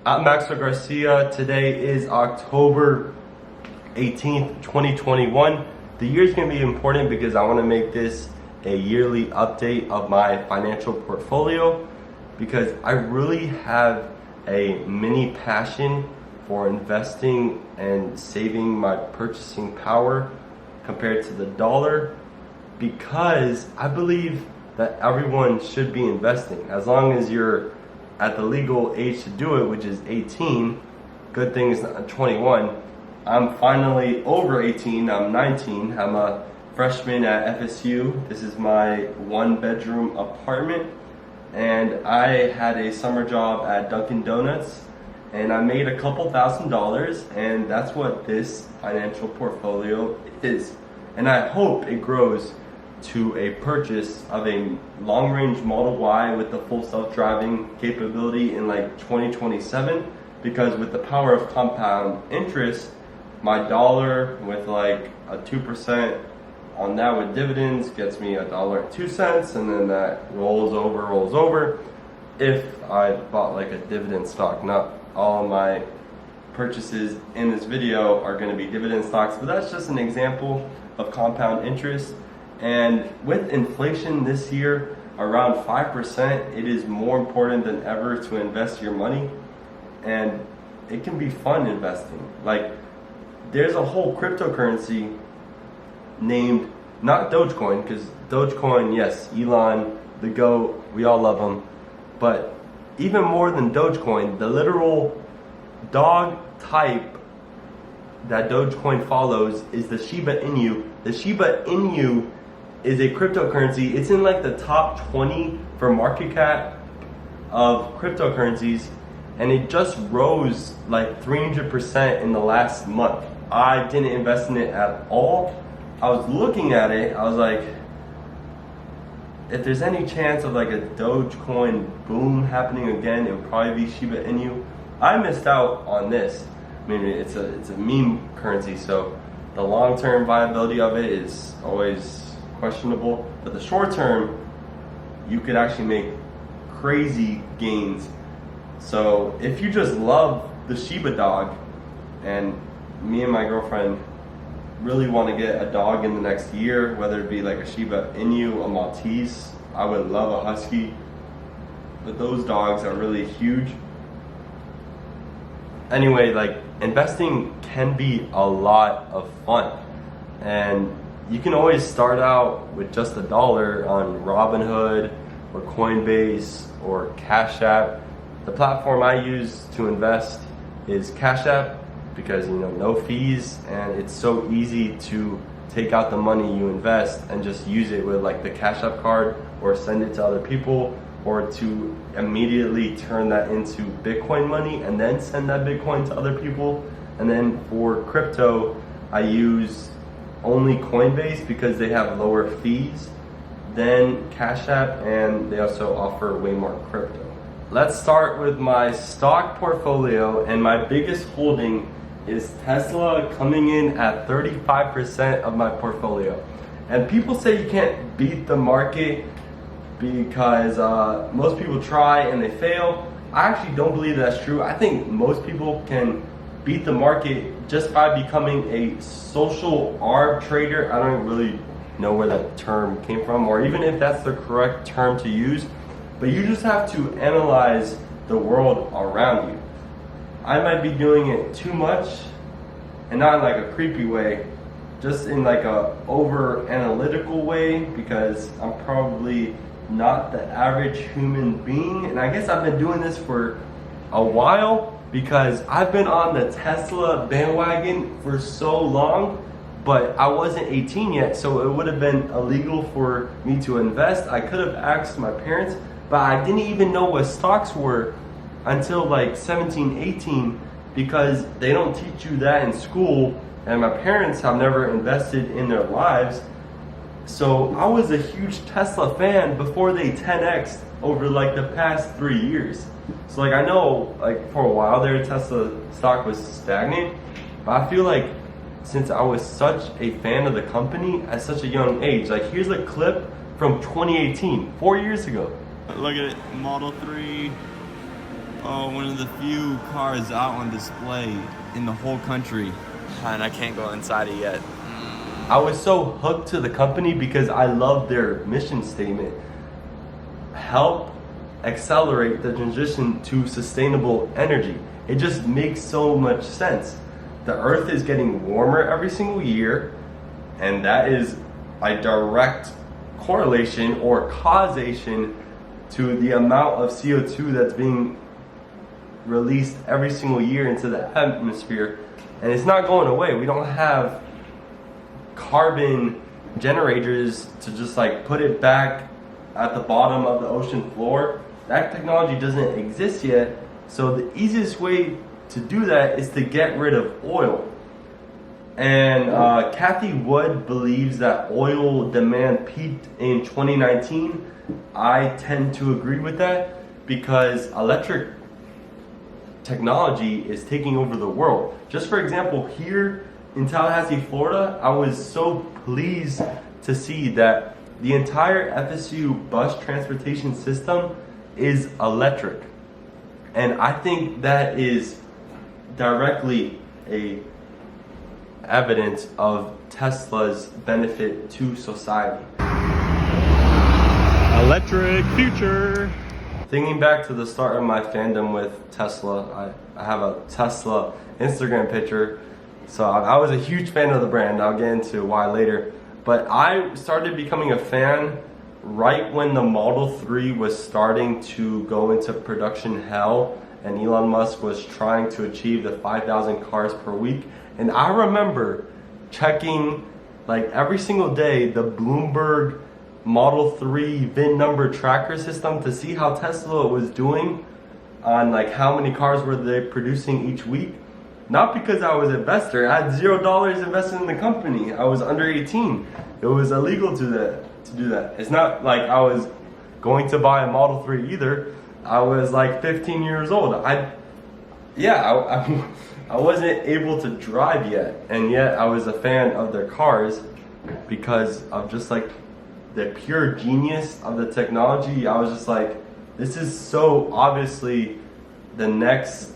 I'm Maxwell Garcia. Today is October 18th, 2021. The year is going to be important because I want to make this a yearly update of my financial portfolio because I really have a mini passion for investing and saving my purchasing power compared to the dollar, because I believe that everyone should be investing as long as you're at the legal age to do it, which is 18. Good thing it's not 21. I'm finally over 18. I'm 19. I'm a freshman at FSU. This is my 1-bedroom apartment, and I had a summer job at Dunkin' Donuts, and I made a couple $1,000s, and that's what this financial portfolio is. And I hope it grows to a purchase of a long-range Model Y with the full self-driving capability in like 2027, because with the power of compound interest, my dollar with like a 2% on that with dividends gets me $1.02, and then that rolls over if I bought like a dividend stock. Not all my purchases in this video are going to be dividend stocks, but that's just an example of compound interest. And with inflation this year around 5%, it is more important than ever to invest your money, and it can be fun investing. Like, there's a whole cryptocurrency named, not Dogecoin, because Dogecoin, yes, Elon, the GOAT, we all love him, but even more than Dogecoin, the literal dog type that Dogecoin follows is the Shiba Inu. The Shiba Inu is a cryptocurrency. It's in like the top 20 for market cap of cryptocurrencies, and it just rose like 300% in the last month. I didn't invest in it at all. I was looking at it, I was like, if there's any chance of like a Dogecoin boom happening again, it would probably be Shiba Inu. I missed out on this. I mean, it's a meme currency, so the long-term viability of it is always questionable, but the short term, you could actually make crazy gains. So if you just love the Shiba dog, and me and my girlfriend really want to get a dog in the next year, whether it be like a Shiba Inu, a Maltese, I would love a Husky, but those dogs are really huge. Anyway, like, investing can be a lot of fun, and you can always start out with just $1 on Robinhood or Coinbase or Cash App. The platform I use to invest is Cash App because, you know, no fees, and it's so easy to take out the money you invest and just use it with like the Cash App card, or send it to other people, or to immediately turn that into Bitcoin money and then send that Bitcoin to other people. And then for crypto, I use only Coinbase because they have lower fees than Cash App, and they also offer way more crypto. Let's start with my stock portfolio, and my biggest holding is Tesla, coming in at 35% of my portfolio. And people say you can't beat the market because most people try and they fail. I actually don't believe that's true. I think most people can beat the market just by becoming a social arb trader. I don't really know where that term came from, or even if that's the correct term to use, but you just have to analyze the world around you. I might be doing it too much, and not in like a creepy way, just in like a over analytical way, because I'm probably not the average human being. And I guess I've been doing this for a while because I've been on the Tesla bandwagon for so long, but I wasn't 18 yet, so it would have been illegal for me to invest. I could have asked my parents, but I didn't even know what stocks were until like 17, 18, because they don't teach you that in school, and my parents have never invested in their lives. So I was a huge Tesla fan before they 10x'd over like the past 3 years. So like, I know like for a while there Tesla stock was stagnant, but I feel like since I was such a fan of the company at such a young age, like here's a clip from 2018, 4 years ago. Look at it, Model 3, Oh, one of the few cars out on display in the whole country. And I can't go inside it yet. I was so hooked to the company because I love their mission statement. Help accelerate the transition to sustainable energy. It just makes so much sense. The earth is getting warmer every single year, and that is a direct correlation or causation to the amount of CO2 that's being released every single year into the atmosphere, and it's not going away. We don't have carbon generators to just like put it back at the bottom of the ocean floor. That technology doesn't exist yet, so the easiest way to do that is to get rid of oil. And Kathy Wood believes that oil demand peaked in 2019. I tend to agree with that because electric technology is taking over the world. Just for example, here in Tallahassee, Florida, I was so pleased to see that the entire FSU bus transportation system is electric. And I think that is directly a evidence of Tesla's benefit to society. Electric future. Thinking back to the start of my fandom with Tesla, I have a Tesla Instagram picture. So I was a huge fan of the brand. I'll get into why later. But I started becoming a fan right when the Model 3 was starting to go into production hell and Elon Musk was trying to achieve the 5,000 cars per week. And I remember checking like every single day the Bloomberg Model 3 VIN number tracker system to see how Tesla was doing on like how many cars were they producing each week. Not because I was an investor. I had $0 invested in the company. I was under 18. It was illegal to do that. It's not like I was going to buy a Model 3 either. I was like 15 years old. I wasn't able to drive yet, and yet I was a fan of their cars because of just like the pure genius of the technology. I was just like, this is so obviously the next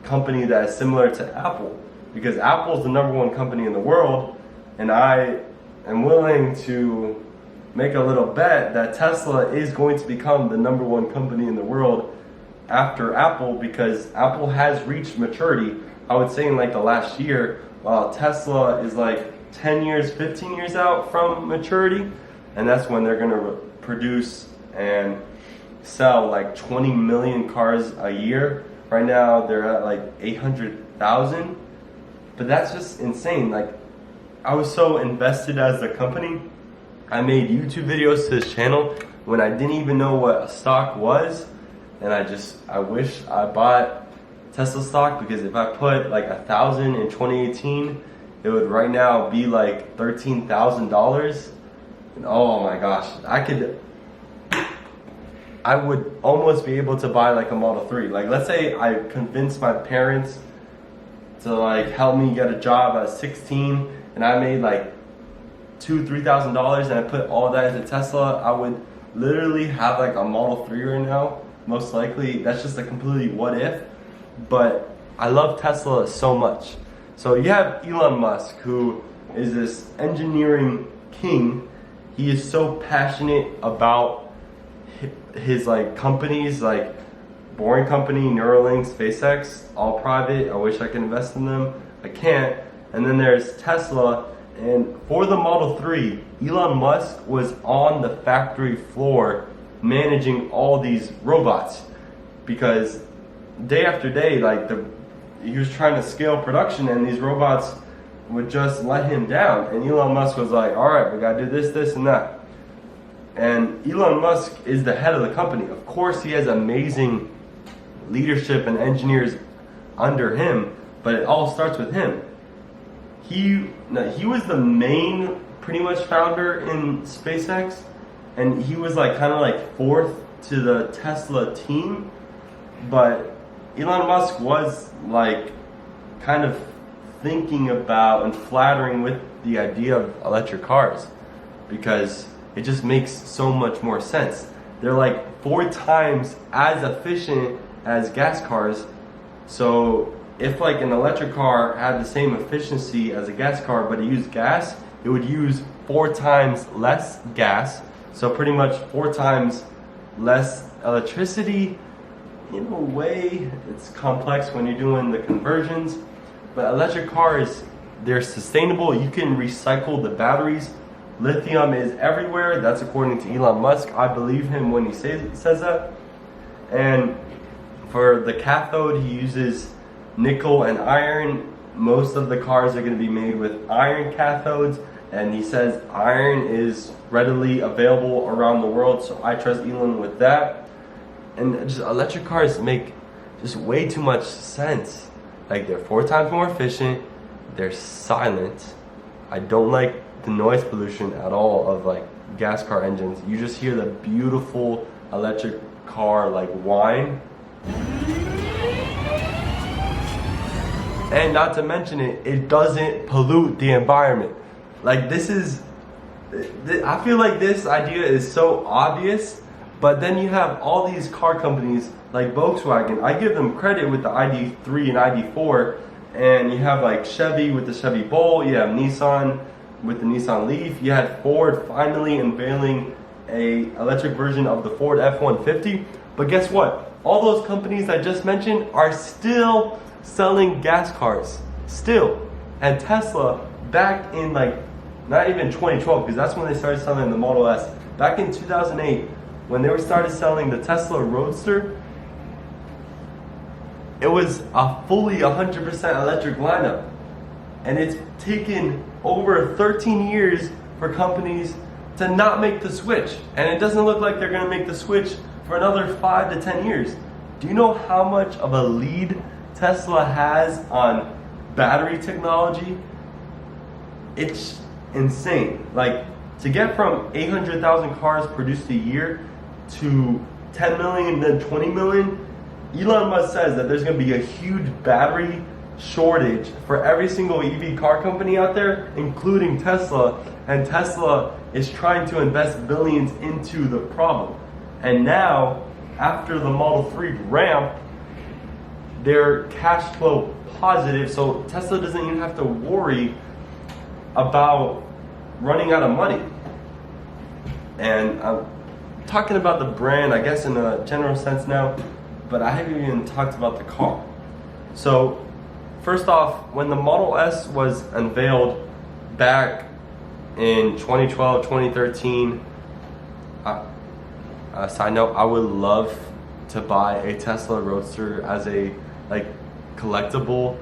company that is similar to Apple, because Apple is the #1 company in the world, and I am willing to make a little bet that Tesla is going to become the #1 company in the world after Apple, because Apple has reached maturity, I would say, in like the last year, while Tesla is like 10 years, 15 years out from maturity, and that's when they're gonna produce and sell like 20 million cars a year. Right now they're at like 800,000, but that's just insane. Like, I was so invested as a company. I made YouTube videos to this channel when I didn't even know what a stock was, and I wish I bought Tesla stock, because if I put like 1,000 in 2018, it would right now be like $13,000. And oh my gosh, I would almost be able to buy like a Model 3. Like, let's say I convinced my parents to like help me get a job at 16, and I made like $2,000-3,000, and I put all that into Tesla, I would literally have like a Model 3 right now. Most likely. That's just a completely what if, but I love Tesla so much. So you have Elon Musk, who is this engineering king. He is so passionate about his like companies, like Boring Company, Neuralink, SpaceX, all private. I wish I could invest in them. I can't. And then there's Tesla, and for the Model 3, Elon Musk was on the factory floor managing all these robots, because day after day, like he was trying to scale production, and these robots would just let him down. And Elon Musk was like, all right, we gotta do this, this, and that. And Elon Musk is the head of the company. Of course, he has amazing leadership and engineers under him, but it all starts with him. He was the main, pretty much, founder in SpaceX, and he was like kind of like fourth to the Tesla team. But Elon Musk was like kind of thinking about and flattering with the idea of electric cars, because it just makes so much more sense. They're like 4 times as efficient as gas cars. So if like an electric car had the same efficiency as a gas car, but it used gas, it would use 4 times less gas. So pretty much 4 times less electricity. In a way, it's complex when you're doing the conversions, but electric cars, they're sustainable. You can recycle the batteries. Lithium is everywhere. That's according to Elon Musk. I believe him when he says that. And for the cathode, he uses nickel and iron. Most of the cars are going to be made with iron cathodes, and he says iron is readily available around the world, so I trust Elon with that. And just electric cars make just way too much sense. Like, they're 4 times more efficient, they're silent. I don't like the noise pollution at all of like gas car engines. You just hear the beautiful electric car like whine. And not to mention it doesn't pollute the environment. Like, I feel like this idea is so obvious, but then you have all these car companies like Volkswagen. I give them credit with the ID3 and ID4, and you have like Chevy with the Chevy Bolt, you have Nissan with the Nissan Leaf, you had Ford finally unveiling a electric version of the Ford F-150. But guess what? All those companies I just mentioned are still selling gas cars, still. And Tesla, back in like, not even 2012, because that's when they started selling the Model S. Back in 2008, when they started selling the Tesla Roadster, it was a fully 100% electric lineup. And it's taken over 13 years for companies to not make the switch. And it doesn't look like they're gonna make the switch for another 5 to 10 years. Do you know how much of a lead Tesla has on battery technology? It's insane. Like, to get from 800,000 cars produced a year to 10 million, then 20 million, Elon Musk says that there's going to be a huge battery shortage for every single EV car company out there, including Tesla. And Tesla is trying to invest billions into the problem. And now, after the Model 3 ramp, they're cash flow positive, so Tesla doesn't even have to worry about running out of money. And I'm talking about the brand, I guess, in a general sense now, but I haven't even talked about the car. So first off, when the Model S was unveiled back in 2012, 2013, side note, I would love to buy a Tesla Roadster as a like collectible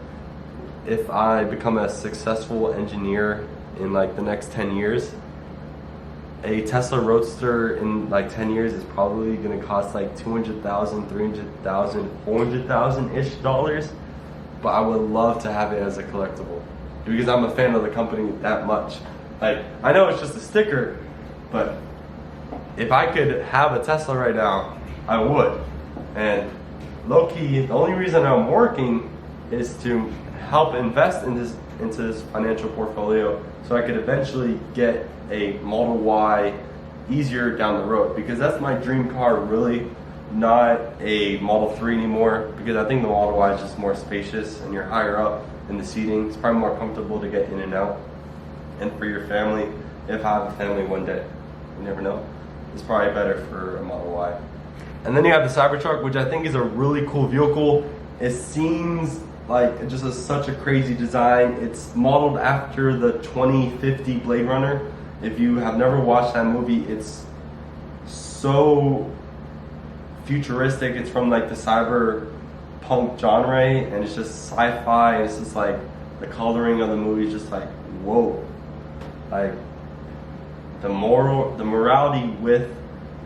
if I become a successful engineer in like the next 10 years. A Tesla Roadster in like 10 years is probably gonna cost like $200,000, $300,000, $400,000-ish dollars, but I would love to have it as a collectible because I'm a fan of the company that much. Like, I know it's just a sticker, but if I could have a Tesla right now, I would. And low-key, the only reason I'm working is to help invest into this financial portfolio so I could eventually get a Model Y easier down the road, because that's my dream car, really, not a Model 3 anymore, because I think the Model Y is just more spacious and you're higher up in the seating. It's probably more comfortable to get in and out. And for your family, if I have a family one day, you never know, it's probably better for a Model Y. And then you have the Cybertruck, which I think is a really cool vehicle. It seems like it just has such a crazy design. It's modeled after the 2050 Blade Runner. If you have never watched that movie, it's so futuristic. It's from like the cyberpunk genre, and it's just sci-fi. It's just like the coloring of the movie is just like, whoa. Like the morality with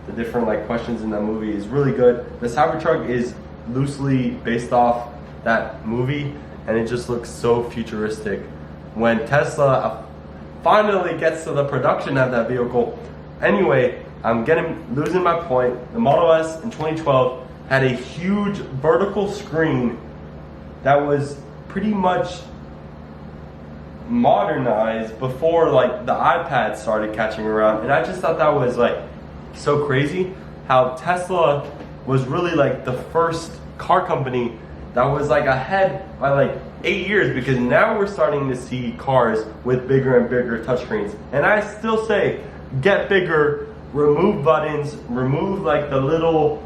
the different like questions in that movie is really good. The Cybertruck is loosely based off that movie, and it just looks so futuristic. When Tesla finally gets to the production of that vehicle. Anyway, I'm losing my point. The Model S in 2012 had a huge vertical screen that was pretty much modernized before like the iPad started catching around, and I just thought that was like so crazy how Tesla was really like the first car company that was like ahead by like 8 years, because now we're starting to see cars with bigger and bigger touchscreens. And I still say, get bigger, remove buttons, remove like the little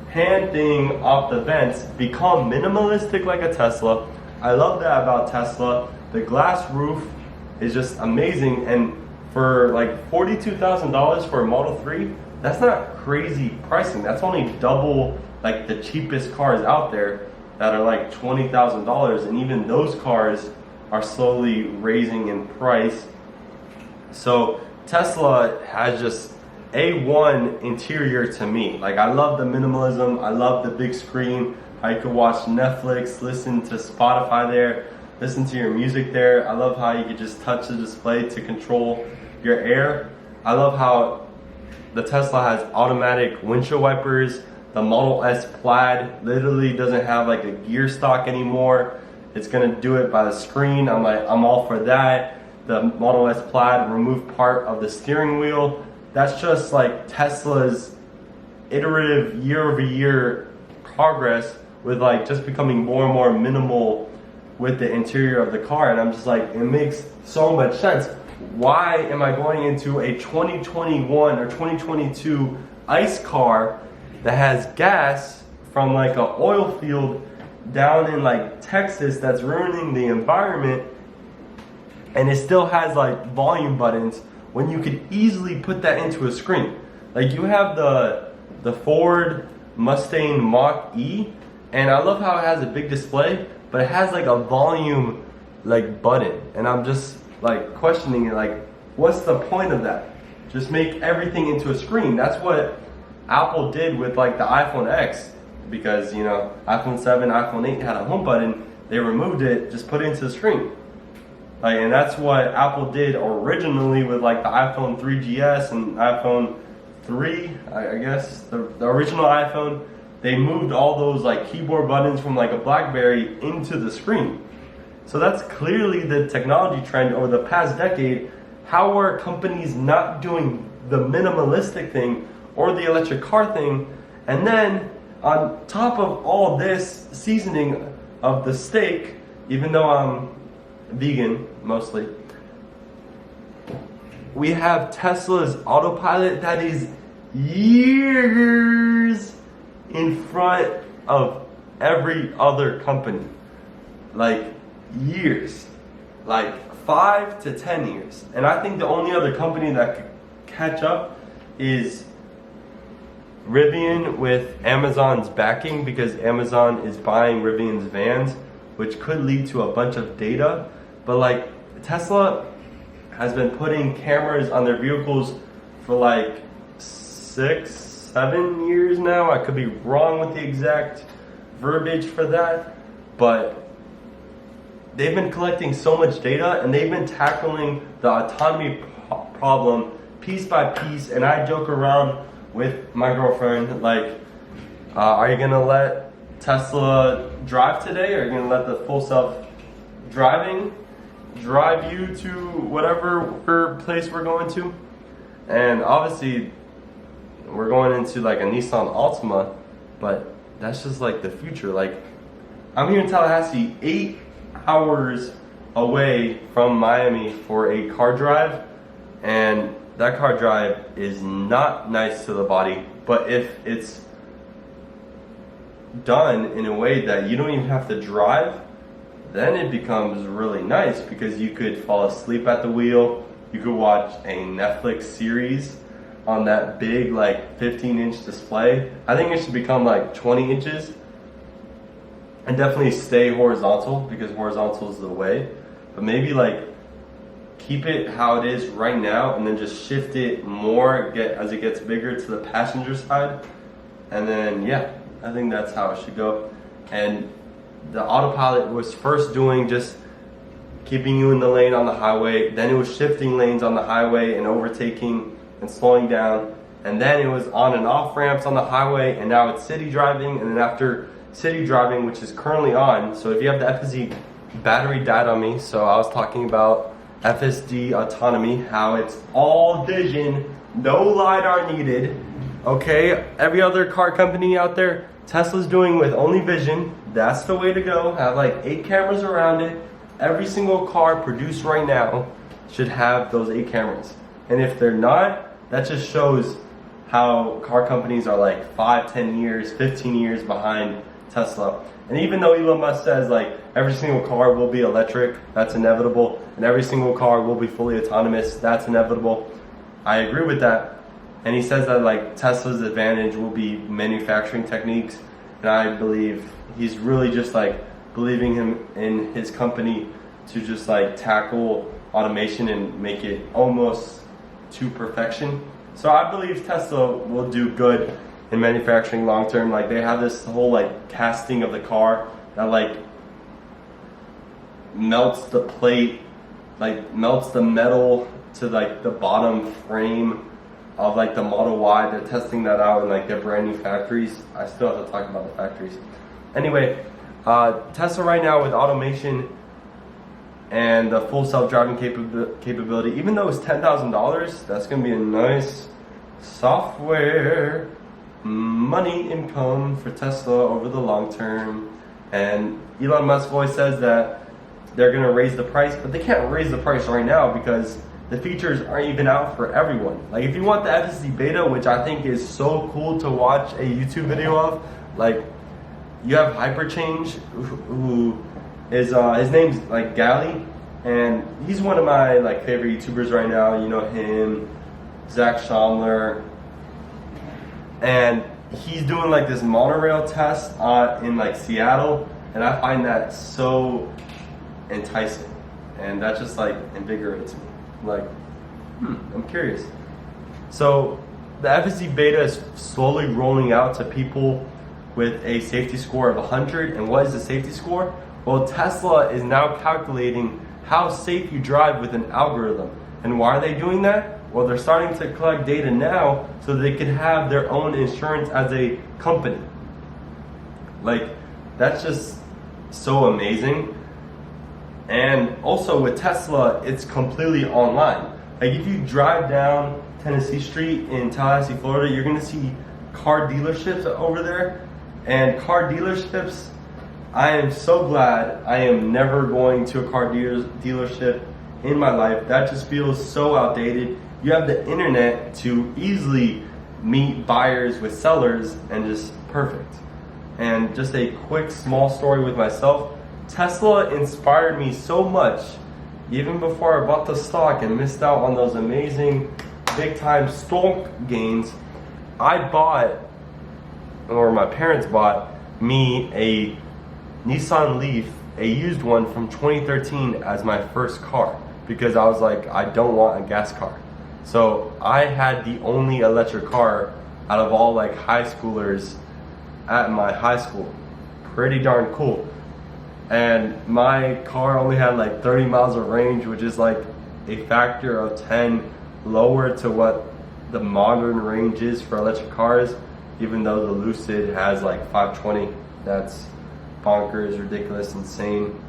hand thing off the vents, become minimalistic like a Tesla. I love that about Tesla. The glass roof is just amazing, and for like $42,000 for a Model 3, that's not crazy pricing. That's only double like the cheapest cars out there that are like $20,000, and even those cars are slowly raising in price. So Tesla has just A1 interior to me. Like, I love the minimalism, I love the big screen, how you can watch Netflix, listen to Spotify there, listen to your music there. I love how you can just touch the display to control your air. I love how the Tesla has automatic windshield wipers. The Model S Plaid literally doesn't have like a gear stock anymore. It's gonna do it by the screen. I'm all for that. The Model S Plaid removed part of the steering wheel. That's just like Tesla's iterative year-over-year progress with like just becoming more and more minimal with the interior of the car. And I'm just like, it makes so much sense. Why am I going into a 2021 or 2022 ICE car that has gas from like an oil field down in like Texas that's ruining the environment, and it still has like volume buttons when you could easily put that into a screen? Like, you have the Ford Mustang Mach-E, and I love how it has a big display, but it has like a volume like button, and I'm just like questioning it, like, what's the point of that? Just make everything into a screen. That's what Apple did with like the iPhone X, because, you know, iPhone 7, iPhone 8 had a home button. They removed it, just put it into the screen. Like, and that's what Apple did originally with like the iPhone 3GS and iPhone 3, I guess, the original iPhone. They moved all those like keyboard buttons from like a BlackBerry into the screen. So that's clearly the technology trend over the past decade. How are companies not doing the minimalistic thing or the electric car thing? And then on top of all this seasoning of the steak, even though I'm vegan mostly, we have Tesla's autopilot that is years in front of every other company. Like, years. Like 5 to 10 years. And I think the only other company that could catch up is Rivian, with Amazon's backing, because Amazon is buying Rivian's vans, which could lead to a bunch of data. But like, Tesla has been putting cameras on their vehicles for like 6, 7 years now. I could be wrong with the exact verbiage for that, but they've been collecting so much data, and they've been tackling the autonomy problem piece by piece. And I joke around with my girlfriend, like, are you gonna let Tesla drive today? Or are you gonna let the full self driving drive you to whatever place we're going to? And obviously we're going into like a Nissan Altima, but that's just like the future. Like, I'm here in Tallahassee, 8 hours away from Miami for a car drive, and that car drive is not nice to the body. But if it's done in a way that you don't even have to drive, then it becomes really nice, because you could fall asleep at the wheel. You could watch a Netflix series on that big like 15-inch display. I think it should become like 20 inches and definitely stay horizontal, because horizontal is the way. But maybe like keep it how it is right now, and then just shift it more as it gets bigger to the passenger side. And then, yeah, I think that's how it should go. And the autopilot was first doing just keeping you in the lane on the highway, then it was shifting lanes on the highway and overtaking and slowing down, and then it was on and off ramps on the highway, and now it's city driving. And then after city driving, which is currently on, so if you have the FSD, battery died on me, so I was talking about FSD autonomy, how it's all vision, no LiDAR needed. Okay, every other car company out there, Tesla's doing with only vision. That's the way to go. Have like 8 cameras around it. Every single car produced right now should have those 8 cameras. And if they're not, that just shows how car companies are like 5, 10 years, 15 years behind Tesla. And even though Elon Musk says like every single car will be electric, that's inevitable, and every single car will be fully autonomous, that's inevitable, I agree with that. And he says that like Tesla's advantage will be manufacturing techniques, and I believe he's really just like believing him in his company to just like tackle automation and make it almost to perfection. So I believe Tesla will do good in manufacturing long term. Like they have this whole like casting of the car that like melts the plate, like melts the metal to like the bottom frame of like the Model Y. They're testing that out in like their brand new factories. I still have to talk about the factories. Anyway, Tesla right now with automation and the full self-driving capability, even though it's $10,000, that's gonna be a nice software money income for Tesla over the long term. And Elon Musk always says that they're gonna raise the price, but they can't raise the price right now because the features aren't even out for everyone. Like if you want the FSD beta, which I think is so cool to watch a YouTube video of, like you have Hyperchange, who is his name's like Gally, and he's one of my like favorite YouTubers right now. You know him, Zach Schaumler, and he's doing like this monorail test in like Seattle, and I find that so enticing, and that just like invigorates me. Like, I'm curious. So the FSD beta is slowly rolling out to people with a safety score of 100. And what is the safety score? Well, Tesla is now calculating how safe you drive with an algorithm. And why are they doing that? Well, they're starting to collect data now so they can have their own insurance as a company. Like, that's just so amazing. And also with Tesla, it's completely online. Like if you drive down Tennessee Street in Tallahassee, Florida, you're gonna see car dealerships over there. And car dealerships, I am so glad I am never going to a car dealership in my life. That just feels so outdated. You have the internet to easily meet buyers with sellers, and just perfect. And just a quick small story with myself. Tesla inspired me so much, even before I bought the stock and missed out on those amazing big time stock gains. I bought, or my parents bought me a Nissan Leaf, a used one from 2013 as my first car, because I was like, I don't want a gas car. So I had the only electric car out of all like high schoolers at my high school. Pretty darn cool. And my car only had like 30 miles of range, which is like a factor of 10 lower to what the modern range is for electric cars, even though the Lucid has like 520. That's bonkers, ridiculous, insane.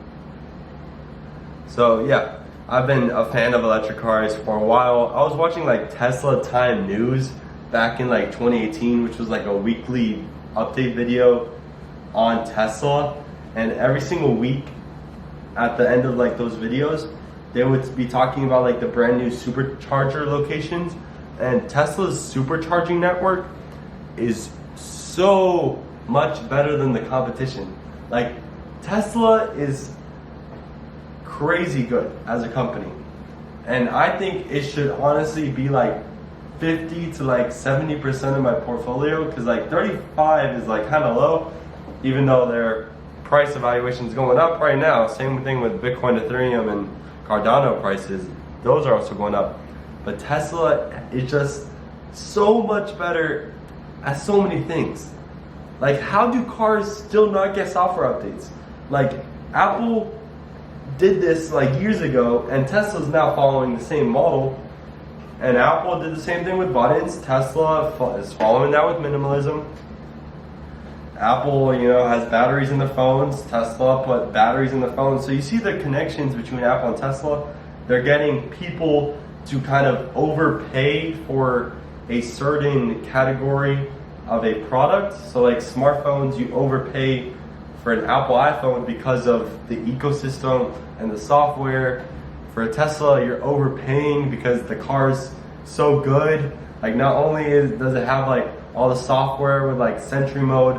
So yeah, I've been a fan of electric cars for a while. I was watching like Tesla Time News back in like 2018, which was like a weekly update video on Tesla. And every single week at the end of like those videos, they would be talking about like the brand new supercharger locations. And Tesla's supercharging network is so much better than the competition. Like Tesla is crazy good as a company. And I think it should honestly be like 50 to like 70% of my portfolio, because like 35 is like kind of low, even though their price evaluation is going up right now. Same thing with Bitcoin, Ethereum, and Cardano prices. Those are also going up. But Tesla is just so much better at so many things. Like, how do cars still not get software updates? Like, Apple did this like years ago, and Tesla's now following the same model. And Apple did the same thing with buttons. Tesla is following that with minimalism. Apple, has batteries in the phones. Tesla put batteries in the phones. So you see the connections between Apple and Tesla. They're getting people to kind of overpay for a certain category of a product. So like smartphones, you overpay for an Apple iPhone because of the ecosystem and the software. For a Tesla, you're overpaying because the car's so good. Like not only does it have like all the software with like Sentry mode,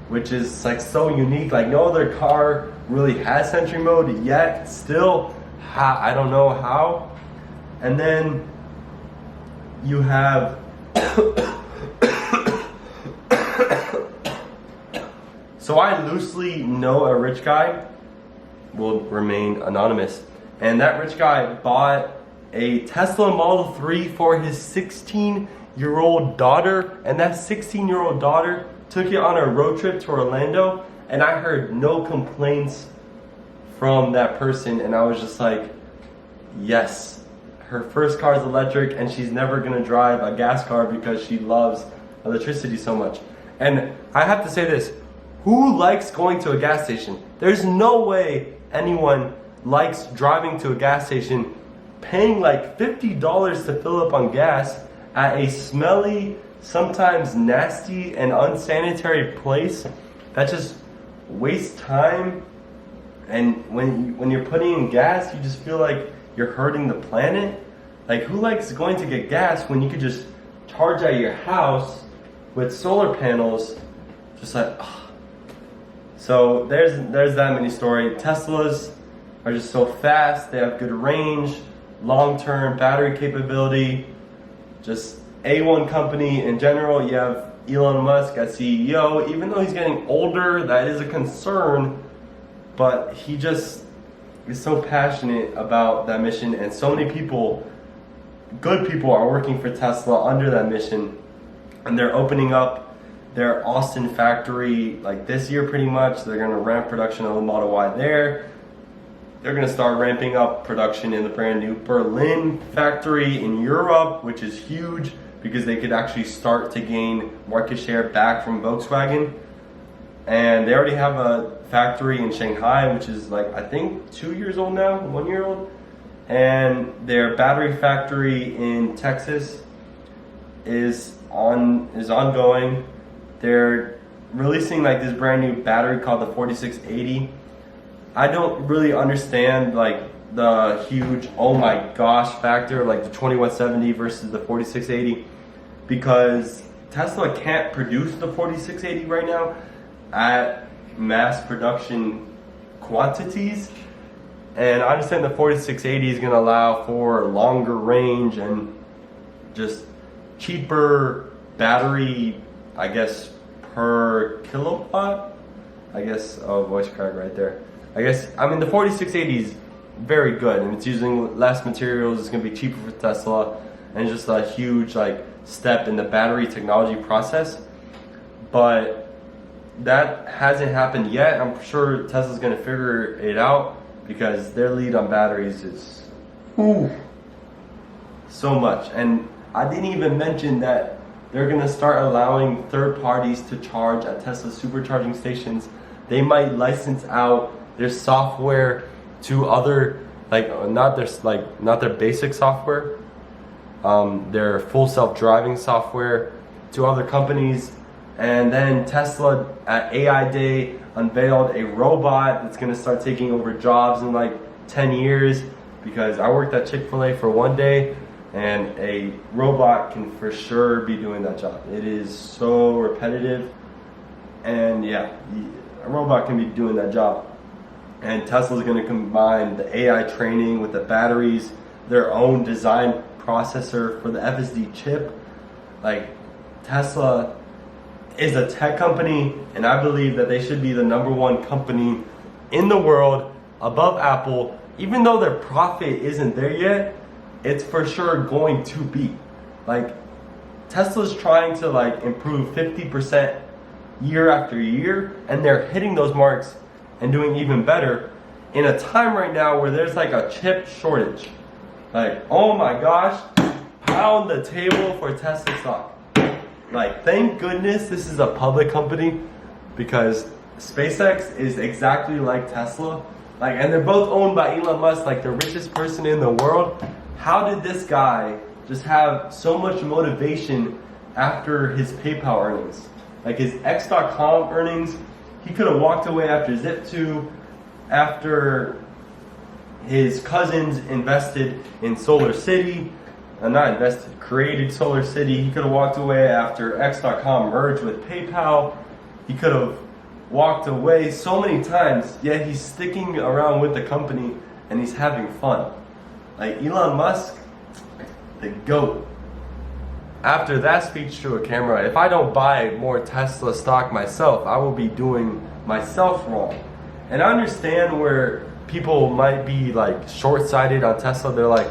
which is like so unique. Like no other car really has Sentry mode yet. Still, I don't know how. And then you have so I loosely know a rich guy, will remain anonymous, and that rich guy bought a Tesla Model 3 for his 16-year-old daughter, and that 16-year-old daughter took it on a road trip to Orlando, and I heard no complaints from that person, and I was just like, yes, her first car is electric, and she's never gonna drive a gas car because she loves electricity so much. And I have to say this, who likes going to a gas station? There's no way anyone likes driving to a gas station, paying like $50 to fill up on gas at a smelly, sometimes nasty and unsanitary place that just wastes time. And when you're putting in gas, you just feel like you're hurting the planet. Like who likes going to get gas when you could just charge at your house with solar panels? Just like, ugh. So there's that mini story. Teslas are just so fast. They have good range, long-term battery capability, just A1 company in general. You have Elon Musk as CEO. Even though he's getting older, that is a concern, but he just is so passionate about that mission, and so many people, good people, are working for Tesla under that mission, and they're opening up their Austin factory like this year pretty much. They're gonna ramp production of the Model Y there. They're gonna start ramping up production in the brand new Berlin factory in Europe, which is huge because they could actually start to gain market share back from Volkswagen. And they already have a factory in Shanghai, which is like, I think 2 years old now, 1 year old. And their battery factory in Texas is ongoing. They're releasing like this brand new battery called the 4680. I don't really understand like the huge oh my gosh factor, like the 2170 versus the 4680, because Tesla can't produce the 4680 right now at mass production quantities. And I understand the 4680 is going to allow for longer range and just cheaper battery, I guess, per kilowatt. I guess, oh, voice crack right there. I guess, I mean, the 4680 is very good, and it's using less materials. It's going to be cheaper for Tesla, and just a huge like step in the battery technology process. But that hasn't happened yet. I'm sure Tesla's going to figure it out because their lead on batteries is so much. And I didn't even mention that they're going to start allowing third parties to charge at Tesla supercharging stations. They might license out their software to other, like not their basic software, their full self-driving software to other companies. And then Tesla at AI Day unveiled a robot that's going to start taking over jobs in like 10 years, because I worked at Chick-fil-A for 1 day, and a robot can for sure be doing that job. It is so repetitive, and yeah, a robot can be doing that job. And Tesla's going to combine the AI training with the batteries, their own design processor for the FSD chip. Like, Tesla is a tech company, and I believe that they should be the #1 company in the world above Apple. Even though their profit isn't there yet, it's for sure going to be. Like, Tesla's trying to like improve 50% year after year, and they're hitting those marks and doing even better in a time right now where there's like a chip shortage. Like, oh my gosh, pound the table for Tesla stock. Like, thank goodness this is a public company, because SpaceX is exactly like Tesla. Like, and they're both owned by Elon Musk, like the richest person in the world. How did this guy just have so much motivation after his PayPal earnings. Like his X.com earnings, he could have walked away after Zip2, after his cousins invested in Solar City, not invested, created Solar City. He could have walked away after X.com merged with PayPal. He could have walked away so many times, yet he's sticking around with the company and he's having fun. Like Elon Musk, the GOAT. After that speech to a camera, if I don't buy more Tesla stock myself, I will be doing myself wrong. And I understand where people might be like short-sighted on Tesla. They're like,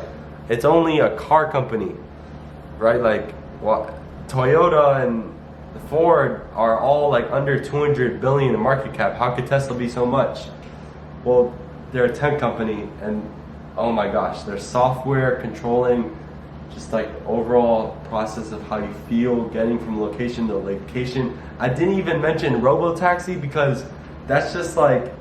it's only a car company, right? Like what, Toyota and Ford are all like under 200 billion in market cap. How could Tesla be so much? Well, they're a tech company, and oh my gosh, their software controlling just like overall process of how you feel getting from location to location. I didn't even mention robo-taxi because that's just like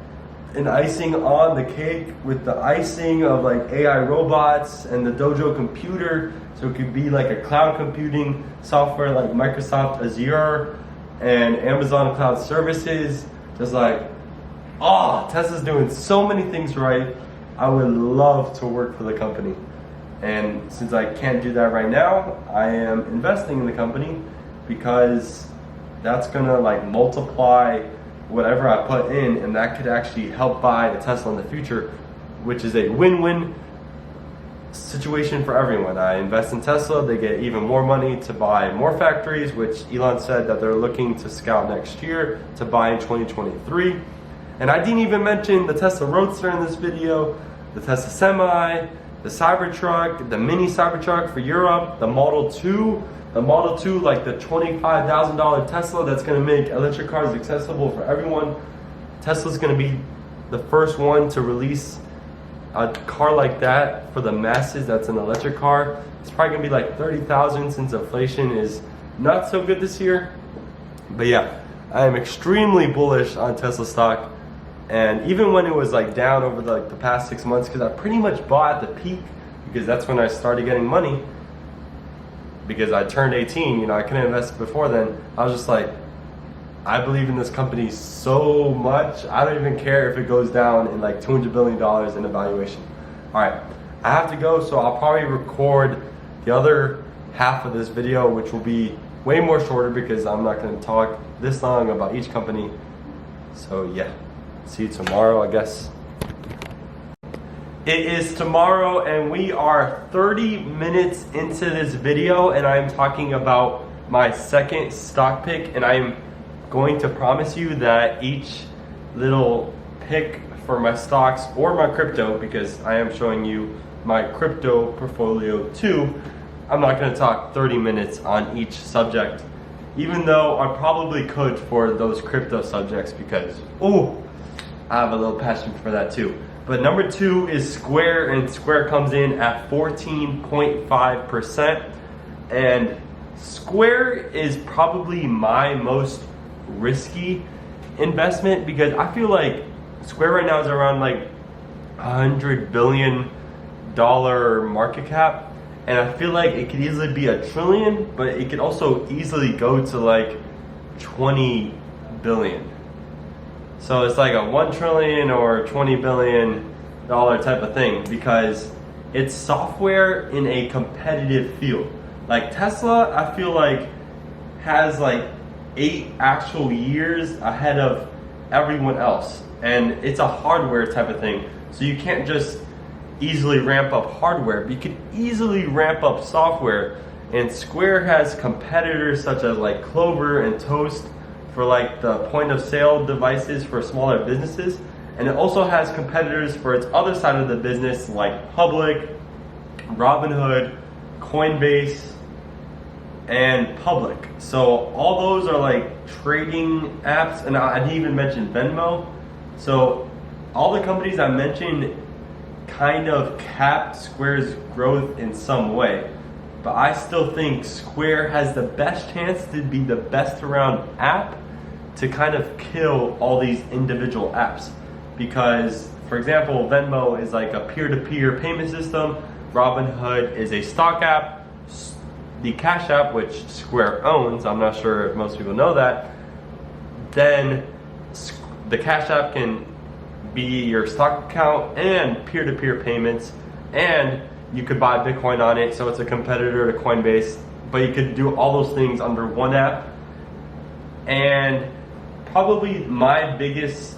an icing on the cake with the icing of like AI robots and the Dojo computer. So it could be like a cloud computing software like Microsoft Azure and Amazon Cloud Services. Just like, oh, Tesla's doing so many things right. I would love to work for the company. And since I can't do that right now, I am investing in the company because that's gonna like multiply whatever I put in, and that could actually help buy the Tesla in the future, which is a win-win situation for everyone. I invest in Tesla, they get even more money to buy more factories, which Elon said that they're looking to scout next year to buy in 2023. And I didn't even mention the Tesla Roadster in this video, the Tesla Semi, the Cybertruck, the mini Cybertruck for Europe, the Model 2, like the $25,000 Tesla that's gonna make electric cars accessible for everyone. Tesla's gonna be the first one to release a car like that for the masses that's an electric car. It's probably gonna be like 30,000 since inflation is not so good this year. But yeah, I am extremely bullish on Tesla stock. And even when it was like down over the past 6 months, because I pretty much bought at the peak, because that's when I started getting money, because I turned 18, I couldn't invest before then. I was just like, I believe in this company so much, I don't even care if it goes down in like $200 billion in evaluation. All right, I have to go, so I'll probably record the other half of this video, which will be way more shorter because I'm not gonna talk this long about each company. So yeah. See you tomorrow, I guess. It is tomorrow and we are 30 minutes into this video and I'm talking about my second stock pick, and I'm going to promise you that each little pick for my stocks or my crypto, because I am showing you my crypto portfolio too, I'm not going to talk 30 minutes on each subject, even though I probably could for those crypto subjects because, I have a little passion for that too. But number 2 is Square, and Square comes in at 14.5%. And Square is probably my most risky investment because I feel like Square right now is around like $100 billion market cap. And I feel like it could easily be $1 trillion, but it could also easily go to like 20 billion. So it's like a 1 trillion or $20 billion type of thing because it's software in a competitive field. Like Tesla, I feel like has like 8 actual years ahead of everyone else. And it's a hardware type of thing. So you can't just easily ramp up hardware, but you can easily ramp up software. And Square has competitors such as like Clover and Toast for like the point of sale devices for smaller businesses, and it also has competitors for its other side of the business like Public, Robinhood, Coinbase, and Public. So all those are like trading apps, and I didn't even mention Venmo. So all the companies I mentioned kind of capped Square's growth in some way. But I still think Square has the best chance to be the best around app to kind of kill all these individual apps. Because, for example, Venmo is like a peer-to-peer payment system. Robinhood is a stock app. the Cash App, which Square owns, I'm not sure if most people know that, then the Cash App can be your stock account and peer-to-peer payments, and you could buy Bitcoin on it, so it's a competitor to Coinbase, but you could do all those things under one app. And probably my biggest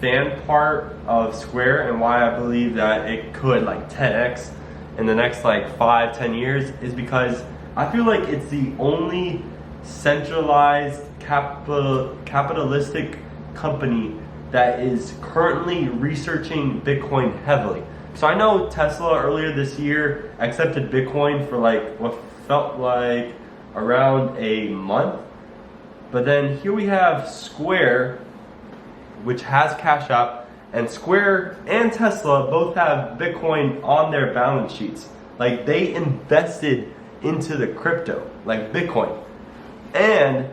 fan part of Square and why I believe that it could like 10x in the next like 5-10 years is because I feel like it's the only centralized capitalistic company that is currently researching Bitcoin heavily. So I know Tesla earlier this year accepted Bitcoin for like what felt like around a month. But then here we have Square, which has Cash App, and Square and Tesla both have Bitcoin on their balance sheets. Like they invested into the crypto, like Bitcoin. And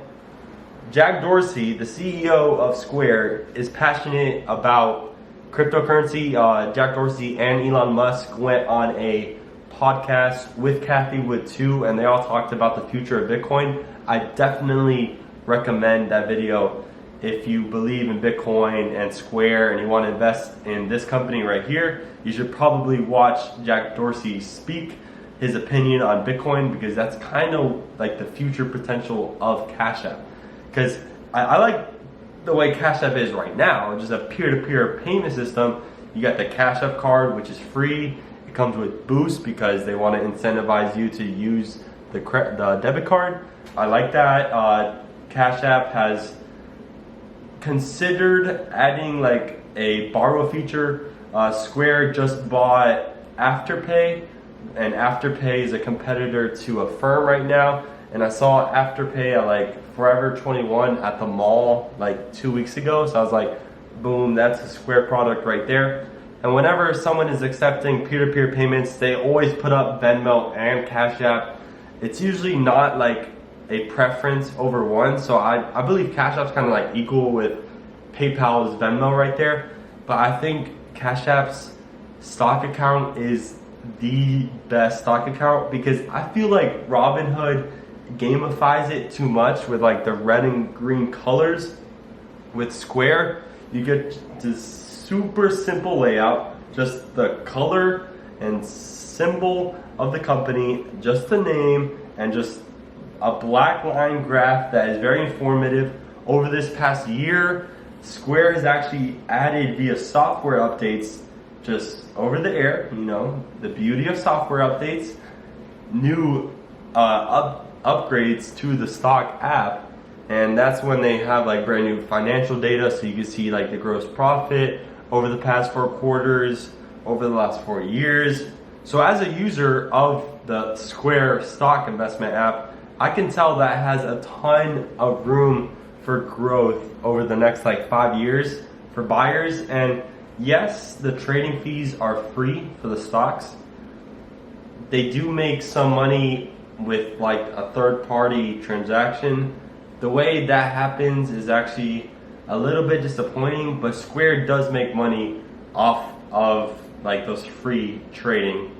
Jack Dorsey, the CEO of Square, is passionate about cryptocurrency. Jack Dorsey and Elon Musk went on a podcast with Kathy Wood too, and they all talked about the future of Bitcoin. I definitely recommend that video if you believe in Bitcoin and Square and you want to invest in this company right here. You should probably watch Jack Dorsey speak his opinion on Bitcoin, because that's kind of like the future potential of Cash App. Because I like the way Cash App is right now, just a peer-to-peer payment system. You got the Cash App card, which is free. It comes with Boost because they want to incentivize you to use the debit card. I like that. Cash App has considered adding like a borrow feature. Square just bought Afterpay, and Afterpay is a competitor to Affirm right now. And I saw Afterpay at like Forever 21 at the mall like 2 weeks ago. So I was like, boom, that's a Square product right there. And whenever someone is accepting peer-to-peer payments, they always put up Venmo and Cash App. It's usually not like a preference over one. So I believe Cash App's kind of like equal with PayPal's Venmo right there. But I think Cash App's stock account is the best stock account, because I feel like Robinhood gamifies it too much with like the red and green colors. With Square, you get this super simple layout, just the color and symbol of the company, just the name, and just a black line graph that is very informative. Over this past year, Square has actually added via software updates, just over the air, you know, the beauty of software updates, new upgrades to the stock app. And that's when they have like brand new financial data, so you can see like the gross profit over the past 4 quarters, over the last 4 years. So as a user of the Square stock investment app, I can tell that has a ton of room for growth over the next like 5 years for buyers. And yes, the trading fees are free for the stocks. They do make some money with like a third-party transaction. The way that happens is actually a little bit disappointing, but Square does make money off of like those free trading.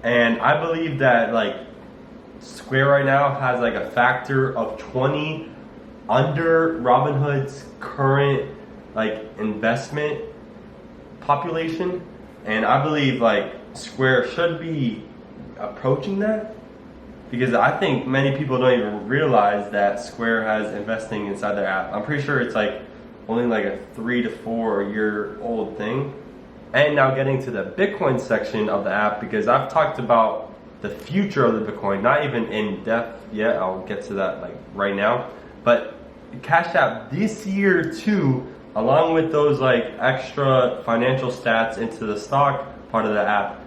And I believe that like Square right now has like a factor of 20 under Robinhood's current like investment population, and I believe like Square should be approaching that, because I think many people don't even realize that Square has investing inside their app. I'm pretty sure it's like only like a 3 to 4 year old thing. And now getting to the Bitcoin section of the app, because I've talked about the future of the Bitcoin, not even in depth yet. I'll get to that like right now. But Cash App this year too, along with those like extra financial stats into the stock part of the app,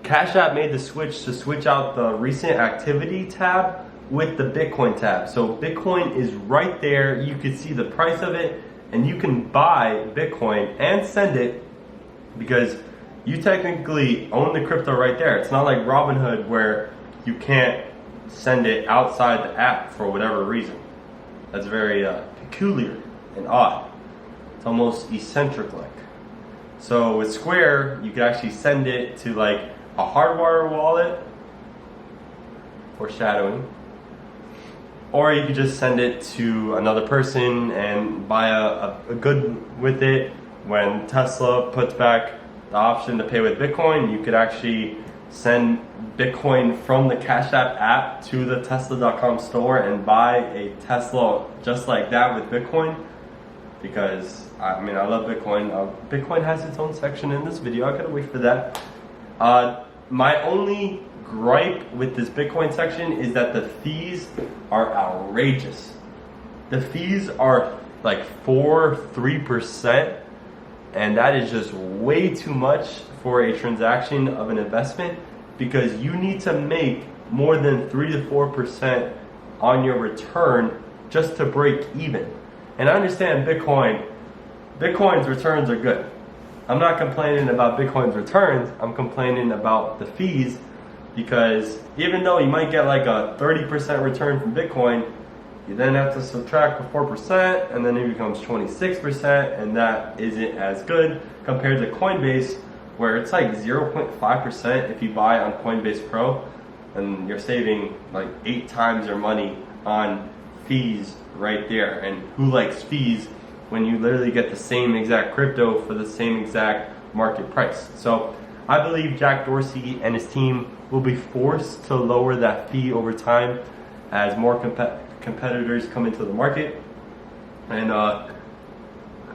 Cash App made the switch to switch out the recent activity tab with the Bitcoin tab. So Bitcoin is right there. You can see the price of it, and you can buy Bitcoin and send it, because you technically own the crypto right there. It's not like Robinhood where you can't send it outside the app for whatever reason. That's very peculiar and odd. It's almost eccentric like. So with Square, you can actually send it to like a hardwire wallet, foreshadowing. Or you could just send it to another person and buy a good with it. When Tesla puts back the option to pay with Bitcoin, you could actually send Bitcoin from the Cash app to the Tesla.com store and buy a Tesla just like that with Bitcoin. Because I love Bitcoin. Bitcoin has its own section in this video. I gotta wait for that. My only gripe with this Bitcoin section is that the fees are outrageous. The fees are like 3%, and that is just way too much for a transaction of an investment, because you need to make more than 3 to 4% on your return just to break even. And I understand Bitcoin's returns are good. I'm not complaining about Bitcoin's returns, I'm complaining about the fees, because even though you might get like a 30% return from Bitcoin, you then have to subtract the 4%, and then it becomes 26%, and that isn't as good compared to Coinbase, where it's like 0.5% if you buy on Coinbase Pro, and you're saving like 8 times your money on fees right there. And who likes fees when you literally get the same exact crypto for the same exact market price? So I believe Jack Dorsey and his team will be forced to lower that fee over time as more competitors come into the market. And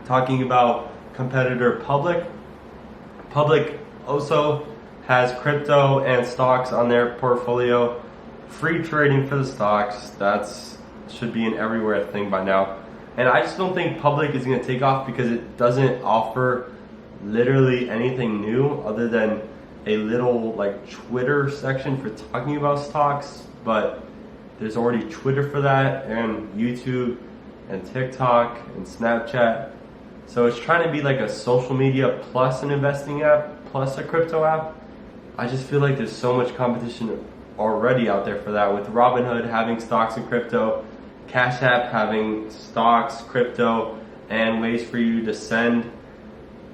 talking about competitor Public also has crypto and stocks on their portfolio. Free trading for the stocks, that's should be an everywhere thing by now. And I just don't think Public is going to take off because it doesn't offer literally anything new other than a little like Twitter section for talking about stocks. But there's already Twitter for that, and YouTube and TikTok and Snapchat. So it's trying to be like a social media plus an investing app plus a crypto app. I just feel like there's so much competition already out there for that, with Robinhood having stocks and crypto, Cash App having stocks, crypto, and ways for you to send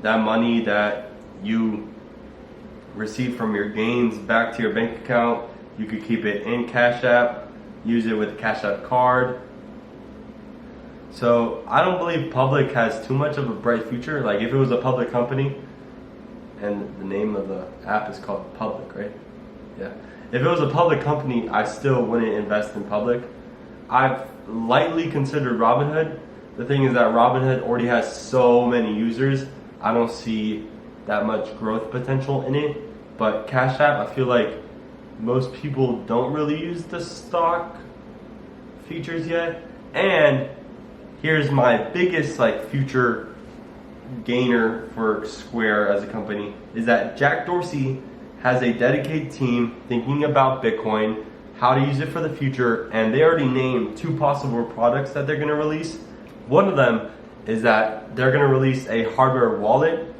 that money that you receive from your gains back to your bank account. You could keep it in Cash App, use it with a Cash App card. So I don't believe Public has too much of a bright future. Like if it was a public company, and the name of the app is called Public, right? Yeah. If it was a public company, I still wouldn't invest in Public. I've lightly considered Robinhood. The thing is that Robinhood already has so many users. I don't see that much growth potential in it. But Cash App, I feel like most people don't really use the stock features yet. And here's my biggest like future gainer for Square as a company, is that Jack Dorsey has a dedicated team thinking about Bitcoin, how to use it for the future, and they already named 2 possible products that they're going to release. One of them is that they're going to release a hardware wallet,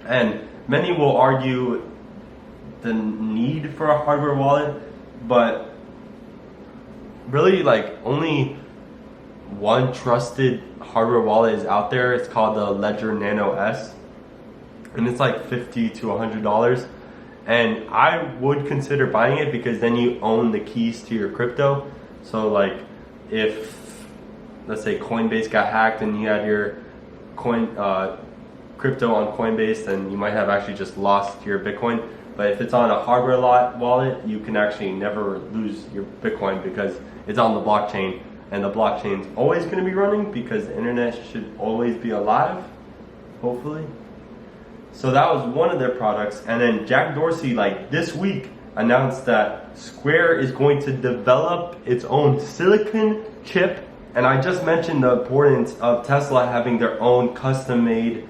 and many will argue the need for a hardware wallet, but really like only one trusted hardware wallet is out there. It's called the Ledger Nano S, and it's like $50 to $100. And I would consider buying it because then you own the keys to your crypto. So like if, let's say Coinbase got hacked and you had your crypto on Coinbase, then you might have actually just lost your Bitcoin. But if it's on a hardware wallet, you can actually never lose your Bitcoin because it's on the blockchain. And the blockchain's always going to be running because the internet should always be alive, hopefully. So that was one of their products. And then Jack Dorsey, like this week, announced that Square is going to develop its own silicon chip. And I just mentioned the importance of Tesla having their own custom-made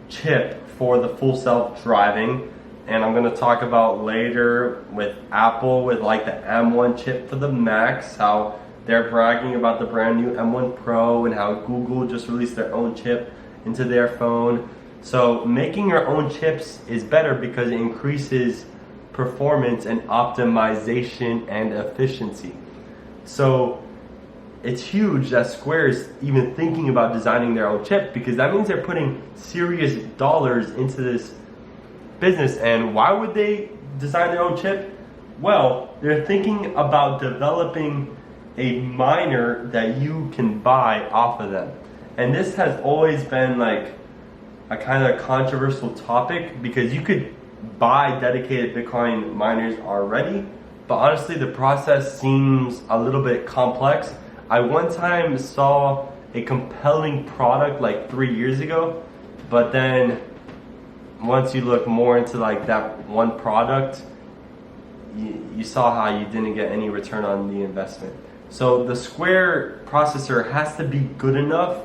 chip for the full self-driving. And I'm going to talk about later with Apple with like the M1 chip for the Macs, how they're bragging about the brand new M1 Pro, and how Google just released their own chip into their phone. So making your own chips is better because it increases performance and optimization and efficiency. So it's huge that Square is even thinking about designing their own chip, because that means they're putting serious dollars into this business. And why would they design their own chip? Well, they're thinking about developing a miner that you can buy off of them. And this has always been like a kind of controversial topic because you could buy dedicated Bitcoin miners already, but honestly the process seems a little bit complex. I one time saw a compelling product like 3 years ago, but then once you look more into like that one product, you saw how you didn't get any return on the investment. So the Square processor has to be good enough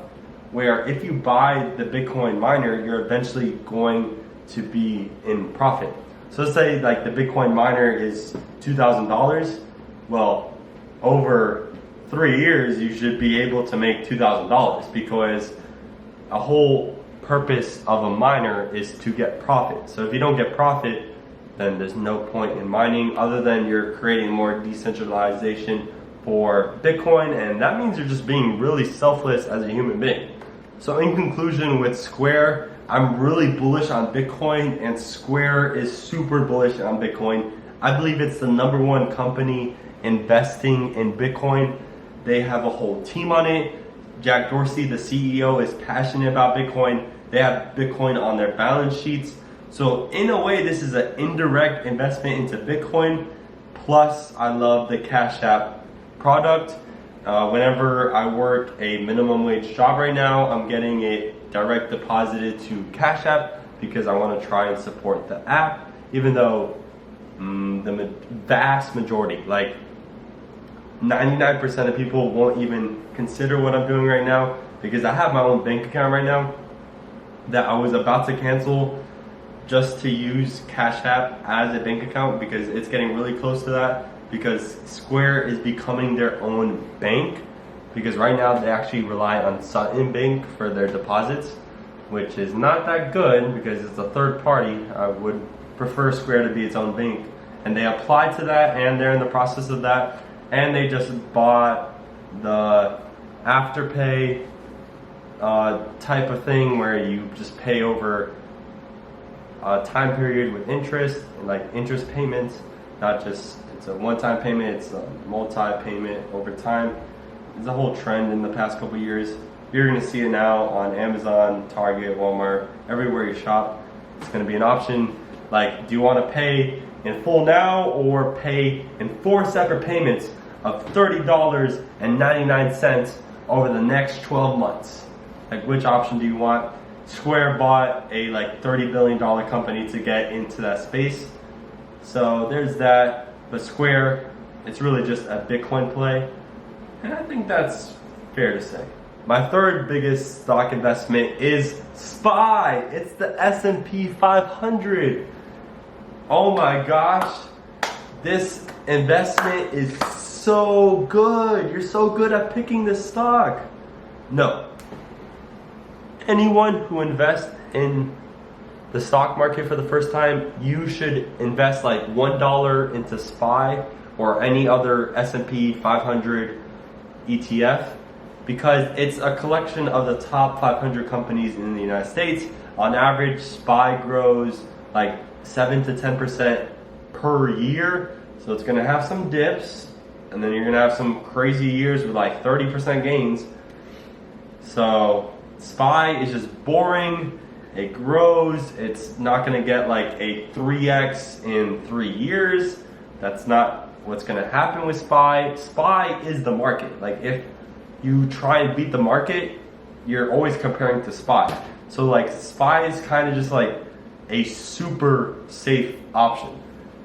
where if you buy the Bitcoin miner, you're eventually going to be in profit. So let's say like the Bitcoin miner is $2,000. Well, over 3 years, you should be able to make $2,000 because a whole purpose of a miner is to get profit. So if you don't get profit, then there's no point in mining other than you're creating more decentralization for Bitcoin, and that means you're just being really selfless as a human being. So in conclusion with Square, I'm really bullish on Bitcoin and Square is super bullish on Bitcoin. I believe it's the #1 company investing in Bitcoin. They have a whole team on it. Jack Dorsey, the CEO, is passionate about Bitcoin. They have Bitcoin on their balance sheets. So in a way, this is an indirect investment into Bitcoin. Plus, I love the Cash App product. Whenever I work a minimum wage job right now, I'm getting it direct deposited to Cash App because I want to try and support the app, even though the vast majority, like 99% of people won't even consider what I'm doing right now because I have my own bank account right now that I was about to cancel just to use Cash App as a bank account because it's getting really close to that because Square is becoming their own bank because right now they actually rely on Sutton Bank for their deposits, which is not that good because it's a third party. I would prefer Square to be its own bank, and they applied to that and they're in the process of that, and they just bought the Afterpay type of thing where you just pay over a time period with interest, and like interest payments, not just it's a one-time payment, it's a multi-payment over time. It's a whole trend in the past couple years. You're gonna see it now on Amazon, Target, Walmart, everywhere you shop. It's gonna be an option. Like, do you wanna pay in full now or pay in 4 separate payments of $30.99 over the next 12 months? Like, which option do you want? Square bought a like $30 billion company to get into that space. So there's that, but Square, it's really just a Bitcoin play. And I think that's fair to say. My third biggest stock investment is SPY. It's the S&P 500. Oh my gosh, this investment is so good. You're so good at picking this stock. No. Anyone who invests in the stock market for the first time, you should invest like $1 into SPY or any other S&P 500 ETF because it's a collection of the top 500 companies in the United States. On average, SPY grows like 7 to 10% per year. So it's gonna have some dips, and then you're gonna have some crazy years with like 30% gains. So SPY is just boring. It grows. It's not gonna get like a 3x in 3 years. That's not what's gonna happen with SPY. SPY is the market. Like, if you try and beat the market, you're always comparing to SPY. So like SPY is kind of just like a super safe option.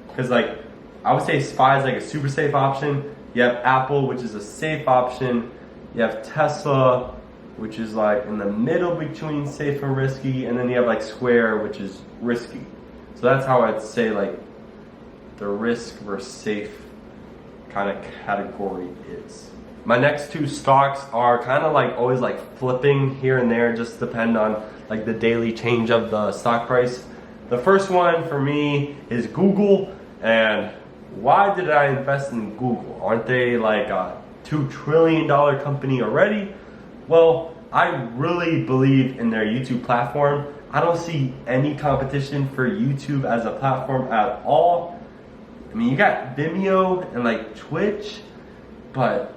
Because like, I would say SPY is like a super safe option. You have Apple, which is a safe option. You have Tesla, which is like in the middle between safe and risky. And then you have like Square, which is risky. So that's how I'd say like the risk versus safe kind of category is. My next two stocks are kind of like always like flipping here and there, just depend on like the daily change of the stock price. The first one for me is Google. And why did I invest in Google? Aren't they like a $2 trillion company already? Well, I really believe in their YouTube platform. I don't see any competition for YouTube as a platform at all. I mean, you got Vimeo and like Twitch, but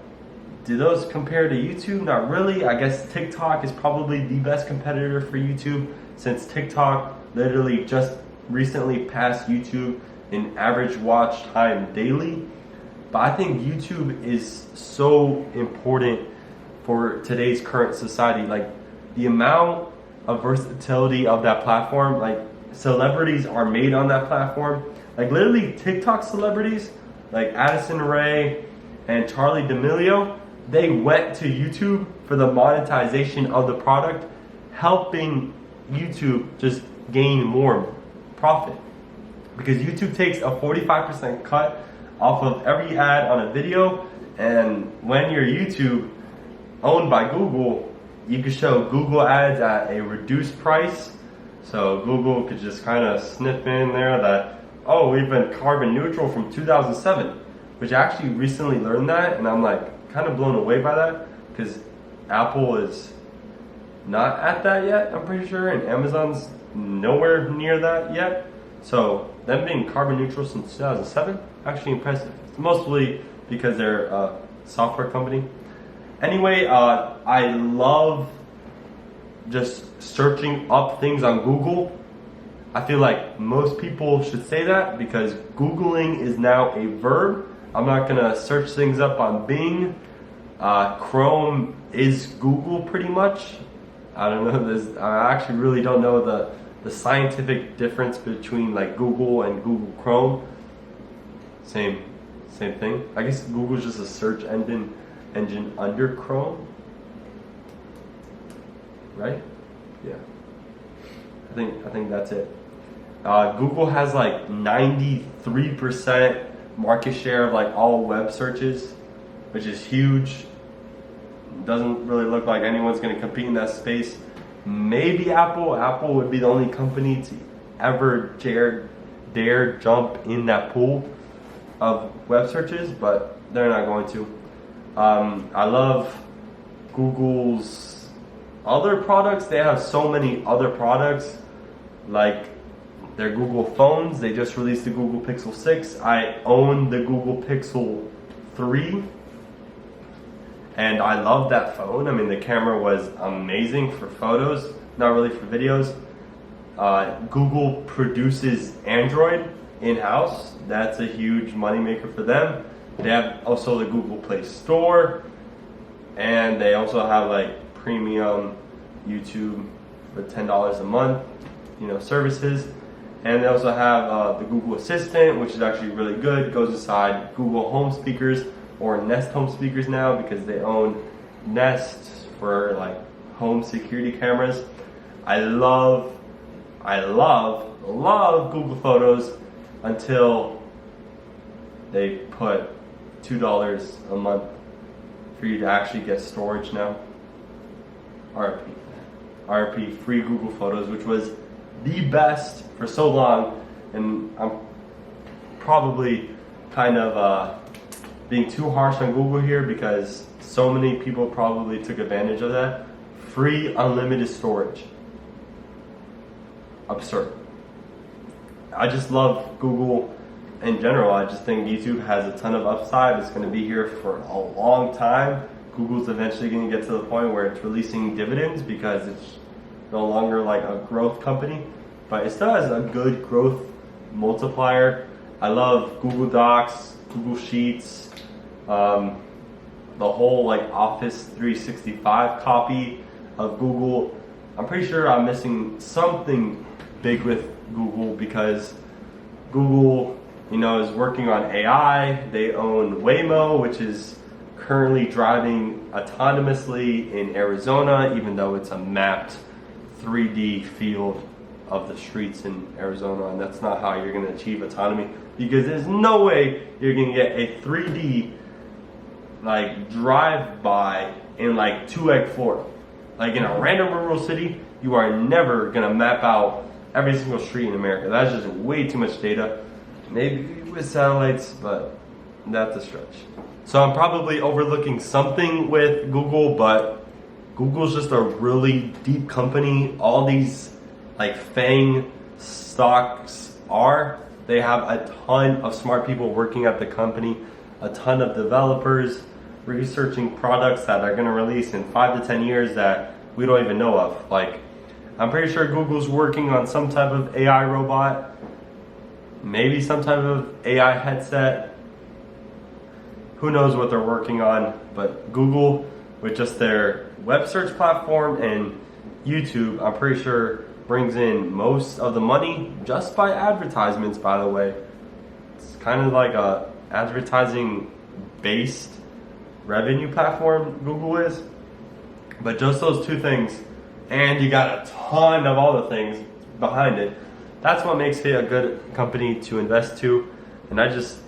do those compare to YouTube? Not really. I guess TikTok is probably the best competitor for YouTube, since TikTok literally just recently passed YouTube in average watch time daily. But I think YouTube is so important for today's current society. Like, the amount of versatility of that platform, like celebrities are made on that platform. Like literally TikTok celebrities like Addison Rae and Charlie D'Amelio, they went to YouTube for the monetization of the product, helping YouTube just gain more profit. Because YouTube takes a 45% cut off of every ad on a video, and when you're YouTube owned by Google, you can show Google ads at a reduced price. So Google could just kind of sniff in there that, oh, we've been carbon neutral from 2007, which I actually recently learned that, and I'm like kind of blown away by that, because Apple is not at that yet, I'm pretty sure, and Amazon's nowhere near that yet. So them being carbon neutral since 2007, actually impressive. It's mostly because they're a software company. Anyway, I love just searching up things on Google. I feel like most people should say that, because Googling is now a verb. I'm not gonna search things up on Bing. Chrome is Google pretty much. I don't know this. I actually really don't know the scientific difference between like Google and Google Chrome. Same thing. I guess Google's just a search engine under Chrome, right? Yeah. I think that's it. Google has like 93% market share of like all web searches, which is huge. Doesn't really look like anyone's going to compete in that space. Maybe Apple. Apple would be the only company to ever dare jump in that pool of web searches, but they're not going to. I love Google's other products. They have so many other products, like their Google phones. They just released the Google Pixel 6. I own the Google Pixel 3, and I love that phone. I mean, the camera was amazing for photos, not really for videos. Google produces Android in-house. That's a huge moneymaker for them. They have also the Google Play Store, and they also have like premium YouTube for $10 a month, services. And they also have the Google Assistant, which is actually really good. It goes inside Google Home speakers or Nest Home speakers now, because they own Nest for like home security cameras. I love Google Photos until they put $2 a month for you to actually get storage now. RP, free Google Photos, which was the best for so long, and I'm probably kind of being too harsh on Google here, because so many people probably took advantage of that. Free unlimited storage. Absurd. I just love Google in general. I just think YouTube has a ton of upside. It's going to be here for a long time. Google's eventually going to get to the point where it's releasing dividends, because it's no longer like a growth company, but it still has a good growth multiplier. I love Google Docs, Google Sheets, the whole like Office 365 copy of Google. I'm pretty sure I'm missing something big with Google, because Google, is working on AI. They own Waymo, which is currently driving autonomously in Arizona, even though it's a mapped 3D field of the streets in Arizona, and that's not how you're going to achieve autonomy, because there's no way you're going to get a 3D like drive-by in like 2 Florida. Like in a random rural city, you are never going to map out every single street in America. That's just way too much data. Maybe with satellites, but that's a stretch. So I'm probably overlooking something with Google, but Google's just a really deep company. All these like FANG stocks are, They have a ton of smart people working at the company, a ton of developers researching products that are going to release in 5 to 10 years that we don't even know of. Like, I'm pretty sure Google's working on some type of AI robot, maybe some type of AI headset. Who knows what they're working on, but Google, with just their web search platform and YouTube, I'm pretty sure brings in most of the money just by advertisements, by the way. It's kind of like a advertising based revenue platform, Google is. But just those two things, and you got a ton of other things behind it. That's what makes it a good company to invest to. And I just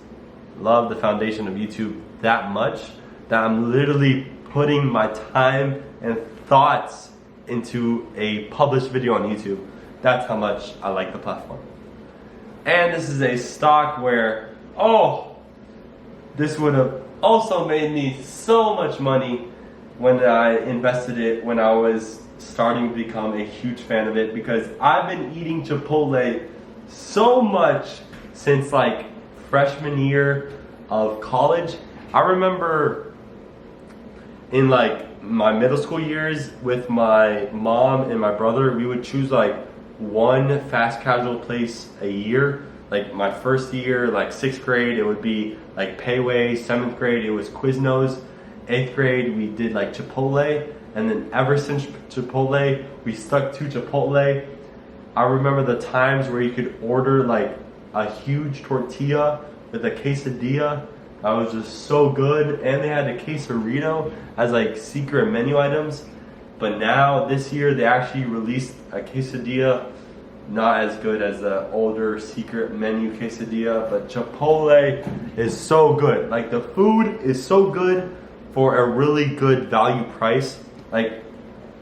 love the foundation of YouTube that much that I'm literally putting my time and thoughts into a published video on YouTube. That's how much I like the platform. And this is a stock where, this would have also made me so much money when I invested it when I was starting to become a huge fan of it, because I've been eating Chipotle so much since like freshman year of college. I remember in like my middle school years with my mom and my brother, we would choose like one fast casual place a year. Like my first year, like 6th grade, it would be like Payway. 7th grade, it was Quiznos. 8th grade, we did like Chipotle. And then ever since Chipotle, we stuck to Chipotle. I remember the times where you could order like a huge tortilla with a quesadilla. That was just so good. And they had a quesarito as like secret menu items. But now this year they actually released a quesadilla, not as good as the older secret menu quesadilla, but Chipotle is so good. Like the food is so good for a really good value price. Like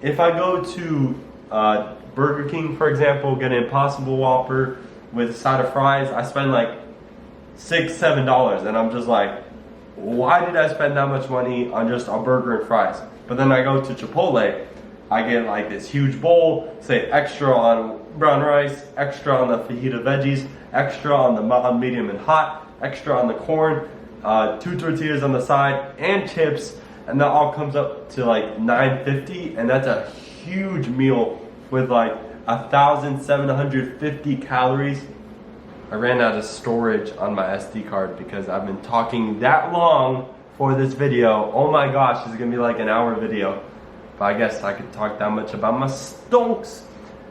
if I go to Burger King, for example, get an Impossible Whopper with a side of fries, I spend like $6-7, and I'm just like, why did I spend that much money on just a burger and fries? But then I go to Chipotle, I get like this huge bowl, say extra on brown rice, extra on the fajita veggies, extra on the mild, medium, and hot, extra on the corn, 2 tortillas on the side, and chips, and that all comes up to like $9.50, and that's a huge meal with like 1,750 calories. I ran out of storage on my SD card because I've been talking that long for this video. Oh my gosh, this is gonna be like an hour video. But I guess I could talk that much about my stonks.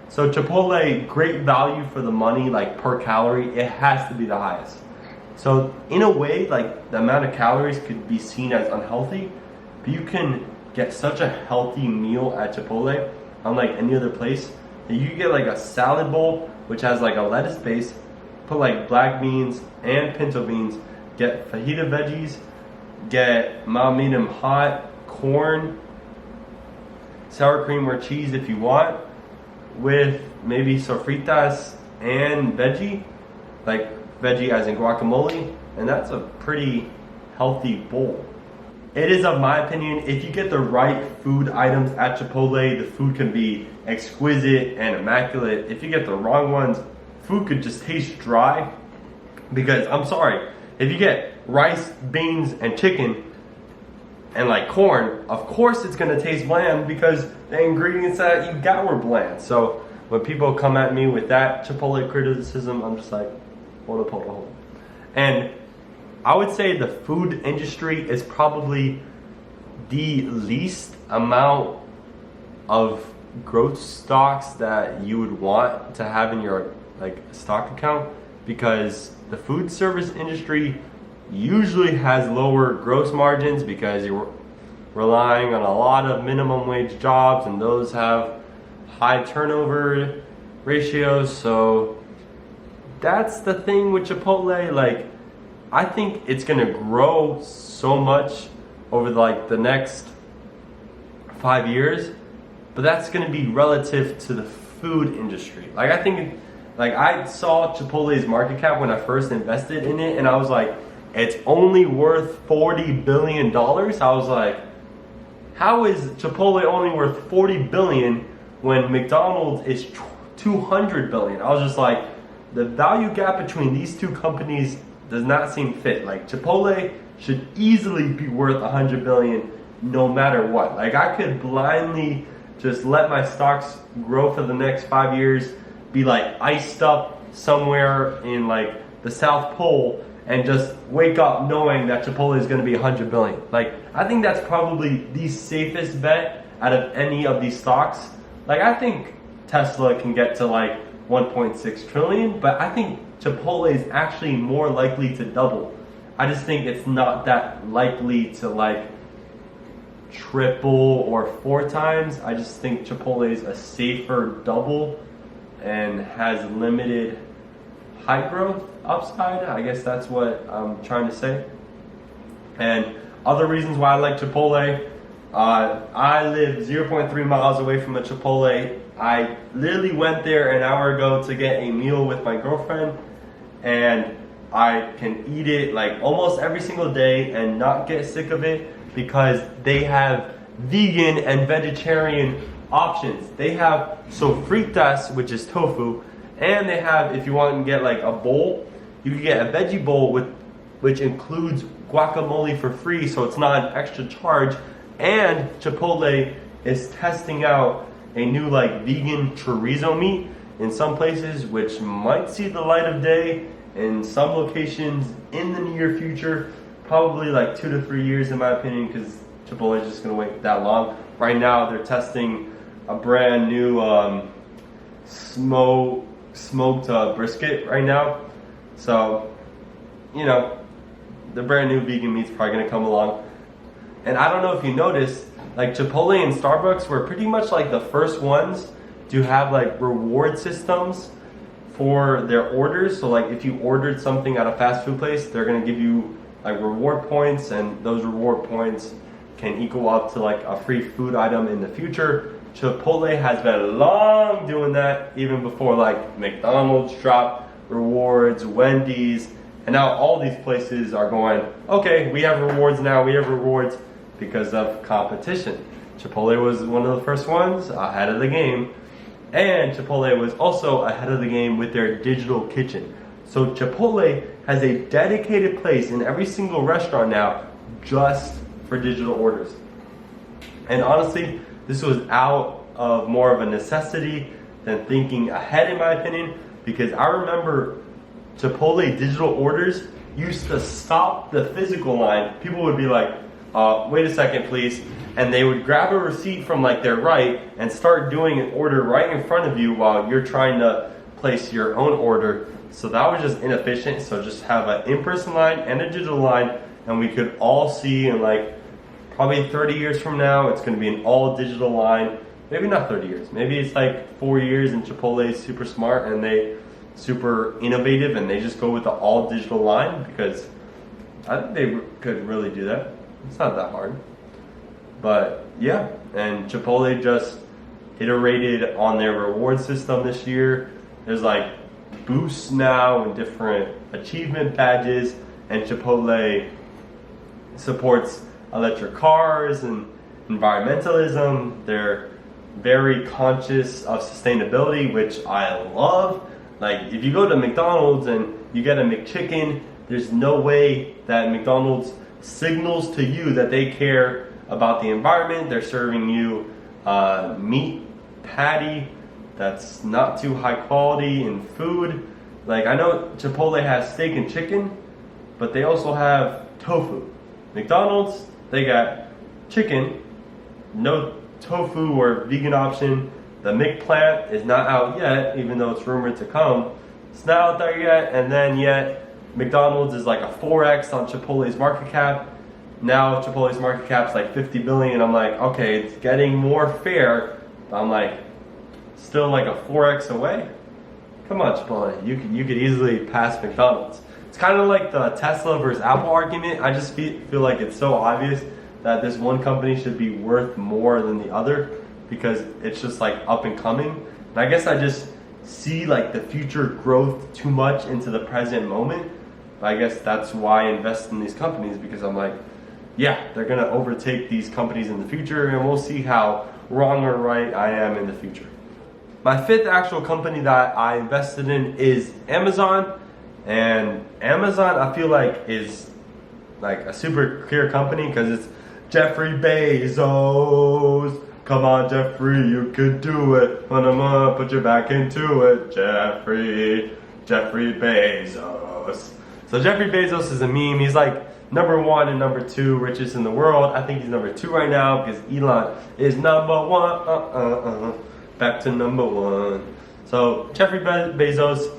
So Chipotle, great value for the money, like per calorie, it has to be the highest. So in a way, like the amount of calories could be seen as unhealthy, but you can get such a healthy meal at Chipotle, unlike any other place. And you get like a salad bowl, which has like a lettuce base, put like black beans and pinto beans, get fajita veggies, get mild, medium, hot, corn, sour cream or cheese if you want, with maybe sofritas and veggie, like veggie as in guacamole, and that's a pretty healthy bowl. It is, of my opinion, if you get the right food items at Chipotle, the food can be exquisite and immaculate. If you get the wrong ones, food could just taste dry. Because, I'm sorry, if you get rice, beans, and chicken, and like corn, of course it's gonna taste bland because the ingredients that you got were bland. So when people come at me with that Chipotle criticism, I'm just like, hold up. And I would say the food industry is probably the least amount of growth stocks that you would want to have in your like stock account, because the food service industry usually has lower gross margins because you're relying on a lot of minimum wage jobs, and those have high turnover ratios. So that's the thing with Chipotle. Like, I think it's gonna grow so much over like the next 5 years, but that's gonna be relative to the food industry. Like, I think, like, I saw Chipotle's market cap when I first invested in it, and I was like, it's only worth $40 billion. I was like, how is Chipotle only worth 40 billion when McDonald's is 200 billion? I was just like, the value gap between these two companies does not seem fit. Like Chipotle should easily be worth 100 billion no matter what. Like I could blindly just let my stocks grow for the next 5 years, be like iced up somewhere in like the South Pole, and just wake up knowing that Chipotle is going to be 100 billion. Like I think that's probably the safest bet out of any of these stocks. Like I think Tesla can get to like 1.6 trillion, but I think Chipotle is actually more likely to double. I just think it's not that likely to like triple or 4 times. I just think Chipotle is a safer double and has limited high growth upside. I guess that's what I'm trying to say. And other reasons why I like Chipotle, I live 0.3 miles away from a Chipotle. I literally went there an hour ago to get a meal with my girlfriend, and I can eat it like almost every single day and not get sick of it because they have vegan and vegetarian options. They have sofritas, which is tofu, and they have, if you want to get like a bowl, you can get a veggie bowl which includes guacamole for free, so it's not an extra charge. And Chipotle is testing out a new like vegan chorizo meat in some places, which might see the light of day in some locations in the near future, probably like 2 to 3 years in my opinion, because Chipotle is just gonna wait that long. Right now they're testing a brand new smoked brisket right now, so you know the brand new vegan meat's probably gonna come along. And I don't know if you noticed, like Chipotle and Starbucks were pretty much like the first ones to have like reward systems for their orders. So like if you ordered something at a fast food place, they're gonna give you like reward points, and those reward points can equal up to like a free food item in the future. Chipotle has been long doing that, even before like McDonald's dropped rewards, Wendy's, and now all these places are going, okay, we have rewards now, we have rewards, because of competition. Chipotle was one of the first ones ahead of the game, and Chipotle was also ahead of the game with their digital kitchen. So Chipotle has a dedicated place in every single restaurant now just for digital orders. And honestly, this was out of more of a necessity than thinking ahead, in my opinion, because I remember Chipotle digital orders used to stop the physical line. People would be like, wait a second please, and they would grab a receipt from like their right and start doing an order right in front of you while you're trying to place your own order. So that was just inefficient. So just have an in-person line and a digital line, and we could all see in like probably 30 years from now it's going to be an all digital line. Maybe not 30 years, maybe it's like 4 years, and Chipotle is super smart and they super innovative and they just go with the all digital line, because I think they could really do that. It's not that hard. But yeah, and Chipotle just iterated on their reward system this year. There's like boosts now and different achievement badges, and Chipotle supports electric cars and environmentalism. They're very conscious of sustainability, which I love. Like if you go to McDonald's and you get a McChicken, there's no way that McDonald's signals to you that they care about the environment. They're serving you meat patty that's not too high quality in food. Like I know Chipotle has steak and chicken, but they also have tofu. McDonald's, they got chicken, no tofu or vegan option. The McPlant is not out yet, even though it's rumored to come. It's not out there yet, and then yet McDonald's is like a 4x on Chipotle's market cap. Now Chipotle's market cap's like 50 billion. I'm like, okay, it's getting more fair. But I'm like, still like a 4x away? Come on, Chipotle, you could easily pass McDonald's. It's kind of like the Tesla versus Apple argument. I just feel like it's so obvious that this one company should be worth more than the other, because it's just like up and coming. And I guess I just see like the future growth too much into the present moment. But I guess that's why I invest in these companies, because I'm like, yeah, they're gonna overtake these companies in the future, and we'll see how wrong or right I am in the future. my fifth actual company that I invested in is Amazon. And Amazon, I feel like, is like a super clear company because it's Jeffrey Bezos. Come on, Jeffrey, you could do it. Put your back into it, Jeffrey Bezos. So Jeffrey Bezos is a meme. He's like number 1 and number 2 richest in the world. I think he's number 2 right now because Elon is number 1. Back to number 1. So Jeffrey Bezos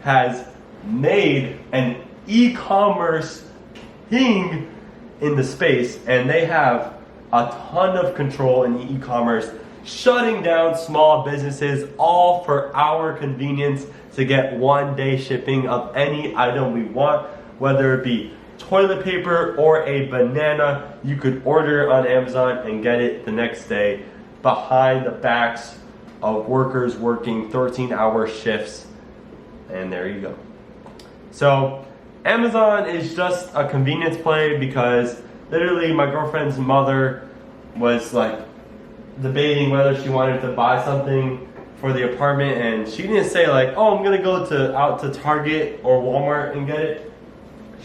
has made an e-commerce king in the space, and they have a ton of control in e-commerce, shutting down small businesses all for our convenience to get 1-day shipping of any item we want, whether it be toilet paper or a banana. You could order on Amazon and get it the next day behind the backs of workers working 13-hour shifts. And there you go. So Amazon is just a convenience play because literally my girlfriend's mother was like debating whether she wanted to buy something for the apartment, and she didn't say like, oh, I'm gonna go out to Target or Walmart and get it.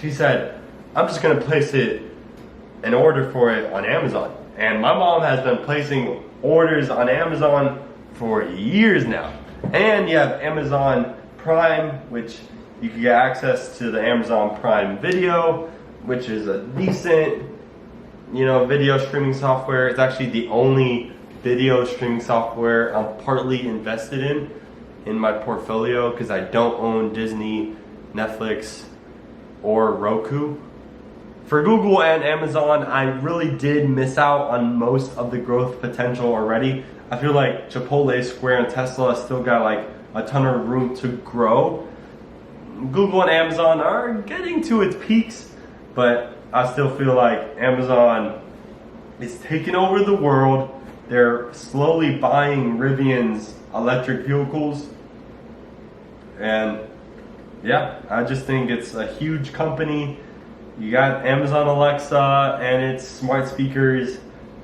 She said, I'm just gonna place an order for it on Amazon. And my mom has been placing orders on Amazon for years now. And you have Amazon Prime, which you can get access to the Amazon Prime Video, which is a decent, video streaming software. It's actually the only video streaming software I'm partly invested in my portfolio because I don't own Disney, Netflix, or Roku. For Google and Amazon, I really did miss out on most of the growth potential already. I feel like Chipotle, Square, and Tesla still got like a ton of room to grow. Google and Amazon are getting to its peaks, but I still feel like Amazon is taking over the world. They're slowly buying Rivian's electric vehicles. And yeah, I just think it's a huge company. You got Amazon Alexa and its smart speakers.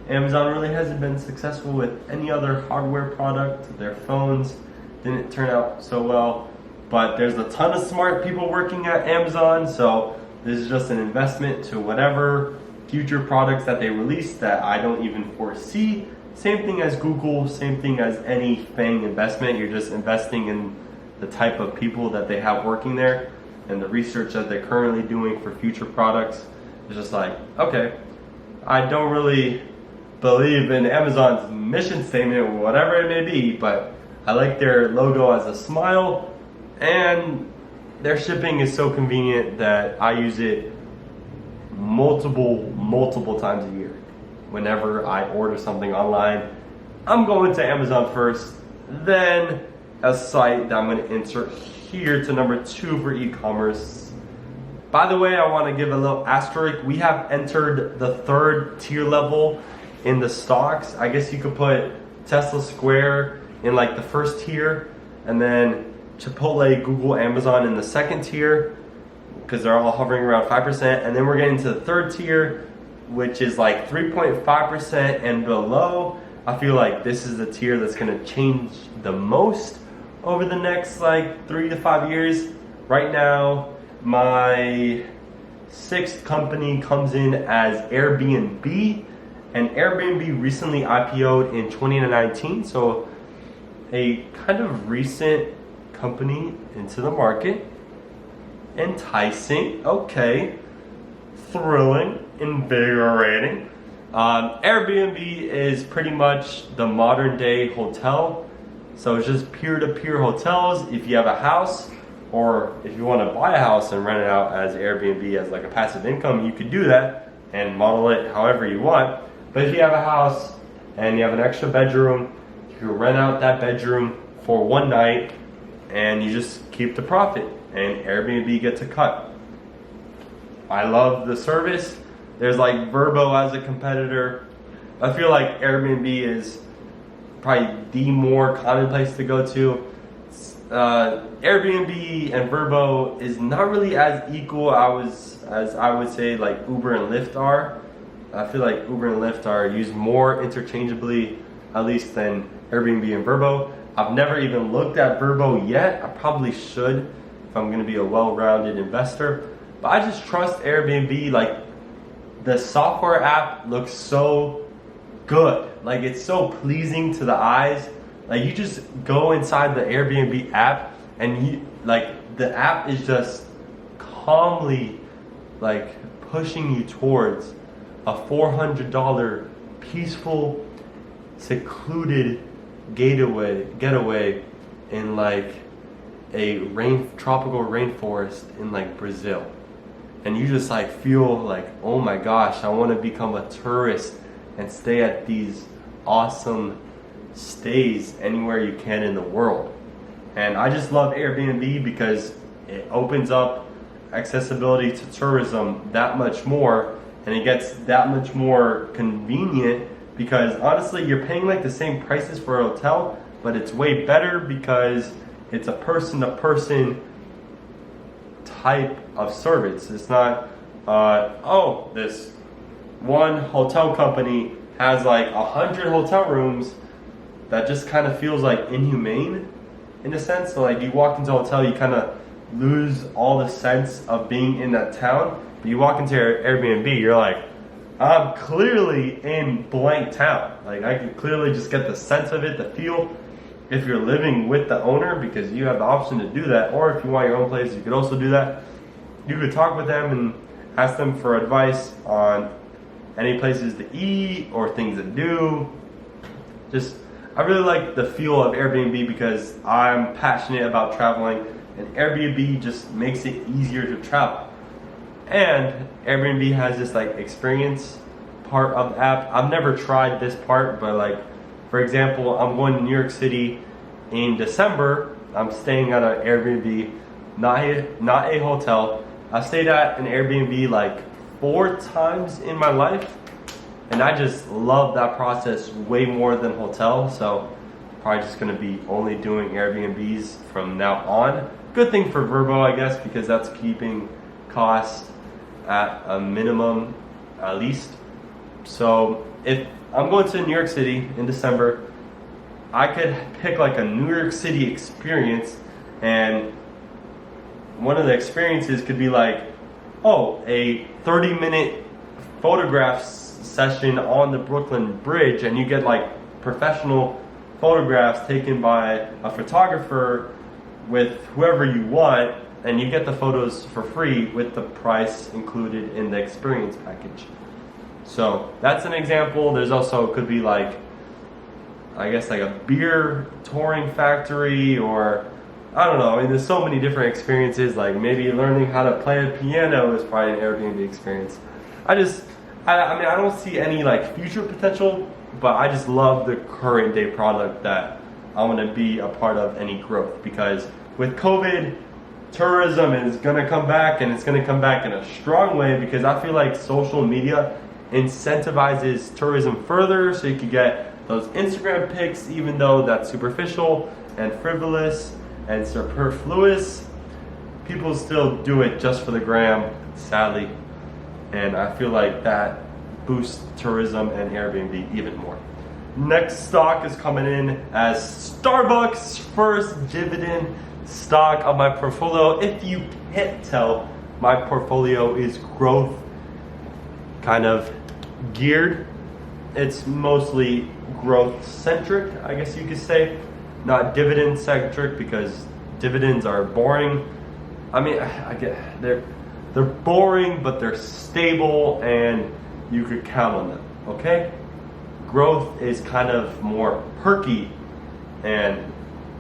Amazon really hasn't been successful with any other hardware product. Their phones didn't turn out so well. But there's a ton of smart people working at Amazon, so this is just an investment to whatever future products that they release that I don't even foresee. Same thing as Google, same thing as any FANG investment. You're just investing in the type of people that they have working there and the research that they're currently doing for future products. It's just like, okay, I don't really believe in Amazon's mission statement or whatever it may be, but I like their logo as a smile. And their shipping is so convenient that I use it multiple times a year. Whenever I order something online, I'm going to Amazon first, then a site that I'm going to insert here to number 2 for e-commerce. By the way, I want to give a little asterisk. We have entered the 3rd tier level in the stocks. I guess you could put Tesla, Square in like the 1st tier, and then Chipotle, Google, Amazon in the 2nd tier because they're all hovering around 5%. And then we're getting to the 3rd tier, which is like 3.5% and below. I feel like this is the tier that's going to change the most over the next like 3 to 5 years. Right now, my 6th company comes in as Airbnb, and Airbnb recently IPO'd in 2019, so a kind of recent company into the market. Enticing, okay, thrilling, invigorating. Airbnb is pretty much the modern day hotel. So it's just peer-to-peer hotels. If you have a house, or if you want to buy a house and rent it out as Airbnb as like a passive income, you could do that and model it however you want. But if you have a house and you have an extra bedroom, you can rent out that bedroom for one night and you just keep the profit and Airbnb gets a cut. I love the service. There's like Vrbo as a competitor. I feel like Airbnb is probably the more common place to go to. Airbnb and Vrbo is not really as equal as I would say like Uber and Lyft are. I feel like Uber and Lyft are used more interchangeably, at least, than Airbnb and Vrbo. I've never even looked at Vrbo yet. I probably should if I'm gonna be a well-rounded investor. But I just trust Airbnb. Like, the software app looks so good. Like, it's so pleasing to the eyes. Like, you just go inside the Airbnb app and the app is just calmly like pushing you towards a $400 peaceful, secluded getaway in like a tropical rainforest in like Brazil. And you just like feel like, oh my gosh, I want to become a tourist and stay at these awesome stays anywhere you can in the world. And I just love Airbnb because it opens up accessibility to tourism that much more, and it gets that much more convenient because honestly you're paying like the same prices for a hotel, but it's way better because it's a person-to-person type of service. It's not this one hotel company has like 100 hotel rooms. That just kind of feels like inhumane in a sense. So like you walk into a hotel, you kind of lose all the sense of being in that town. But you walk into your Airbnb, you're like, I'm clearly in blank town. Like I can clearly just get the sense of it, the feel. If you're living with the owner, because you have the option to do that, or if you want your own place, you could also do that. You could talk with them and ask them for advice on any places to eat or things to do. I really like the feel of Airbnb because I'm passionate about traveling, and Airbnb just makes it easier to travel. And Airbnb has this like experience part of the app. I've never tried this part, but like, for example, I'm going to New York City in December. I'm staying at an Airbnb, not a hotel. I stayed at an Airbnb like 4 times in my life, and I just love that process way more than hotel. So probably just gonna be only doing Airbnbs from now on. Good thing for Vrbo, I guess, because that's keeping costs at a minimum at least. So if I'm going to New York City in December, I could pick like a New York City experience, and one of the experiences could be like, a 30-minute photograph session on the Brooklyn Bridge, and you get like professional photographs taken by a photographer with whoever you want, and you get the photos for free with the price included in the experience package. So that's an example. There's also could be like, I guess like a beer touring factory, or I don't know. I mean, there's so many different experiences. Like maybe learning how to play a piano is probably an Airbnb experience. I mean, I don't see any like future potential, but I just love the current day product that I want to be a part of any growth, because with COVID, tourism is going to come back, and it's going to come back in a strong way, because I feel like social media incentivizes tourism further, so you could get those Instagram pics, even though that's superficial and frivolous and superfluous. People still do it just for the gram, sadly, and I feel like that boosts tourism and Airbnb even more. Next stock is coming in as Starbucks, first dividend stock of my portfolio. If you can't tell, my portfolio is growth kind of geared. It's mostly growth centric, I guess you could say, not dividend centric, because dividends are boring. I mean, I get they're boring, but they're stable and you could count on them. Okay, growth is kind of more perky, and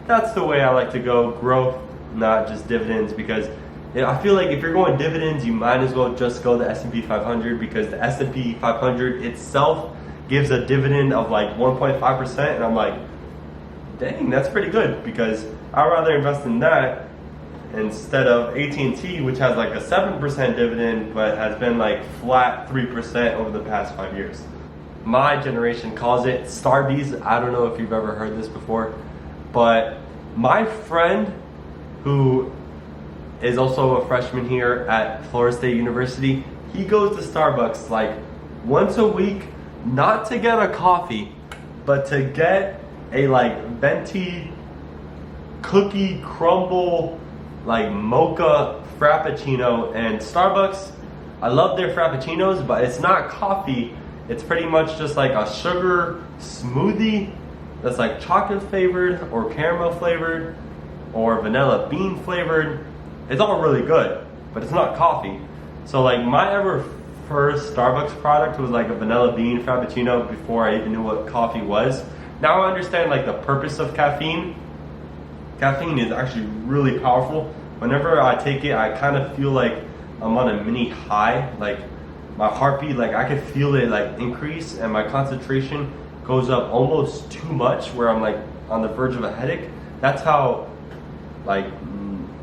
that's the way I like to go. Growth, not just dividends, because I feel like if you're going dividends, you might as well just go the S&P 500, because the S&P 500 itself gives a dividend of like 1.5%, and I'm like, dang, that's pretty good, because I'd rather invest in that instead of AT&T, which has like a 7% dividend but has been like flat 3% over the past 5 years. My generation calls it Starbies. I don't know if you've ever heard this before, but my friend, who is also a freshman here at Florida State University, he goes to Starbucks like once a week, not to get a coffee, but to get a like venti cookie crumble, like mocha frappuccino. And Starbucks, I love their frappuccinos, but it's not coffee. It's pretty much just like a sugar smoothie that's like chocolate flavored or caramel flavored or vanilla bean flavored. It's all really good, but it's not coffee. So like my ever first Starbucks product was like a vanilla bean frappuccino before I even knew what coffee was. Now I understand like the purpose of caffeine. Caffeine is actually really powerful. Whenever I take it, I kind of feel like I'm on a mini high. Like my heartbeat, like I can feel it like increase, and my concentration goes up almost too much where I'm like on the verge of a headache. That's how like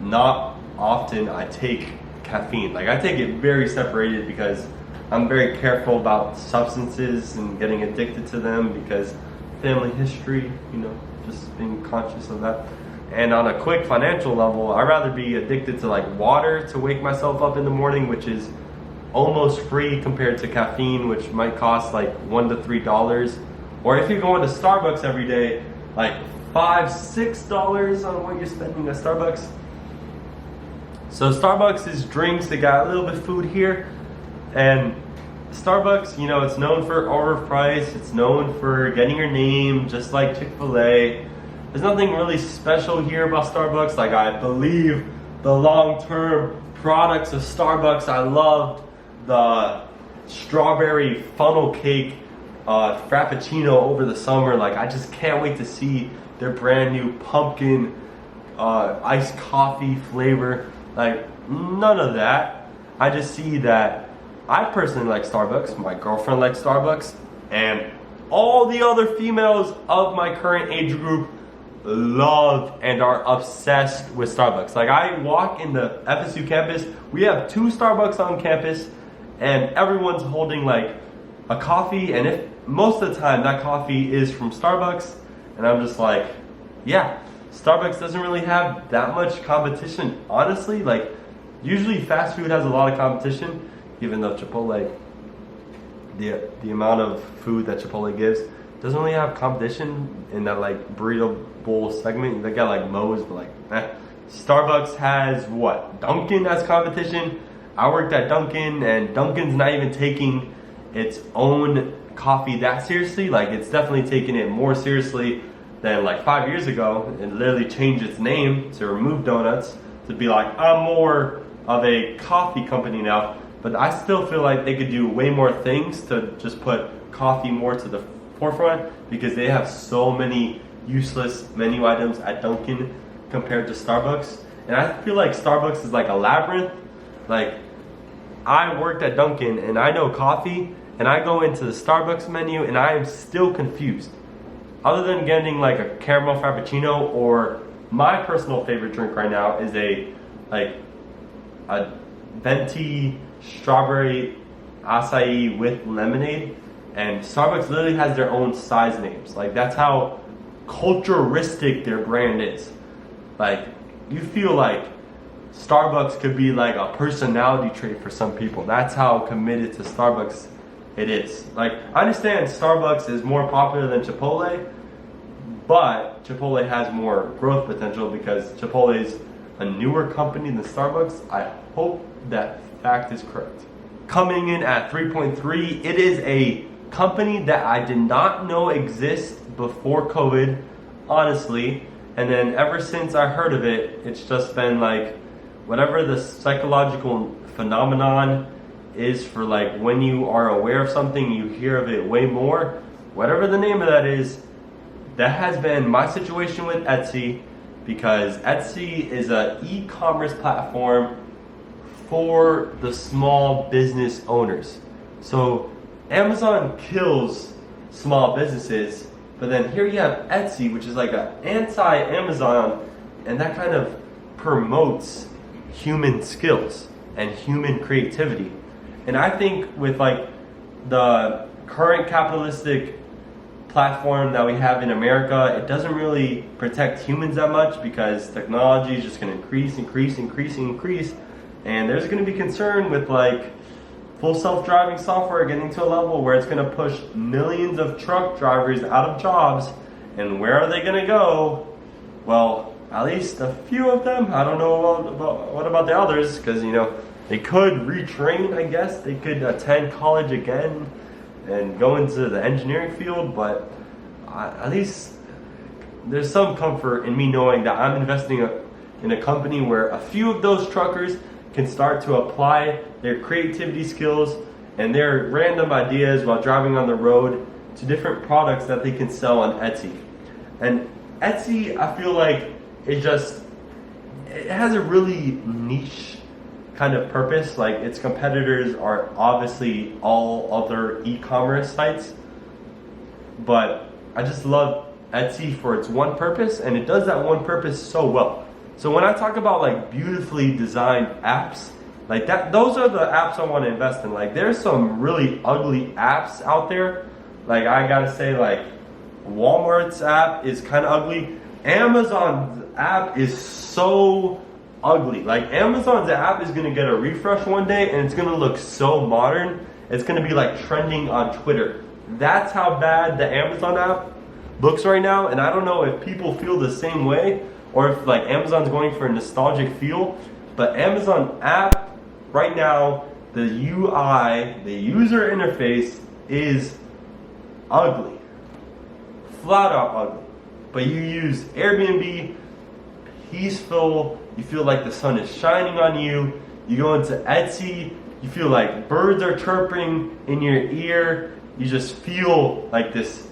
not often I take caffeine. Like I take it very separated because I'm very careful about substances and getting addicted to them because family history, you know, just being conscious of that. And on a quick financial level, I'd rather be addicted to like water to wake myself up in the morning, which is almost free compared to caffeine, which might cost like $1 to $3. Or if you're going to Starbucks every day, like $5, $6 on what you're spending at Starbucks. So Starbucks is drinks, they got a little bit of food here. And Starbucks, you know, it's known for overpriced, it's known for getting your name, just like Chick-fil-A. There's nothing really special here about Starbucks. Like I believe the long-term products of Starbucks, I loved the strawberry funnel cake frappuccino over the summer. Like I just can't wait to see their brand new pumpkin iced coffee flavor. Like none of that. I just see that I personally like Starbucks, my girlfriend likes Starbucks, and all the other females of my current age group love and are obsessed with Starbucks. Like I walk in the FSU campus, we have 2 Starbucks on campus, and everyone's holding like a coffee, and if most of the time that coffee is from Starbucks, and I'm just like, yeah, Starbucks doesn't really have that much competition, honestly. Like usually fast food has a lot of competition, even though Chipotle, the amount of food that Chipotle gives doesn't really have competition in that like burrito bowl segment. They got like Moe's, but like Starbucks has what? Dunkin' has competition. I worked at Dunkin', and Dunkin's not even taking its own coffee that seriously. Like it's definitely taking it more seriously than like 5 years ago. It literally changed its name to remove donuts to be like, I'm more of a coffee company now. But I still feel like they could do way more things to just put coffee more to the forefront, because they have so many useless menu items at Dunkin' compared to Starbucks. And I feel like Starbucks is like a labyrinth. Like I worked at Dunkin' and I know coffee, and I go into the Starbucks menu and I am still confused. Other than getting like a caramel frappuccino, or my personal favorite drink right now is a venti strawberry acai with lemonade. And Starbucks literally has their own size names. Like that's how culturistic their brand is. Like you feel like Starbucks could be like a personality trait for some people. That's how committed to Starbucks it is. Like I understand Starbucks is more popular than Chipotle, but Chipotle has more growth potential because Chipotle is a newer company than Starbucks. I hope that fact is correct. Coming in at 3.3, it is a company that I did not know exists before COVID, honestly. And then ever since I heard of it, it's just been like whatever the psychological phenomenon is for like when you are aware of something, you hear of it way more. Whatever the name of that is, that has been my situation with Etsy, because Etsy is an e-commerce platform for the small business owners. So Amazon kills small businesses, but then here you have Etsy, which is like an anti-Amazon, and that kind of promotes human skills and human creativity. And I think with like the current capitalistic platform that we have in America, it doesn't really protect humans that much, because technology is just going to increase. And there's going to be concern with like full self-driving software getting to a level where it's going to push millions of truck drivers out of jobs. And where are they going to go? Well, at least a few of them. I don't know what about the others, because they could retrain, I guess. They could attend college again and go into the engineering field, but at least there's some comfort in me knowing that I'm investing in a company where a few of those truckers can start to apply their creativity skills and their random ideas while driving on the road to different products that they can sell on Etsy. And Etsy, I feel like it has a really niche kind of purpose. Like, its competitors are obviously all other e-commerce sites, but I just love Etsy for its one purpose, and it does that one purpose so well. So when I talk about like beautifully designed apps like that, those are the apps I want to invest in. Like, there's some really ugly apps out there. Like, I gotta say, like, Walmart's app is kind of ugly. Amazon's app is so ugly. Like, Amazon's app is gonna get a refresh one day and it's gonna look so modern. It's gonna be like trending on Twitter. That's how bad the Amazon app looks right now. And I don't know if people feel the same way or if like Amazon's going for a nostalgic feel, but Amazon app right now, the UI, the user interface is ugly. Flat out ugly. But you use Airbnb, peaceful, you feel like the sun is shining on you. You go into Etsy, you feel like birds are chirping in your ear. You just feel like this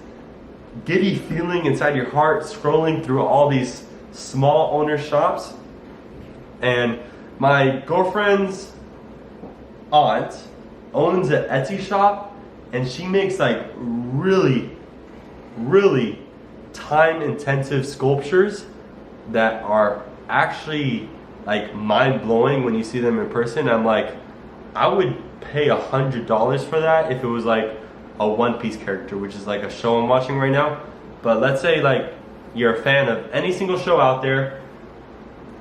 giddy feeling inside your heart scrolling through all these small owner shops. And my girlfriend's aunt owns an Etsy shop, and she makes like really time intensive sculptures that are actually like mind blowing when you see them in person. I'm like, I would pay $100 for that if it was like a One Piece character, which is like a show I'm watching right now. But let's say like you're a fan of any single show out there,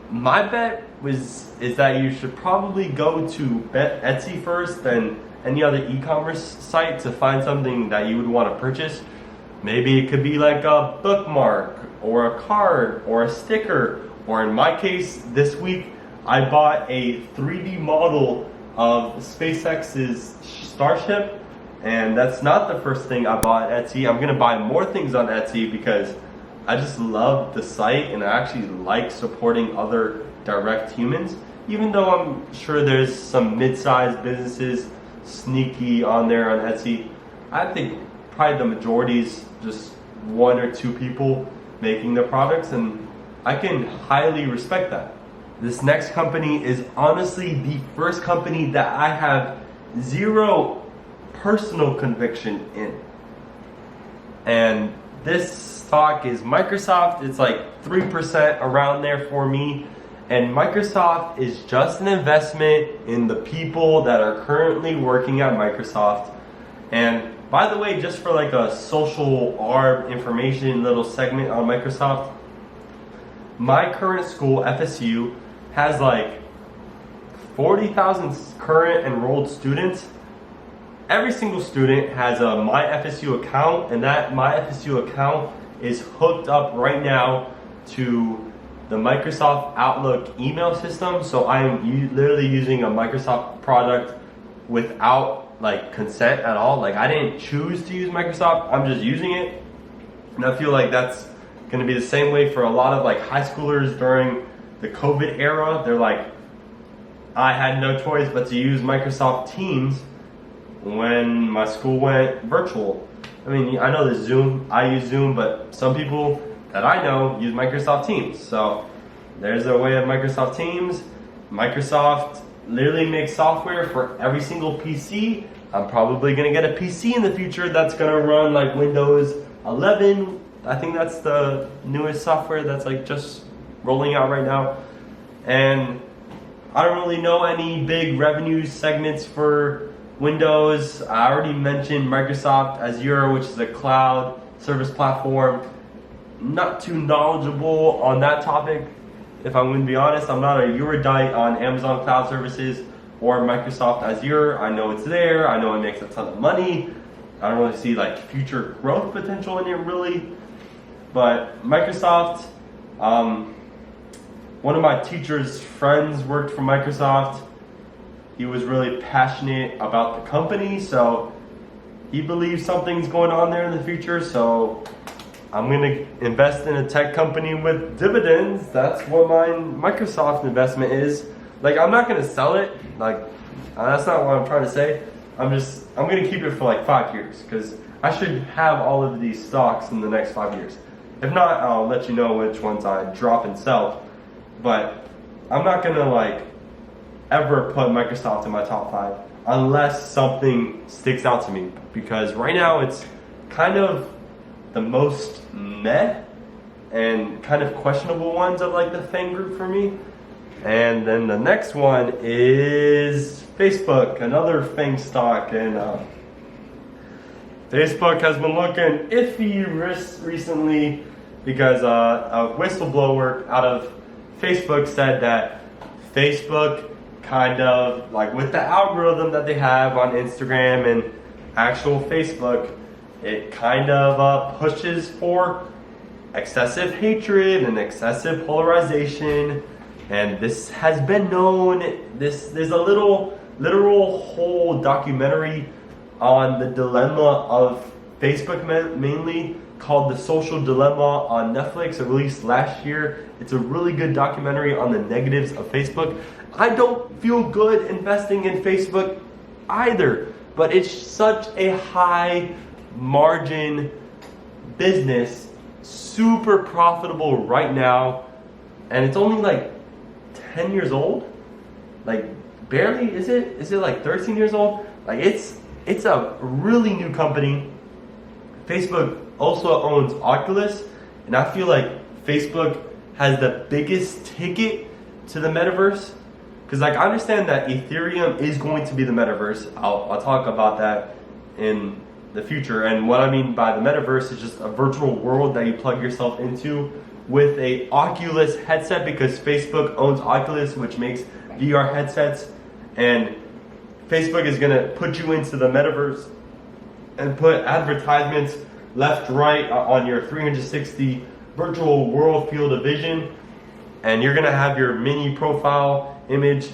my bet is that you should probably go to Etsy first, then any other e-commerce site, to find something that you would want to purchase. Maybe it could be like a bookmark or a card or a sticker, or in my case this week I bought a 3D model of SpaceX's Starship. And that's not the first thing I bought at Etsy. I'm gonna buy more things on Etsy because I just love the site and I actually like supporting other direct humans. Even though I'm sure there's some mid-sized businesses sneaky on there on Etsy, I think probably the majority is just one or two people making the products, and I can highly respect that. This next company is honestly the first company that I have zero personal conviction in. And this stock is Microsoft. It's like 3% around there for me. And Microsoft is just an investment in the people that are currently working at Microsoft. And by the way, just for like a social ARB information little segment on Microsoft, my current school, FSU, has like 40,000 current enrolled students. Every single student has a MyFSU account, and that MyFSU account is hooked up right now to the Microsoft Outlook email system. So I am literally using a Microsoft product without like consent at all. Like, I didn't choose to use Microsoft, I'm just using it. And I feel like that's gonna be the same way for a lot of like high schoolers during the COVID era. They're like, I had no choice but to use Microsoft Teams when my school went virtual. I mean, I know there's Zoom, I use Zoom, but some people that I know use Microsoft Teams. So there's a way of Microsoft Teams. Microsoft literally makes software for every single PC. I'm probably gonna get a PC in the future that's gonna run like Windows 11. I think that's the newest software that's like just rolling out right now. And I don't really know any big revenue segments for Windows. I already mentioned Microsoft Azure, which is a cloud service platform. Not too knowledgeable on that topic, if I'm going to be honest. I'm not a erudite on Amazon Cloud Services or Microsoft Azure. I know it's there. I know it makes a ton of money. I don't really see like future growth potential in it really. But Microsoft, one of my teacher's friends worked for Microsoft. He was really passionate about the company, so he believes something's going on there in the future. So I'm gonna invest in a tech company with dividends. That's what my Microsoft investment is. Like, I'm not gonna sell it. Like, that's not what I'm trying to say. I'm gonna keep it for like 5 years, because I should have all of these stocks in the next 5 years. If not, I'll let you know which ones I drop and sell. But I'm not gonna like ever put Microsoft in my top 5 unless something sticks out to me, because right now it's kind of the most meh and kind of questionable ones of like the FANG group for me. And then the next one is Facebook, another FANG stock, and Facebook has been looking iffy recently because a whistleblower out of Facebook said that Facebook kind of, like with the algorithm that they have on Instagram and actual Facebook, it kind of pushes for excessive hatred and excessive polarization. And this has been known. There's a literal whole documentary on the dilemma of Facebook mainly, called The Social Dilemma, on Netflix. It released last year. It's a really good documentary on the negatives of Facebook. I don't feel good investing in Facebook either, but it's such a high margin business, super profitable right now, and it's only like 10 years old. Like, barely, is it like 13 years old? Like, it's a really new company. Facebook also owns Oculus, and I feel like Facebook has the biggest ticket to the metaverse. Because like, I understand that Ethereum is going to be the metaverse. I'll talk about that in the future. And what I mean by the metaverse is just a virtual world that you plug yourself into with a Oculus headset, because Facebook owns Oculus, which makes VR headsets. And Facebook is gonna put you into the metaverse and put advertisements left, right on your 360 virtual world field of vision. And you're gonna have your mini profile image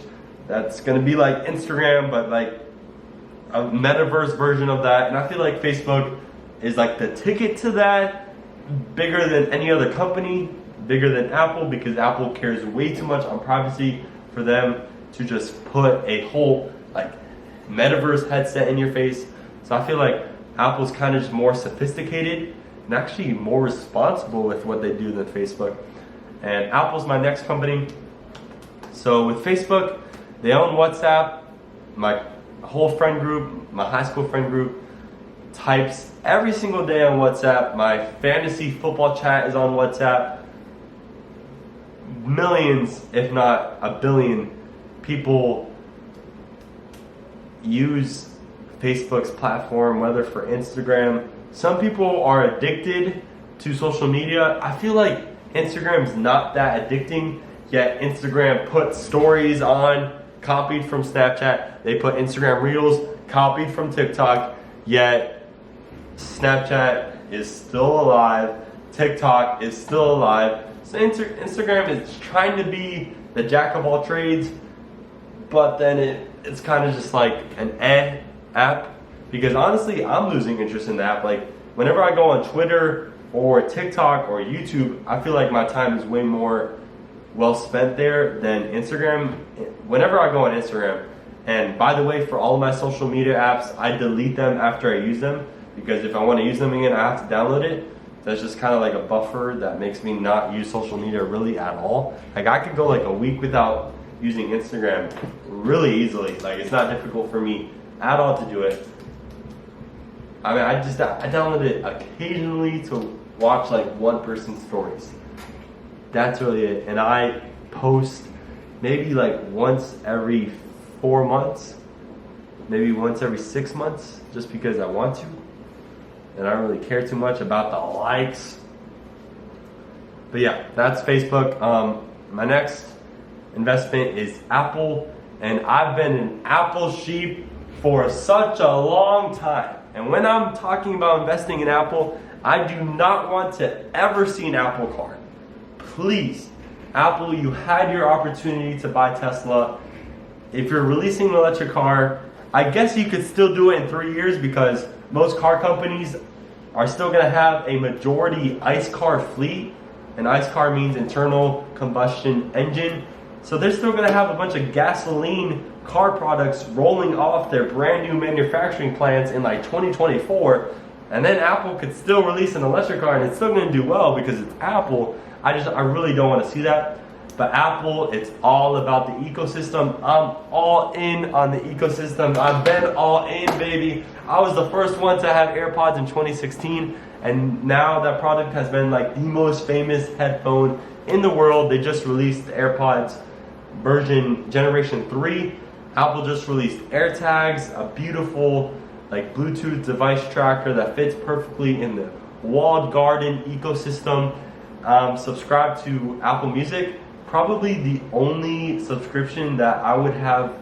that's gonna be like Instagram, but like a metaverse version of that. And I feel like Facebook is like the ticket to that, bigger than any other company, bigger than Apple, because Apple cares way too much on privacy for them to just put a whole like metaverse headset in your face. So I feel like Apple's kind of just more sophisticated and actually more responsible with what they do than Facebook. And Apple's my next company. So with Facebook, they own WhatsApp. My whole friend group, my high school friend group, types every single day on WhatsApp. My fantasy football chat is on WhatsApp. Millions, if not a billion, people use Facebook's platform, whether for Instagram. Some people are addicted to social media. I feel like Instagram's not that addicting, yet Instagram puts stories on, copied from Snapchat. They put Instagram Reels, copied from TikTok, yet Snapchat is still alive, TikTok is still alive. So Instagram is trying to be the jack of all trades, but then it's kind of just like an app, because honestly, I'm losing interest in the app. Like, whenever I go on Twitter or TikTok or YouTube, I feel like my time is way more well spent there than Instagram. Whenever I go on Instagram, and by the way, for all of my social media apps, I delete them after I use them, because if I want to use them again, I have to download it. That's just kind of like a buffer that makes me not use social media really at all. Like, I could go like a week without using Instagram really easily. Like, it's not difficult for me at all to do it. I mean, I download it occasionally to watch like one person's stories. That's really it. And I post maybe like once every 4 months, maybe once every 6 months, just because I want to. And I don't really care too much about the likes. But yeah, that's Facebook. My next investment is Apple, and I've been an Apple sheep for such a long time. And when I'm talking about investing in Apple, I do not want to ever see an Apple card. Please, Apple, you had your opportunity to buy Tesla. If you're releasing an electric car, I guess you could still do it in 3 years because most car companies are still going to have a majority ICE car fleet. And ICE car means internal combustion engine. So they're still going to have a bunch of gasoline car products rolling off their brand new manufacturing plants in like 2024. And then Apple could still release an electric car and it's still going to do well because it's Apple. I really don't want to see that. But Apple, it's all about the ecosystem. I'm all in on the ecosystem. I've been all in, baby. I was the first one to have AirPods in 2016. And now that product has been like the most famous headphone in the world. They just released the AirPods version generation 3. Apple just released AirTags, a beautiful like Bluetooth device tracker that fits perfectly in the walled garden ecosystem. Subscribe to Apple Music. Probably the only subscription that I would have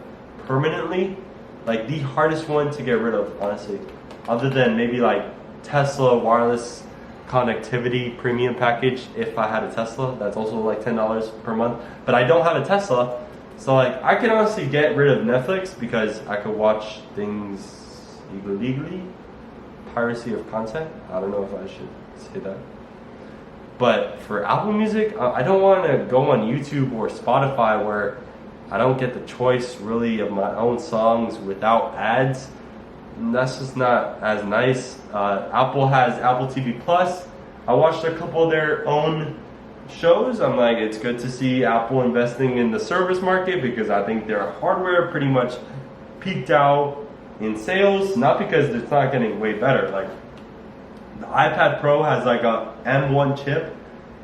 permanently, like the hardest one to get rid of, honestly, other than maybe like Tesla wireless connectivity premium package. If I had a Tesla, that's also like $10 per month, but I don't have a Tesla, so like I can honestly get rid of Netflix because I could watch things illegally, piracy of content. I don't know if I should say that. But for Apple Music, I don't want to go on YouTube or Spotify where I don't get the choice really of my own songs without ads. And that's just not as nice. Apple has Apple TV Plus. I watched a couple of their own shows. I'm like, it's good to see Apple investing in the service market because I think their hardware pretty much peaked out in sales. Not because it's not getting way better. Like, the iPad Pro has like a M1 chip,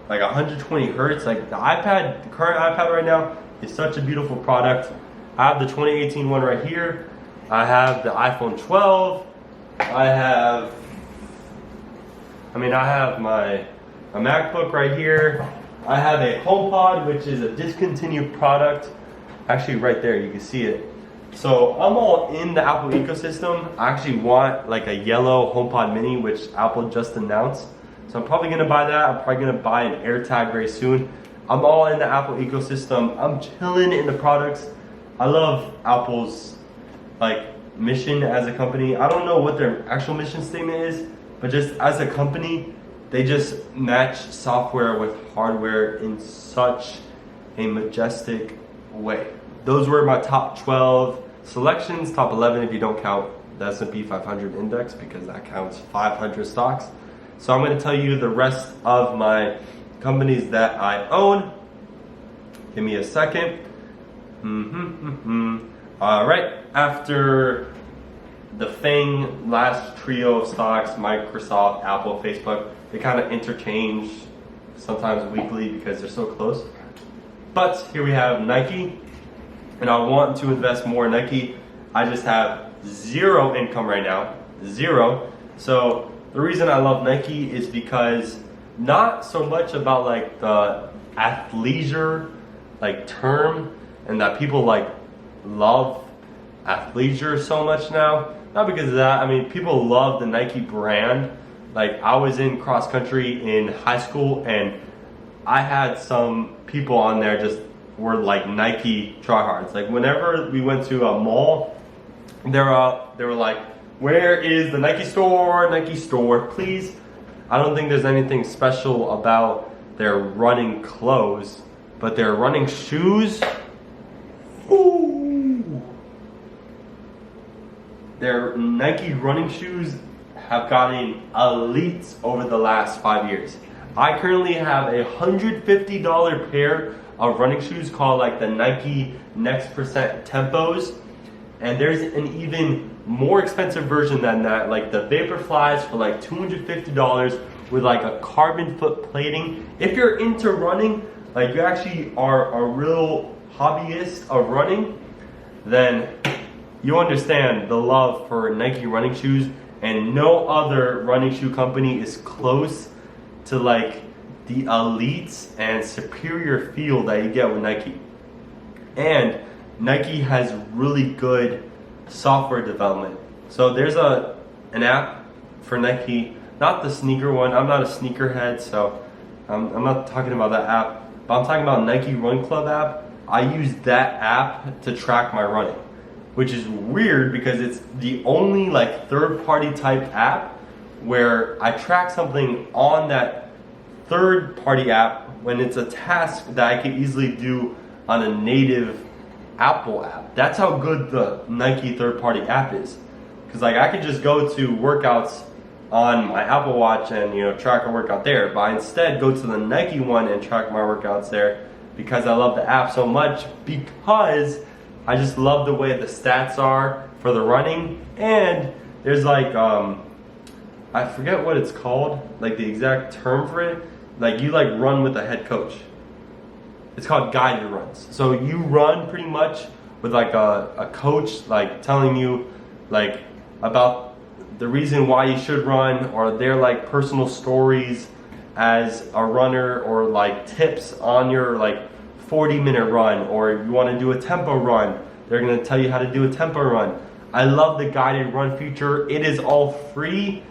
like 120 hertz. Like the current iPad right now is such a beautiful product. I have the 2018 one right here. I have the iPhone 12. I have my MacBook right here. I have a HomePod, which is a discontinued product. Actually, right there, you can see it. So I'm all in the Apple ecosystem. I actually want like a yellow HomePod mini, which Apple just announced. So I'm probably gonna buy that. I'm probably gonna buy an AirTag very soon. I'm all in the Apple ecosystem. I'm chilling in the products. I love Apple's like mission as a company. I don't know what their actual mission statement is, but just as a company, they just match software with hardware in such a majestic way. Those were my top 12 selections, top 11 if you don't count the S&P 500 index because that counts 500 stocks. So I'm going to tell you the rest of my companies that I own. Give me a second. All right, after the FANG last trio of stocks, Microsoft, Apple, Facebook, they kind of interchange sometimes weekly because they're so close. But here we have Nike. And I want to invest more in Nike. I just have zero income right now, zero. So the reason I love Nike is because not so much about like the athleisure like term and that people like love athleisure so much now. Not because of that. I mean, people love the Nike brand. Like I was in cross country in high school and I had some people on there just were like Nike tryhards. Like whenever we went to a mall, they were like, where is the Nike store? Nike store, please. I don't think there's anything special about their running clothes, but their running shoes, ooh. Their Nike running shoes have gotten elite over the last 5 years. I currently have a $150 pair of running shoes called like the Nike Next Percent Tempos, and there's an even more expensive version than that, like the Vaporflies for like $250 with like a carbon foot plating. If you're into running, like you actually are a real hobbyist of running, then you understand the love for Nike running shoes, and no other running shoe company is close to like the elites and superior feel that you get with Nike. And Nike has really good software development. So there's an app for Nike, not the sneaker one. I'm not a sneakerhead, so I'm not talking about that app. but I'm talking about Nike Run Club app. I use that app to track my running, which is weird because it's the only like third-party type app where I track something on that third-party app when it's a task that I can easily do on a native Apple app. That's how good the Nike third-party app is. Because like I could just go to workouts on my Apple Watch and track a workout there, but I instead go to the Nike one and track my workouts there because I love the app so much, because I just love the way the stats are for the running. And there's like I forget what it's called, like the exact term for it. Like you like run with a head coach. It's called guided runs. So you run pretty much with like a coach like telling you like about the reason why you should run, or their like personal stories as a runner, or like tips on your like 40-minute run, or if you want to do a tempo run, they're going to tell you how to do a tempo run. I love the guided run feature. It is all free.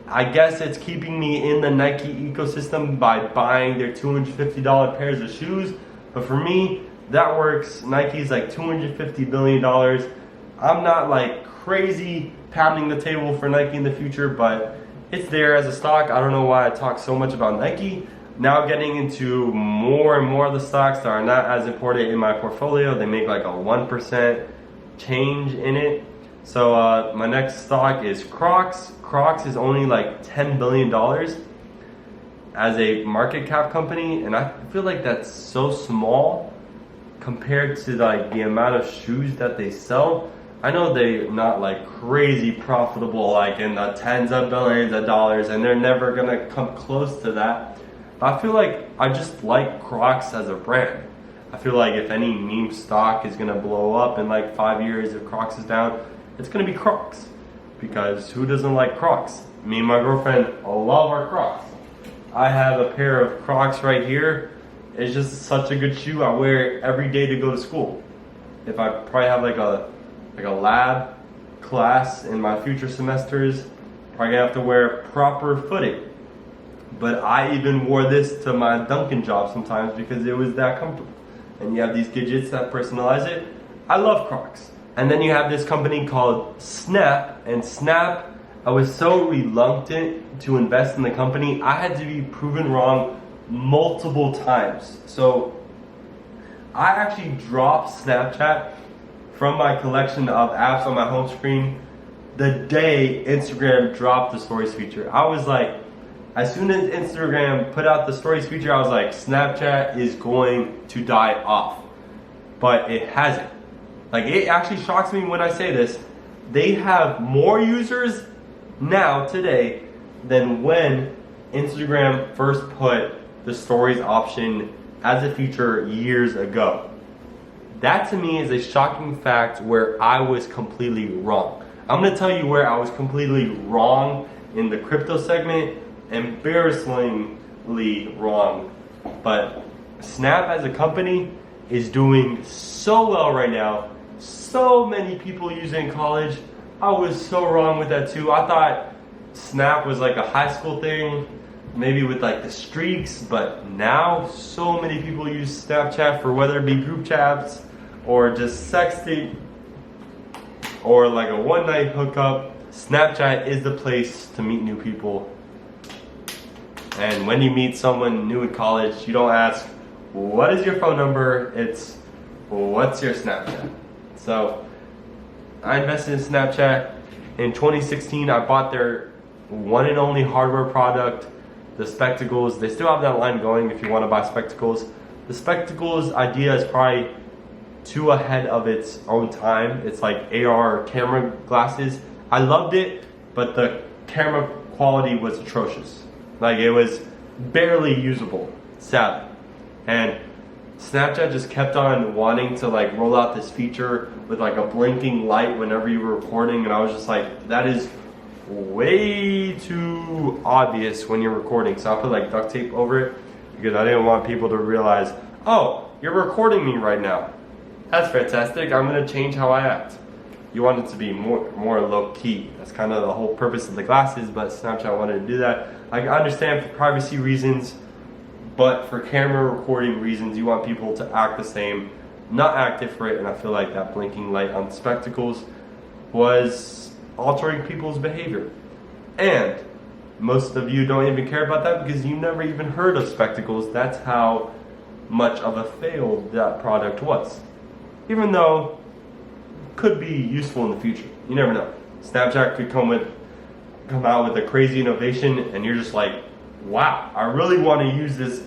I guess it's keeping me in the Nike ecosystem by buying their $250 pairs of shoes. But for me, that works. Nike's like $250 billion. I'm not like crazy pounding the table for Nike in the future, but it's there as a stock. I don't know why I talk so much about Nike. Now getting into more and more of the stocks that are not as important in my portfolio. They make like a 1% change in it. So my next stock is Crocs. Crocs is only like $10 billion as a market cap company, and I feel like that's so small compared to like the amount of shoes that they sell. I know they're not like crazy profitable, like in the tens of billions of dollars, and they're never gonna come close to that. But I feel like I just like Crocs as a brand. I feel like if any meme stock is gonna blow up in like 5 years, if Crocs is down, it's gonna be Crocs. Because who doesn't like Crocs? Me and my girlfriend love our Crocs. I have a pair of Crocs right here. It's just such a good shoe. I wear it every day to go to school. If I probably have like a lab class in my future semesters, probably gonna have to wear proper footing. But I even wore this to my Dunkin' job sometimes because it was that comfortable. And you have these gadgets that personalize it. I love Crocs. And then you have this company called Snap, and Snap, I was so reluctant to invest in the company. I had to be proven wrong multiple times. So I actually dropped Snapchat from my collection of apps on my home screen the day Instagram dropped the stories feature. I was like, as soon as Instagram put out the stories feature, I was like, Snapchat is going to die off. But it hasn't. Like, it actually shocks me when I say this. They have more users now, today, than when Instagram first put the stories option as a feature years ago. That to me is a shocking fact where I was completely wrong. I'm gonna tell you where I was completely wrong in the crypto segment, embarrassingly wrong. But Snap as a company is doing so well right now. So many people use it in college. I was so wrong with that too. I thought Snap was like a high school thing, maybe with like the streaks, but now so many people use Snapchat for whether it be group chats or just sexting or like a one-night hookup. Snapchat is the place to meet new people. And when you meet someone new in college, you don't ask, what is your phone number? It's, what's your Snapchat? So I invested in Snapchat. In 2016, I bought their one and only hardware product, the spectacles. They still have that line going if you want to buy spectacles. The spectacles idea is probably too ahead of its own time. It's like AR camera glasses. I loved it, but the camera quality was atrocious. Like, it was barely usable, sadly. And Snapchat just kept on wanting to like roll out this feature with like a blinking light whenever you were recording, and I was just like, that is way too obvious when you're recording. So I put like duct tape over it because I didn't want people to realize, oh, you're recording me right now. That's fantastic. I'm gonna change how I act. You want it to be more low key. That's kind of the whole purpose of the glasses, but Snapchat wanted to do that. I understand for privacy reasons, but for camera recording reasons, you want people to act the same, not act different, and I feel like that blinking light on spectacles was altering people's behavior. And most of you don't even care about that because you never even heard of spectacles. That's how much of a fail that product was. Even though it could be useful in the future. You never know. Snapchat could come out with a crazy innovation and you're just like, wow, I really want to use this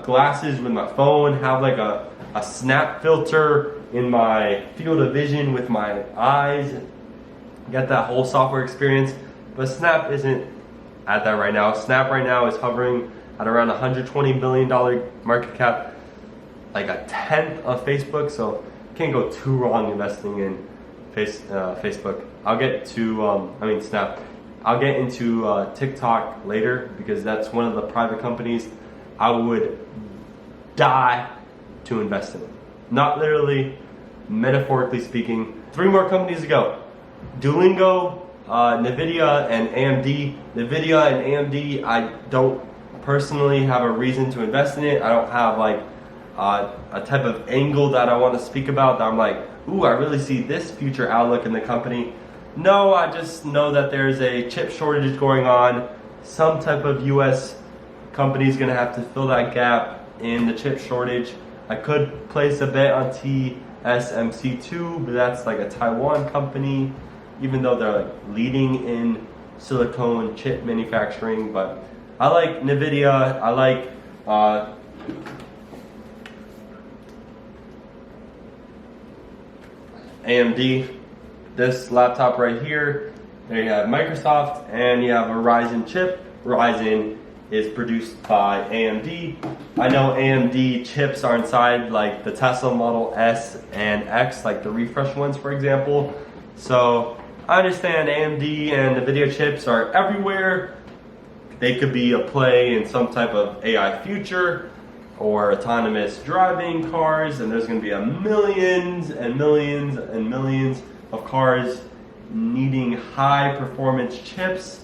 glasses with my phone, have like a snap filter in my field of vision with my eyes, get that whole software experience. But Snap isn't at that right now. Snap right now is hovering at around $120 billion market cap, like a tenth of Facebook. So can't go too wrong investing in Facebook. I'll get to Snap. I'll get into TikTok later because that's one of the private companies I would die to invest in. Not literally, metaphorically speaking. 3 more companies to go. Duolingo, NVIDIA, and AMD. NVIDIA and AMD, I don't personally have a reason to invest in it. I don't have like a type of angle that I want to speak about that I'm like, ooh, I really see this future outlook in the company. No, I just know that there's a chip shortage going on. Some type of US company is going to have to fill that gap in the chip shortage. I could place a bet on TSMC2, but that's like a Taiwan company, even though they're like leading in silicone chip manufacturing. But I like NVIDIA, I like AMD. This laptop right here, there you have Microsoft and you have a Ryzen chip. Ryzen is produced by AMD. I know AMD chips are inside like the Tesla Model S and X, like the refresh ones, for example. So I understand AMD and NVIDIA chips are everywhere. They could be a play in some type of AI future or autonomous driving cars, and there's going to be millions and millions and millions of cars needing high performance chips.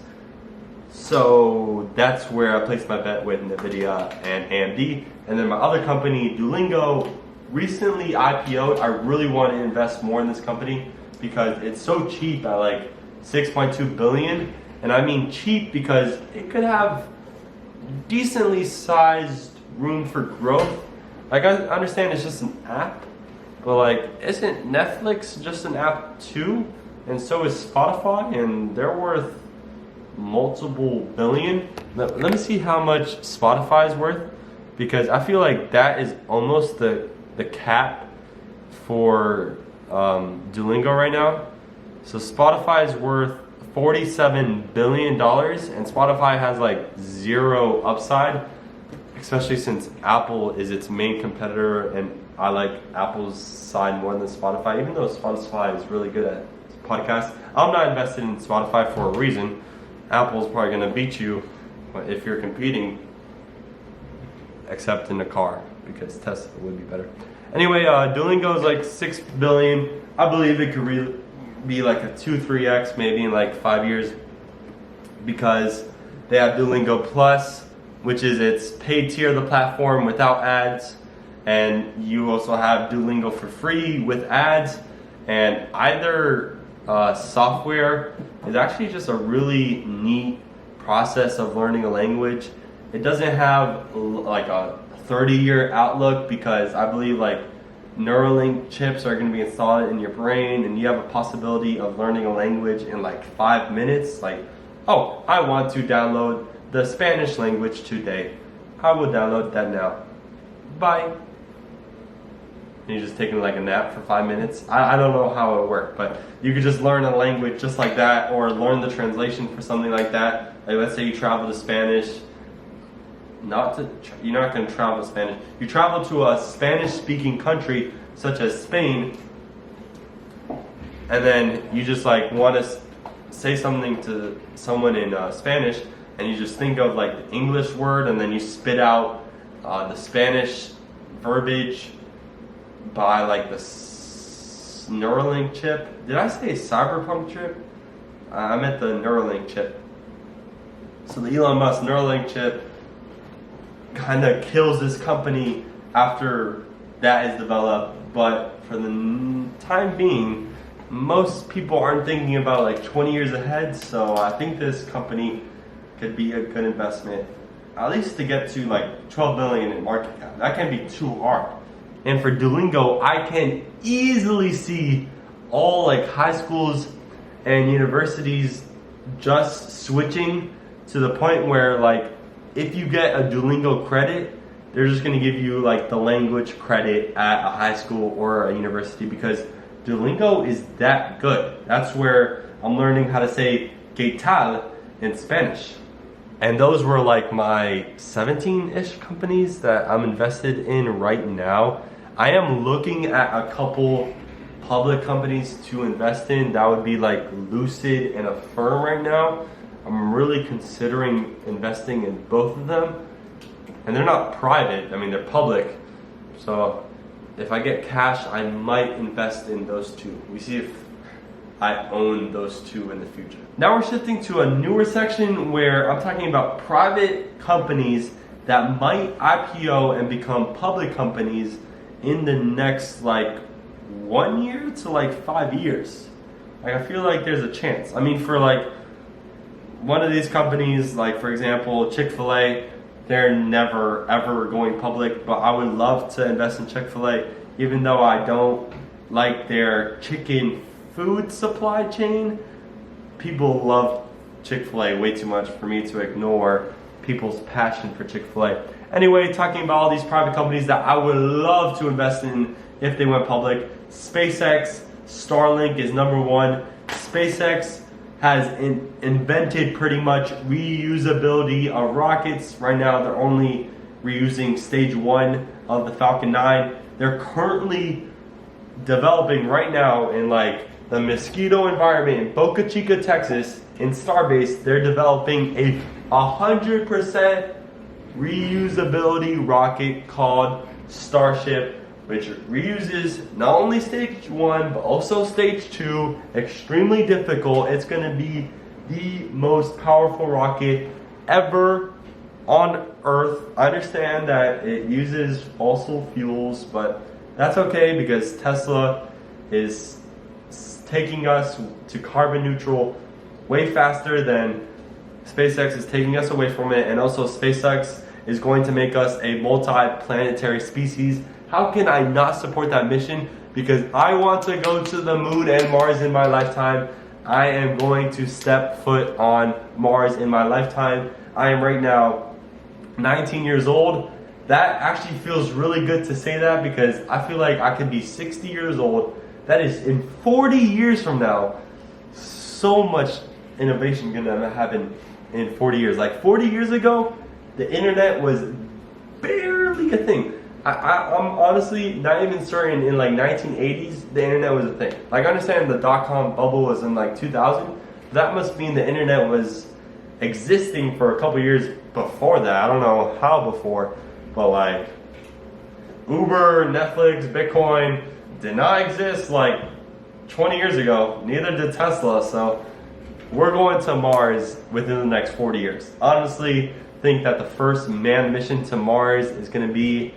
So that's where I placed my bet with NVIDIA and AMD. And then my other company, Duolingo, recently IPO'd. I really want to invest more in this company because it's so cheap at like 6.2 billion. And I mean cheap because it could have decently sized room for growth. Like I understand it's just an app, but like isn't Netflix just an app too? And so is Spotify, and they're worth multiple billion. Let me see how much Spotify is worth, because I feel like that is almost the cap for Duolingo right now. So Spotify is worth $47 billion, and Spotify has like zero upside, especially since Apple is its main competitor, and I like Apple's side more than Spotify, even though Spotify is really good at podcasts. I'm not invested in Spotify for a reason. Apple's probably going to beat you if you're competing, except in the car, because Tesla would be better. Anyway, Duolingo is like 6 billion. I believe it could be like a 2-3x maybe in like 5 years, because they have Duolingo Plus, which is its paid tier of the platform without ads, and you also have Duolingo for free with ads. And either software is actually just a really neat process of learning a language. It doesn't have like a 30-year outlook, because I believe like Neuralink chips are going to be installed in your brain, and you have a possibility of learning a language in like 5 minutes. Like, oh, I want to download the Spanish language today. I will download that now. Bye. And you're just taking like a nap for 5 minutes. I don't know how it would work, but you could just learn a language just like that, or learn the translation for something like that. Like let's say you travel to Spanish. You're not going to travel to Spanish. You travel to a Spanish-speaking country such as Spain, and then you just like want to say something to someone in Spanish, and you just think of like the English word, and then you spit out the Spanish verbiage by like the Neuralink chip. Did I say Cyberpunk chip? I meant the Neuralink chip. So the Elon Musk Neuralink chip kind of kills this company after that is developed. But for the time being, most people aren't thinking about like 20 years ahead. So I think this company could be a good investment, at least to get to like 12 billion in market cap. That can't be too hard. And for Duolingo, I can easily see all like high schools and universities just switching to the point where like if you get a Duolingo credit, they're just going to give you like the language credit at a high school or a university, because Duolingo is that good. That's where I'm learning how to say ¿qué tal in Spanish. And those were like my 17-ish companies that I'm invested in right now. I am looking at a couple public companies to invest in. That would be like Lucid and Affirm right now. I'm really considering investing in both of them. And they're not private, I mean they're public. So if I get cash, I might invest in those two. We see if I own those two in the future. Now we're shifting to a newer section where I'm talking about private companies that might IPO and become public companies in the next like 1 year to like 5 years. Like I feel like there's a chance. I mean, for like one of these companies, like for example, Chick-fil-A, they're never ever going public, but I would love to invest in Chick-fil-A, even though I don't like their chicken food supply chain. People love Chick-fil-A way too much for me to ignore people's passion for Chick-fil-A. Anyway, talking about all these private companies that I would love to invest in if they went public. SpaceX, Starlink is number one. SpaceX has invented pretty much reusability of rockets. Right now, they're only reusing stage 1 of the Falcon 9. They're currently developing right now in like the mosquito environment in Boca Chica, Texas, in Starbase. They're developing a 100% reusability rocket called Starship, which reuses not only stage 1 but also stage 2. Extremely difficult. It's going to be the most powerful rocket ever on Earth. I understand that it uses fossil fuels, but that's okay because Tesla is taking us to carbon neutral way faster than SpaceX is taking us away from it. And also SpaceX is going to make us a multi-planetary species. How can I not support that mission? Because I want to go to the moon and Mars in my lifetime. I am going to step foot on Mars in my lifetime. I am right now 19 years old. That actually feels really good to say that, because I feel like I could be 60 years old. That is in 40 years from now. So much innovation gonna happen in 40 years. Like 40 years ago, the internet was barely a thing. I'm honestly not even certain in like 1980s the internet was a thing. Like I understand the dot-com bubble was in like 2000. That must mean the internet was existing for a couple years before that. I don't know how before, but like Uber, Netflix, Bitcoin did not exist like 20 years ago. Neither did Tesla. So we're going to Mars within the next 40 years. Honestly, think that the first manned mission to Mars is going to be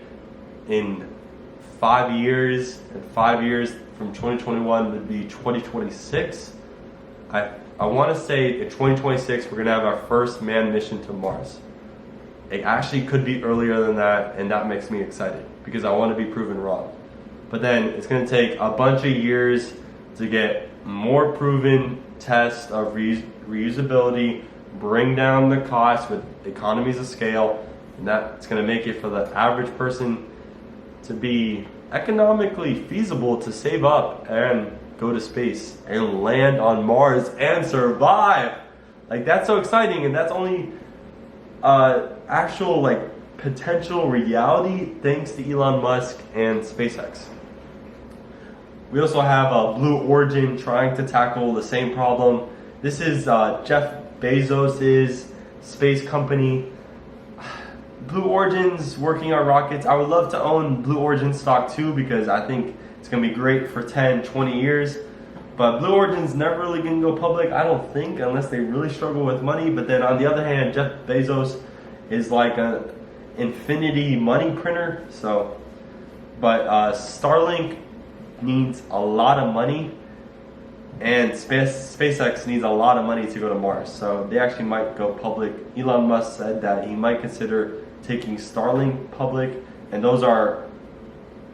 in 5 years, and 5 years from 2021 would be 2026. I want to say in 2026 we're going to have our first manned mission to Mars. It actually could be earlier than that, and that makes me excited because I want to be proven wrong. But then it's going to take a bunch of years to get more proven tests of reusability, bring down the cost with economies of scale, and that's going to make it for the average person to be economically feasible to save up and go to space and land on Mars and survive. Like that's so exciting, and that's only actual like potential reality thanks to Elon Musk and SpaceX. We also have Blue Origin trying to tackle the same problem. This is Jeff Bezos' space company. Blue Origin's working on rockets. I would love to own Blue Origin stock too, because I think it's going to be great for 10, 20 years. But Blue Origin's never really going to go public, I don't think, unless they really struggle with money. But then on the other hand, Jeff Bezos is like infinity money printer. So, but Starlink needs a lot of money, and SpaceX needs a lot of money to go to Mars. So they actually might go public. Elon Musk said that he might consider taking Starlink public, and those are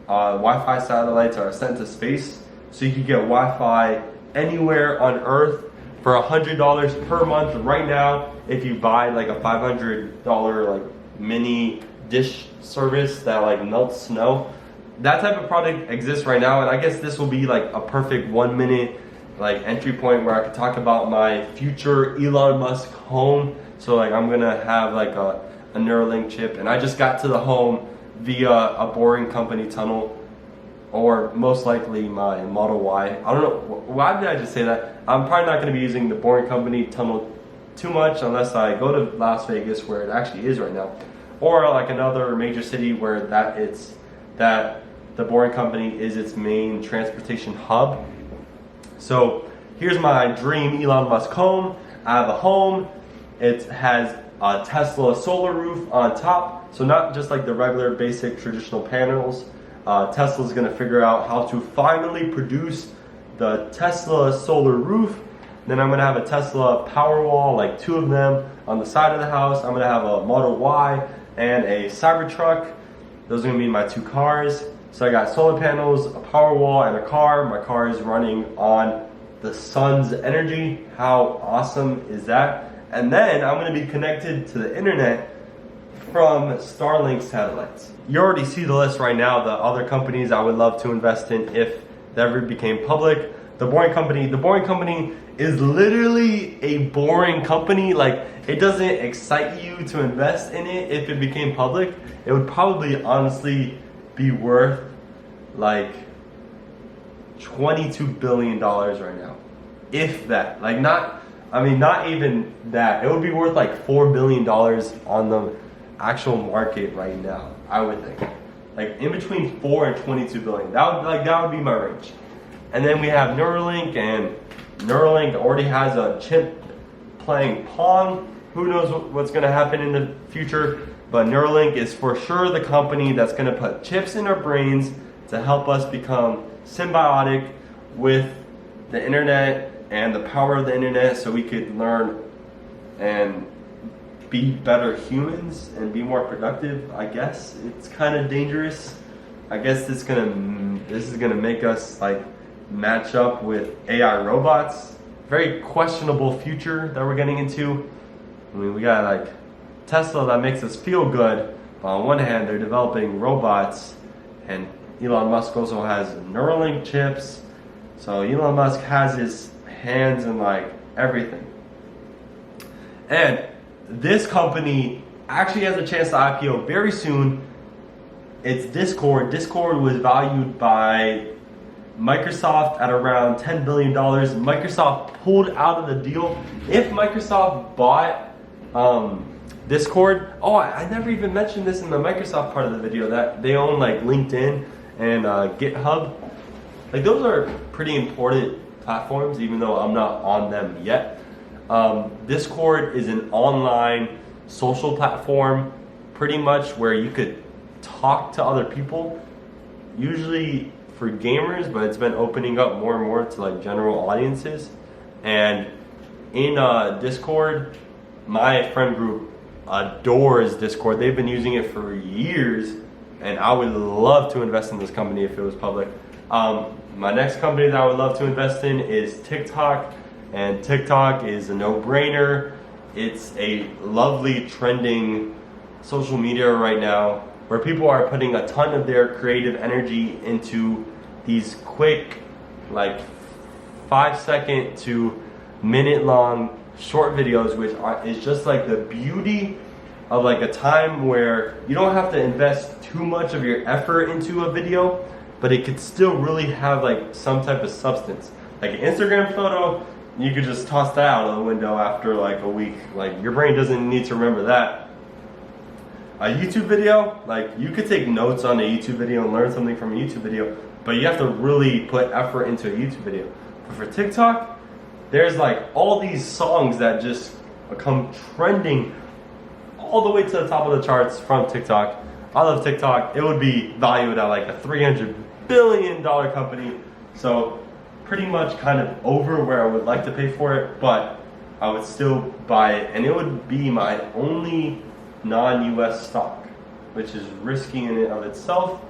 Wi-Fi satellites are sent to space, so you can get Wi-Fi anywhere on Earth for $100 per month. Right now, if you buy like a $500 like mini dish service that like melts snow, that type of product exists right now. And I guess this will be like a perfect 1 minute like entry point where I could talk about my future Elon Musk home. So like I'm gonna have like a Neuralink chip, and I just got to the home via a Boring Company tunnel, or most likely my Model Y. I don't know, why did I just say that? I'm probably not going to be using the Boring Company tunnel too much unless I go to Las Vegas, where it actually is right now, or like another major city where that the Boring Company is its main transportation hub. So here's my dream Elon Musk home. I have a home. It has a Tesla solar roof on top, so not just like the regular basic traditional panels. Tesla's gonna figure out how to finally produce the Tesla solar roof. Then I'm gonna have a Tesla Powerwall, like 2 of them on the side of the house. I'm gonna have a Model Y and a Cybertruck. Those are gonna be my 2 cars. So I got solar panels, a Powerwall, and a car. My car is running on the sun's energy. How awesome is that? And then I'm going to be connected to the internet from Starlink satellites. You already see the list right now, the other companies I would love to invest in if they ever became public. The Boring Company is literally a boring company. Like, it doesn't excite you to invest in it. If it became public, it would probably honestly be worth like $22 billion right now. If that, like not even that. It would be worth like $4 billion on the actual market right now, I would think. Like in between 4 and 22 billion. That would be my range. And then we have Neuralink, and Neuralink already has a chip playing Pong. Who knows what's gonna happen in the future, but Neuralink is for sure the company that's gonna put chips in our brains to help us become symbiotic with the internet and the power of the internet, so we could learn and be better humans and be more productive. I guess it's kind of dangerous. I guess this is gonna make us like match up with AI robots. Very questionable future that we're getting into. I mean, we got like Tesla that makes us feel good, but on one hand they're developing robots, and Elon Musk also has Neuralink chips. So Elon Musk has his hands in like everything. And this company actually has a chance to IPO very soon. It's Discord. Discord was valued by Microsoft at around $10 billion. Microsoft pulled out of the deal. If Microsoft bought Discord, I never even mentioned this in the Microsoft part of the video, that they own like LinkedIn and GitHub. Like, those are pretty important platforms, even though I'm not on them yet. Discord is an online social platform, pretty much where you could talk to other people, usually for gamers, but it's been opening up more and more to like general audiences. And in Discord, my friend group adores Discord. They've been using it for years, and I would love to invest in this company if it was public. My next company that I would love to invest in is TikTok, and TikTok is a no-brainer. It's a lovely trending social media right now where people are putting a ton of their creative energy into these quick, like 5-second to minute-long short videos, which is just like the beauty of like a time where you don't have to invest too much of your effort into a video, but it could still really have like some type of substance. Like an Instagram photo, you could just toss that out of the window after like a week. Like, your brain doesn't need to remember that. A YouTube video, like, you could take notes on a YouTube video and learn something from a YouTube video, but you have to really put effort into a YouTube video. But for TikTok, there's like all these songs that just become trending all the way to the top of the charts from TikTok. I love TikTok. It would be valued at like a $300 billion company. So pretty much kind of over where I would like to pay for it, but I would still buy it. And it would be my only non-US stock, which is risky in and of itself,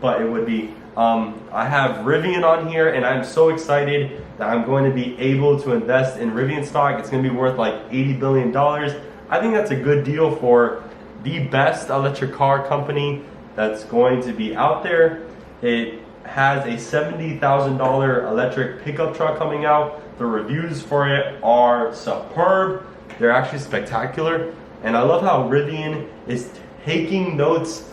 but it would be. I have Rivian on here, and I'm so excited that I'm going to be able to invest in Rivian stock. It's going to be worth like $80 billion. I think that's a good deal for the best electric car company that's going to be out there. It has a $70,000 electric pickup truck coming out. The reviews for it are superb. They're actually spectacular. And I love how Rivian is taking notes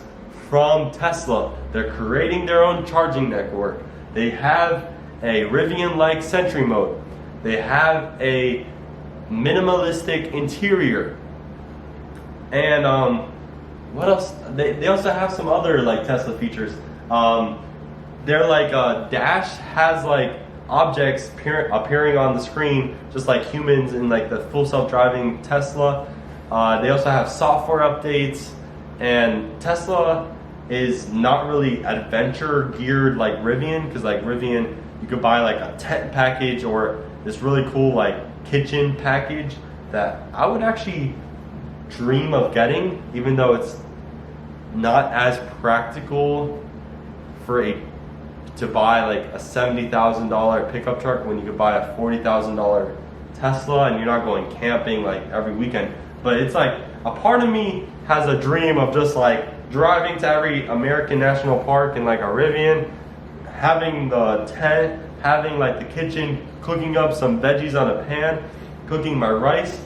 from Tesla. They're creating their own charging network. They have a Rivian-like Sentry mode. They have a minimalistic interior. And what else? They also have some other like Tesla features. Their like dash has like objects appearing on the screen just like humans in like the full self-driving Tesla. They also have software updates, and Tesla is not really adventure geared like Rivian, because like Rivian you could buy like a tent package or this really cool like kitchen package that I would actually dream of getting, even though it's not as practical to buy like a $70,000 pickup truck when you could buy a $40,000 Tesla, and you're not going camping like every weekend. But it's like a part of me has a dream of just like driving to every American national park in like a Rivian, having the tent, having like the kitchen, cooking up some veggies on a pan, cooking my rice,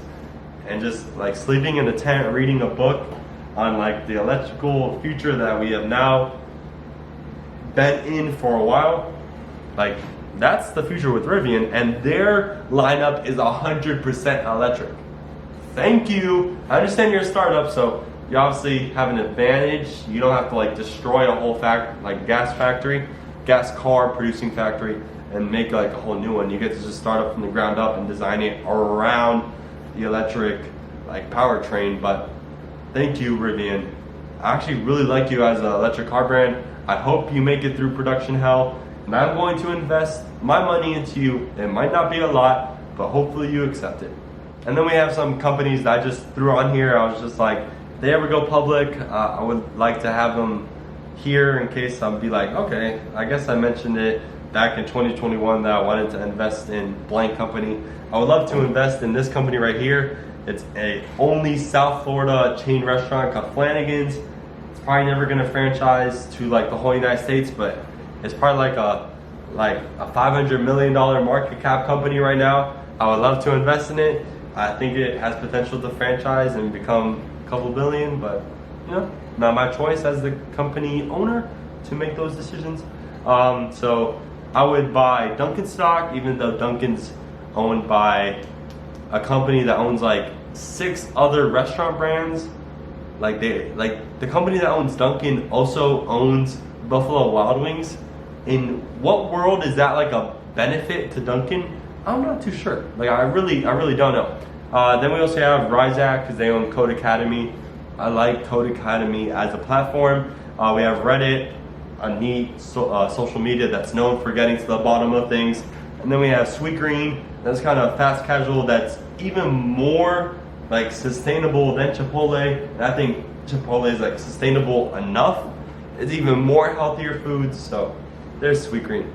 and just like sleeping in the tent, reading a book on like the electrical future that we have now been in for a while. Like that's the future with Rivian, and their lineup is 100% electric. Thank you. I understand you're a startup, so you obviously have an advantage. You don't have to like destroy a whole gas car producing factory, and make like a whole new one. You get to just start up from the ground up and design it around the electric like powertrain. But thank you, Rivian. I actually really like you as an electric car brand. I hope you make it through production hell, and I'm going to invest my money into you. It might not be a lot, but hopefully you accept it. And then we have some companies that I just threw on here. I was just like, if they ever go public, I would like to have them here in case I'll be like, okay, I guess I mentioned it back in 2021 that I wanted to invest in blank company. I would love to invest in this company right here. It's a only South Florida chain restaurant called Flanagan's. It's probably never gonna franchise to like the whole United States, but it's probably like a $500 million market cap company right now. I would love to invest in it. I think it has potential to franchise and become a couple billion, but you know, not my choice as the company owner to make those decisions. So I would buy Dunkin' stock, even though Dunkin's owned by a company that owns like 6 other restaurant brands. The company that owns Dunkin' also owns Buffalo Wild Wings. In what world is that like a benefit to Dunkin'? I'm not too sure. Like I really don't know. Then we also have Ryzac because they own Code Academy. I like Code Academy as a platform. We have Reddit, a neat social media that's known for getting to the bottom of things. And then we have Sweetgreen, that's kind of fast casual, that's even more like sustainable than Chipotle. And I think Chipotle is like sustainable enough. It's even more healthier foods. So there's Sweetgreen.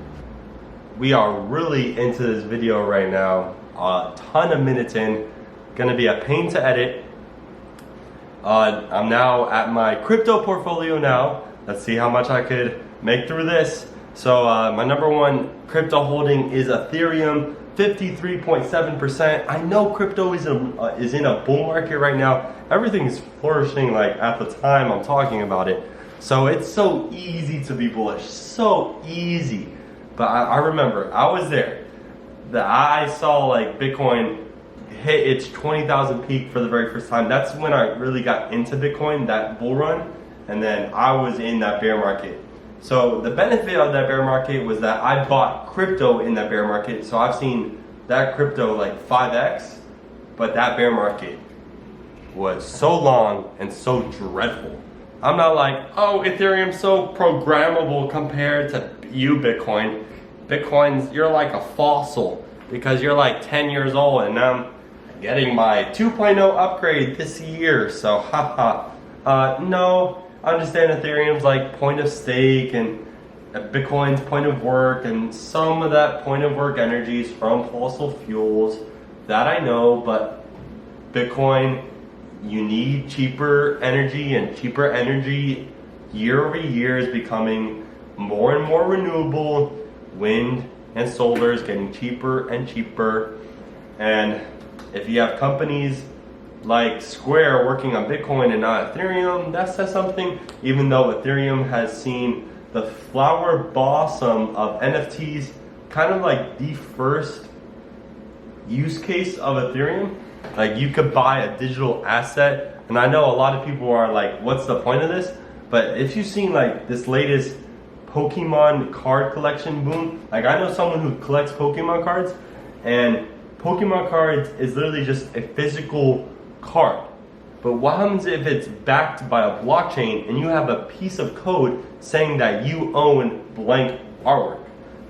We are really into this video right now. A ton of minutes in. Gonna be a pain to edit. I'm now at my crypto portfolio now. Let's see how much I could make through this. So my number one crypto holding is Ethereum, 53.7%. I know crypto is in a bull market right now. Everything is flourishing like at the time I'm talking about it. So it's so easy to be bullish, so easy. But I remember, I was there. I saw like Bitcoin hit its 20,000 peak for the very first time. That's when I really got into Bitcoin, that bull run. And then I was in that bear market. So the benefit of that bear market was that I bought crypto in that bear market. So I've seen that crypto like 5x, but that bear market was so long and so dreadful. I'm not like, oh, Ethereum's so programmable compared to you, Bitcoin. Bitcoin's, you're like a fossil because you're like 10 years old and I'm getting my 2.0 upgrade this year, so haha. No, I understand Ethereum's like point of stake and Bitcoin's point of work, and some of that point of work energy is from fossil fuels. That I know, but Bitcoin, you need cheaper energy, and cheaper energy year over year is becoming more and more renewable. Wind and solar is getting cheaper and cheaper. And if you have companies like Square working on Bitcoin and not Ethereum, that says something. Even though Ethereum has seen the flower blossom of NFTs, kind of like the first use case of Ethereum. Like you could buy a digital asset, and I know a lot of people are like, what's the point of this? But if you've seen like this latest Pokemon card collection boom, like I know someone who collects Pokemon cards, and Pokemon cards is literally just a physical card. But what happens if it's backed by a blockchain and you have a piece of code saying that you own blank artwork?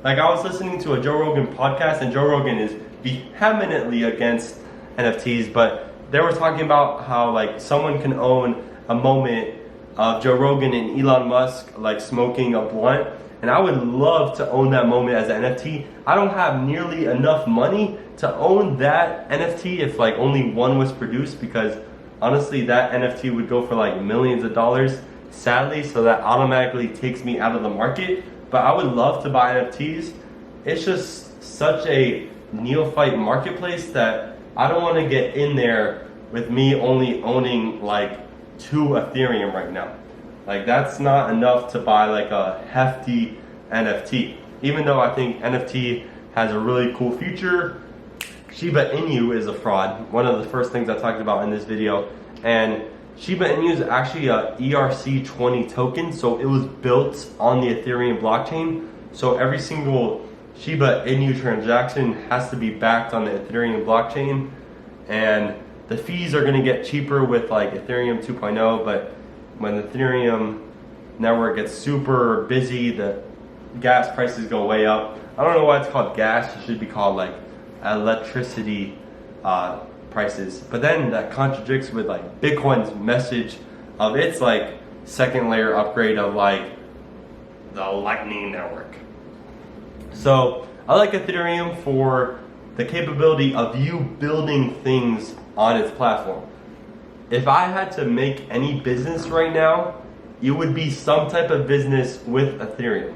Like I was listening to a Joe Rogan podcast, and Joe Rogan is vehemently against NFTs, but they were talking about how like someone can own a moment of Joe Rogan and Elon Musk like smoking a blunt, and I would love to own that moment as an NFT. I don't have nearly enough money to own that NFT if like only one was produced, because honestly that NFT would go for like millions of dollars, sadly, so that automatically takes me out of the market. But I would love to buy NFTs. It's just such a neophyte marketplace that I don't want to get in there with me only owning like 2 Ethereum right now. Like that's not enough to buy like a hefty NFT. Even though I think NFT has a really cool future, Shiba Inu is a fraud. One of the first things I talked about in this video. And Shiba Inu is actually a ERC20 token, so it was built on the Ethereum blockchain. So every single Shiba Inu transaction has to be backed on the Ethereum blockchain, and the fees are going to get cheaper with like Ethereum 2.0, but when the Ethereum network gets super busy, the gas prices go way up. I don't know why it's called gas, it should be called like electricity prices. But then that contradicts with like Bitcoin's message of its like second layer upgrade of like the Lightning Network. So I like Ethereum for the capability of you building things on its platform. If I had to make any business right now, it would be some type of business with Ethereum.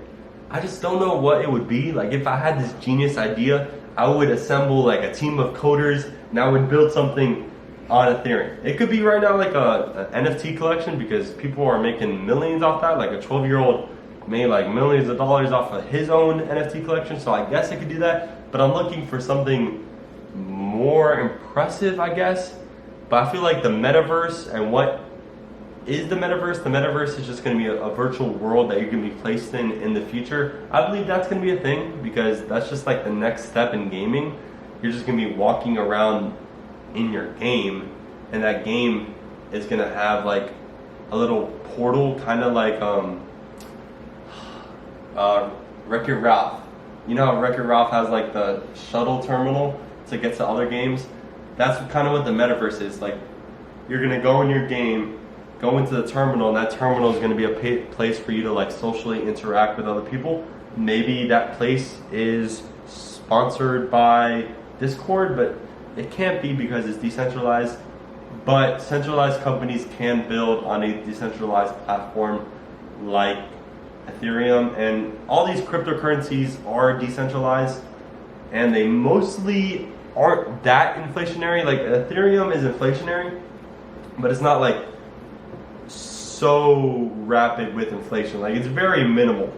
I just don't know what it would be. Like if I had this genius idea, I would assemble like a team of coders and I would build something on Ethereum. It could be right now like an NFT collection, because people are making millions off that. Like a 12-year-old made like millions of dollars off of his own NFT collection, so I guess I could do that. But I'm looking for something more impressive, I guess. But I feel like the metaverse, and what is the metaverse? The metaverse is just going to be a virtual world that you're going to be placed in the future. I believe that's going to be a thing, because that's just like the next step in gaming. You're just going to be walking around in your game, and that game is going to have like a little portal, kind of like Wreck-It Ralph. You know how Wreck-It Ralph has like the shuttle terminal to get to other games? That's kind of what the metaverse is. Like you're going to go in your game, go into the terminal, and that terminal is going to be a place for you to like socially interact with other people. Maybe that place is sponsored by Discord, but it can't be because it's decentralized. But centralized companies can build on a decentralized platform like Ethereum, and all these cryptocurrencies are decentralized, and they mostly aren't that inflationary. Like Ethereum is inflationary, but it's not like so rapid with inflation. Like it's very minimal.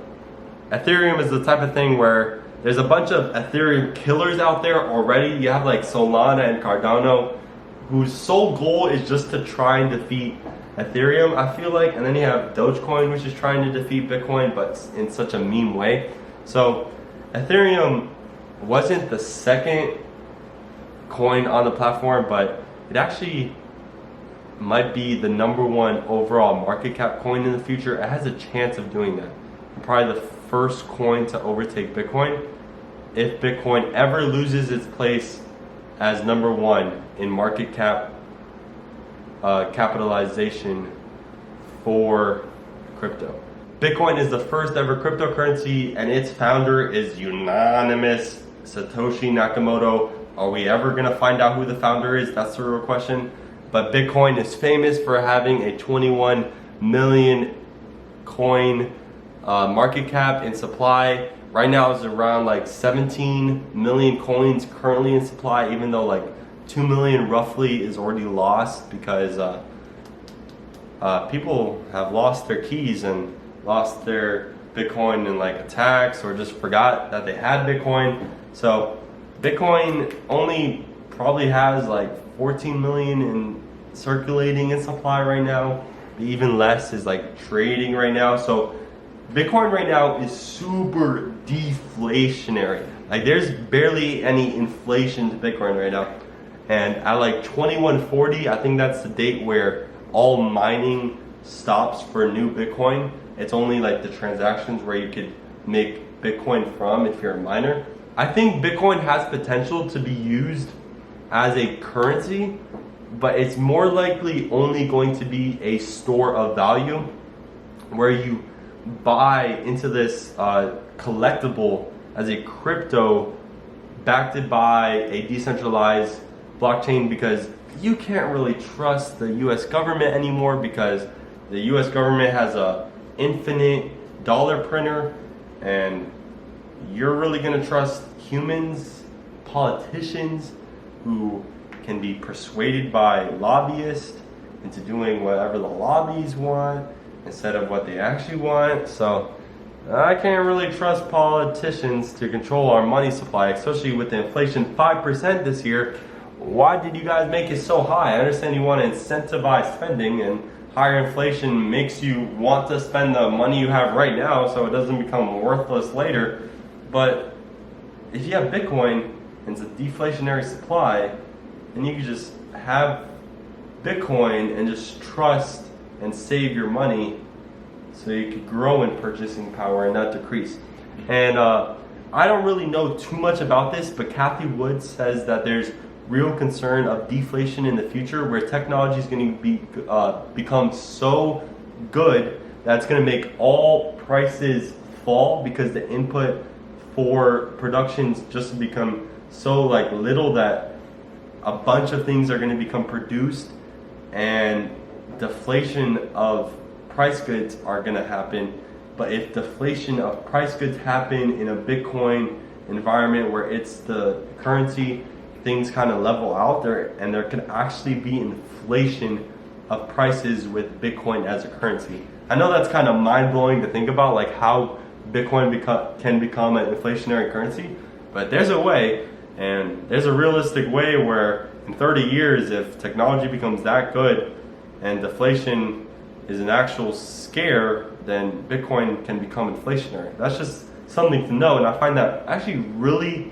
Ethereum is the type of thing where there's a bunch of Ethereum killers out there already. You have like Solana and Cardano, whose sole goal is just to try and defeat Ethereum, I feel like. And then you have Dogecoin, which is trying to defeat Bitcoin, but in such a meme way. So Ethereum wasn't the second coin on the platform, but it actually might be the #1 overall market cap coin in the future. It has a chance of doing that. Probably the first coin to overtake Bitcoin. If Bitcoin ever loses its place as #1 in market cap capitalization for crypto. Bitcoin is the first ever cryptocurrency, and its founder is unanimous Satoshi Nakamoto. Are we ever gonna find out who the founder is? That's the real question. But Bitcoin is famous for having a 21 million coin market cap in supply. Right now it's around like 17 million coins currently in supply, even though like 2 million roughly is already lost because people have lost their keys and lost their Bitcoin in like attacks, or just forgot that they had Bitcoin. So Bitcoin only probably has like 14 million in circulating in supply right now. Even less is like trading right now. So Bitcoin right now is super deflationary. Like there's barely any inflation to Bitcoin right now. And at like 2140, I think that's the date where all mining stops for new Bitcoin. It's only like the transactions where you could make Bitcoin from if you're a miner. I think Bitcoin has potential to be used as a currency, but it's more likely only going to be a store of value where you buy into this collectible as a crypto backed by a decentralized blockchain, because you can't really trust the US government anymore, because the US government has a infinite dollar printer, and you're really gonna trust humans, politicians who can be persuaded by lobbyists into doing whatever the lobbies want instead of what they actually want. So I can't really trust politicians to control our money supply, especially with the inflation 5% this year. Why did you guys make it so high? I understand you want to incentivize spending, and higher inflation makes you want to spend the money you have right now so it doesn't become worthless later. But if you have Bitcoin and it's a deflationary supply, then you can just have Bitcoin and just trust and save your money so you could grow in purchasing power and not decrease. And I don't really know too much about this, but Kathy Wood says that there's real concern of deflation in the future, where technology is going to be become so good that it's going to make all prices fall, because the input for productions just become so like little that a bunch of things are going to become produced, and deflation of price goods are going to happen. But if deflation of price goods happen in a Bitcoin environment where it's the currency, things kind of level out there, and there can actually be inflation of prices with Bitcoin as a currency. I know that's kind of mind-blowing to think about, like how Bitcoin can become an inflationary currency, but there's a way, and there's a realistic way where in 30 years, if technology becomes that good and deflation is an actual scare, then Bitcoin can become inflationary. That's just something to know, and I find that actually really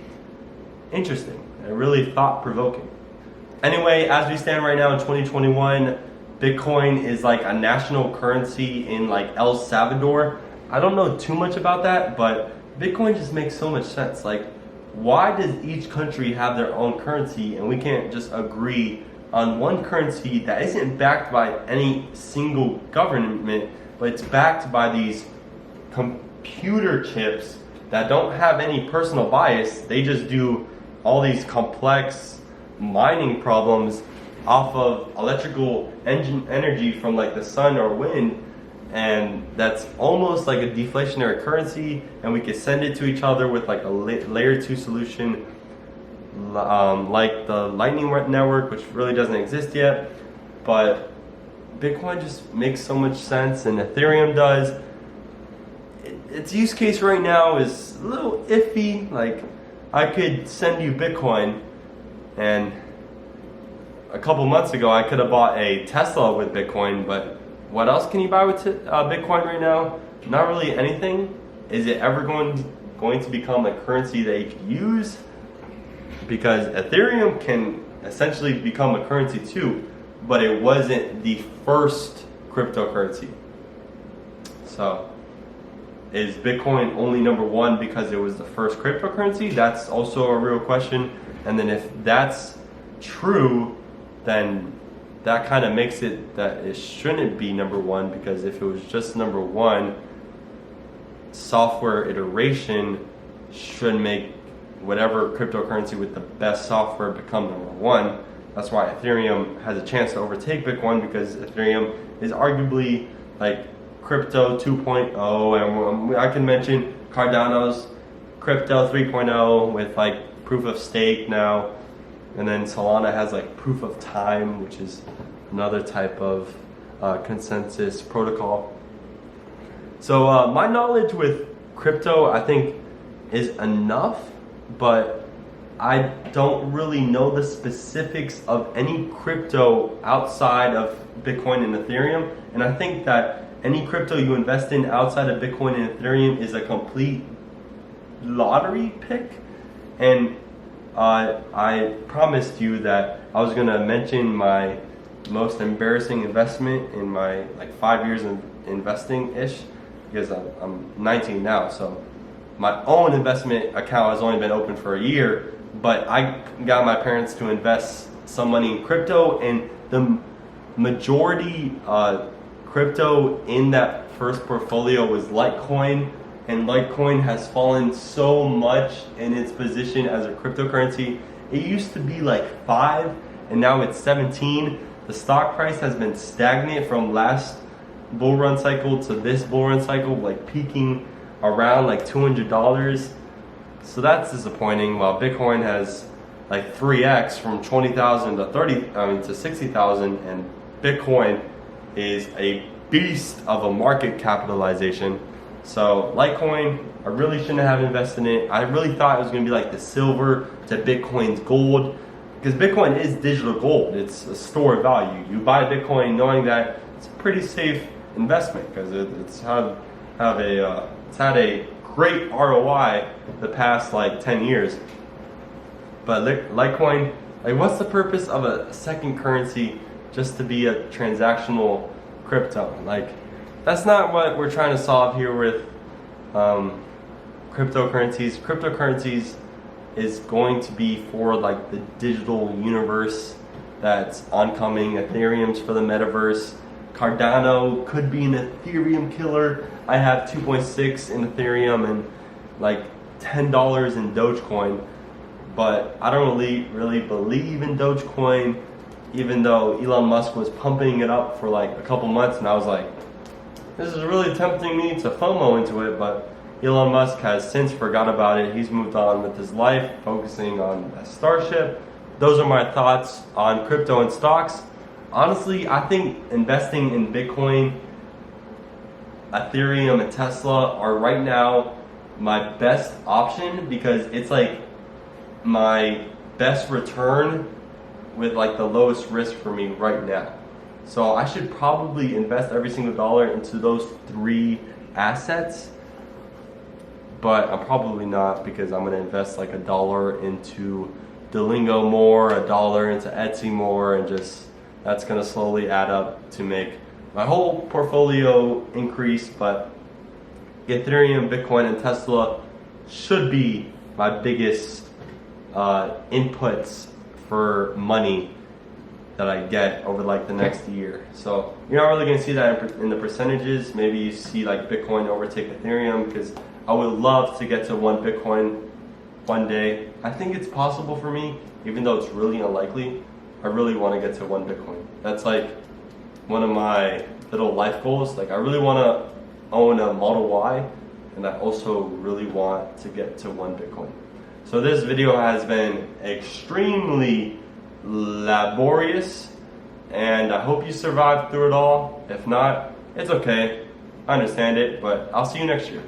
interesting and really thought-provoking. Anyway, as we stand right now in 2021, Bitcoin is like a national currency in like El Salvador. I don't know too much about that, but Bitcoin just makes so much sense. Like, why does each country have their own currency and we can't just agree on one currency that isn't backed by any single government, but it's backed by these computer chips that don't have any personal bias? They just do all these complex mining problems off of electrical energy from like the sun or wind, and that's almost like a deflationary currency, and we could send it to each other with like a layer 2 solution, like the Lightning Network, which really doesn't exist yet. But Bitcoin just makes so much sense, and Ethereum does. Its use case right now is a little iffy. Like, I could send you Bitcoin, and a couple months ago I could have bought a Tesla with Bitcoin, but what else can you buy with Bitcoin right now? Not really anything. Is it ever going to become a currency that you can use? Because Ethereum can essentially become a currency too, but it wasn't the first cryptocurrency. So is Bitcoin only number one because it was the first cryptocurrency? That's also a real question. And then if that's true, then that kind of makes it that it shouldn't be number one, because if it was just number one, software iteration should make whatever cryptocurrency with the best software become number one. That's why Ethereum has a chance to overtake Bitcoin, because Ethereum is arguably like crypto 2.0, and I can mention Cardano's crypto 3.0 with like proof of stake now, and then Solana has like proof of time, which is another type of consensus protocol. So my knowledge with crypto, I think, is enough, but I don't really know the specifics of any crypto outside of Bitcoin and Ethereum. And I think that any crypto you invest in outside of Bitcoin and Ethereum is a complete lottery pick. And I promised you that I was gonna mention my most embarrassing investment in my like 5 years of investing-ish, because I'm 19 now, so my own investment account has only been open for a year, but I got my parents to invest some money in crypto, and the majority crypto in that first portfolio was Litecoin, and Litecoin has fallen so much in its position as a cryptocurrency. It used to be like 5 and now it's 17. The stock price has been stagnant from last bull run cycle to this bull run cycle, like peaking around like $200. So that's disappointing. While Bitcoin has like 3x from 20,000 to 60,000, and Bitcoin is a beast of a market capitalization. So Litecoin, I really shouldn't have invested in it. I really thought it was going to be like the silver to Bitcoin's gold, because Bitcoin is digital gold. It's a store of value. You buy Bitcoin knowing that it's a pretty safe investment, because it's had a great ROI the past like 10 years. But Litecoin, like, what's the purpose of a second currency just to be a transactional crypto? Like, that's not what we're trying to solve here with cryptocurrencies. Cryptocurrencies is going to be for like the digital universe that's oncoming. Ethereum's for the metaverse. Cardano could be an Ethereum killer. I have 2.6 in Ethereum and like $10 in Dogecoin, but I don't really believe in Dogecoin, even though Elon Musk was pumping it up for like a couple months, and I was like, this is really tempting me to FOMO into it. But Elon Musk has since forgot about it. He's moved on with his life, focusing on Starship. Those are my thoughts on crypto and stocks. Honestly, I think investing in Bitcoin, Ethereum, and Tesla are right now my best option, because it's like my best return with like the lowest risk for me right now. So I should probably invest every single dollar into those 3 assets, but I'm probably not, because I'm gonna invest like $1 into Duolingo more, $1 into Etsy more, and just that's gonna slowly add up to make my whole portfolio increase. But Ethereum, Bitcoin, and Tesla should be my biggest inputs for money that I get over like the next year. So you're not really gonna see that in the percentages. Maybe you see like Bitcoin overtake Ethereum, because I would love to get to 1 Bitcoin one day. I think it's possible for me, even though it's really unlikely. I really want to get to 1 Bitcoin. That's like one of my little life goals. Like, I really want to own a Model Y, and I also really want to get to 1 Bitcoin. So this video has been extremely laborious, and I hope you survived through it all. If not, it's okay. I understand it, but I'll see you next year.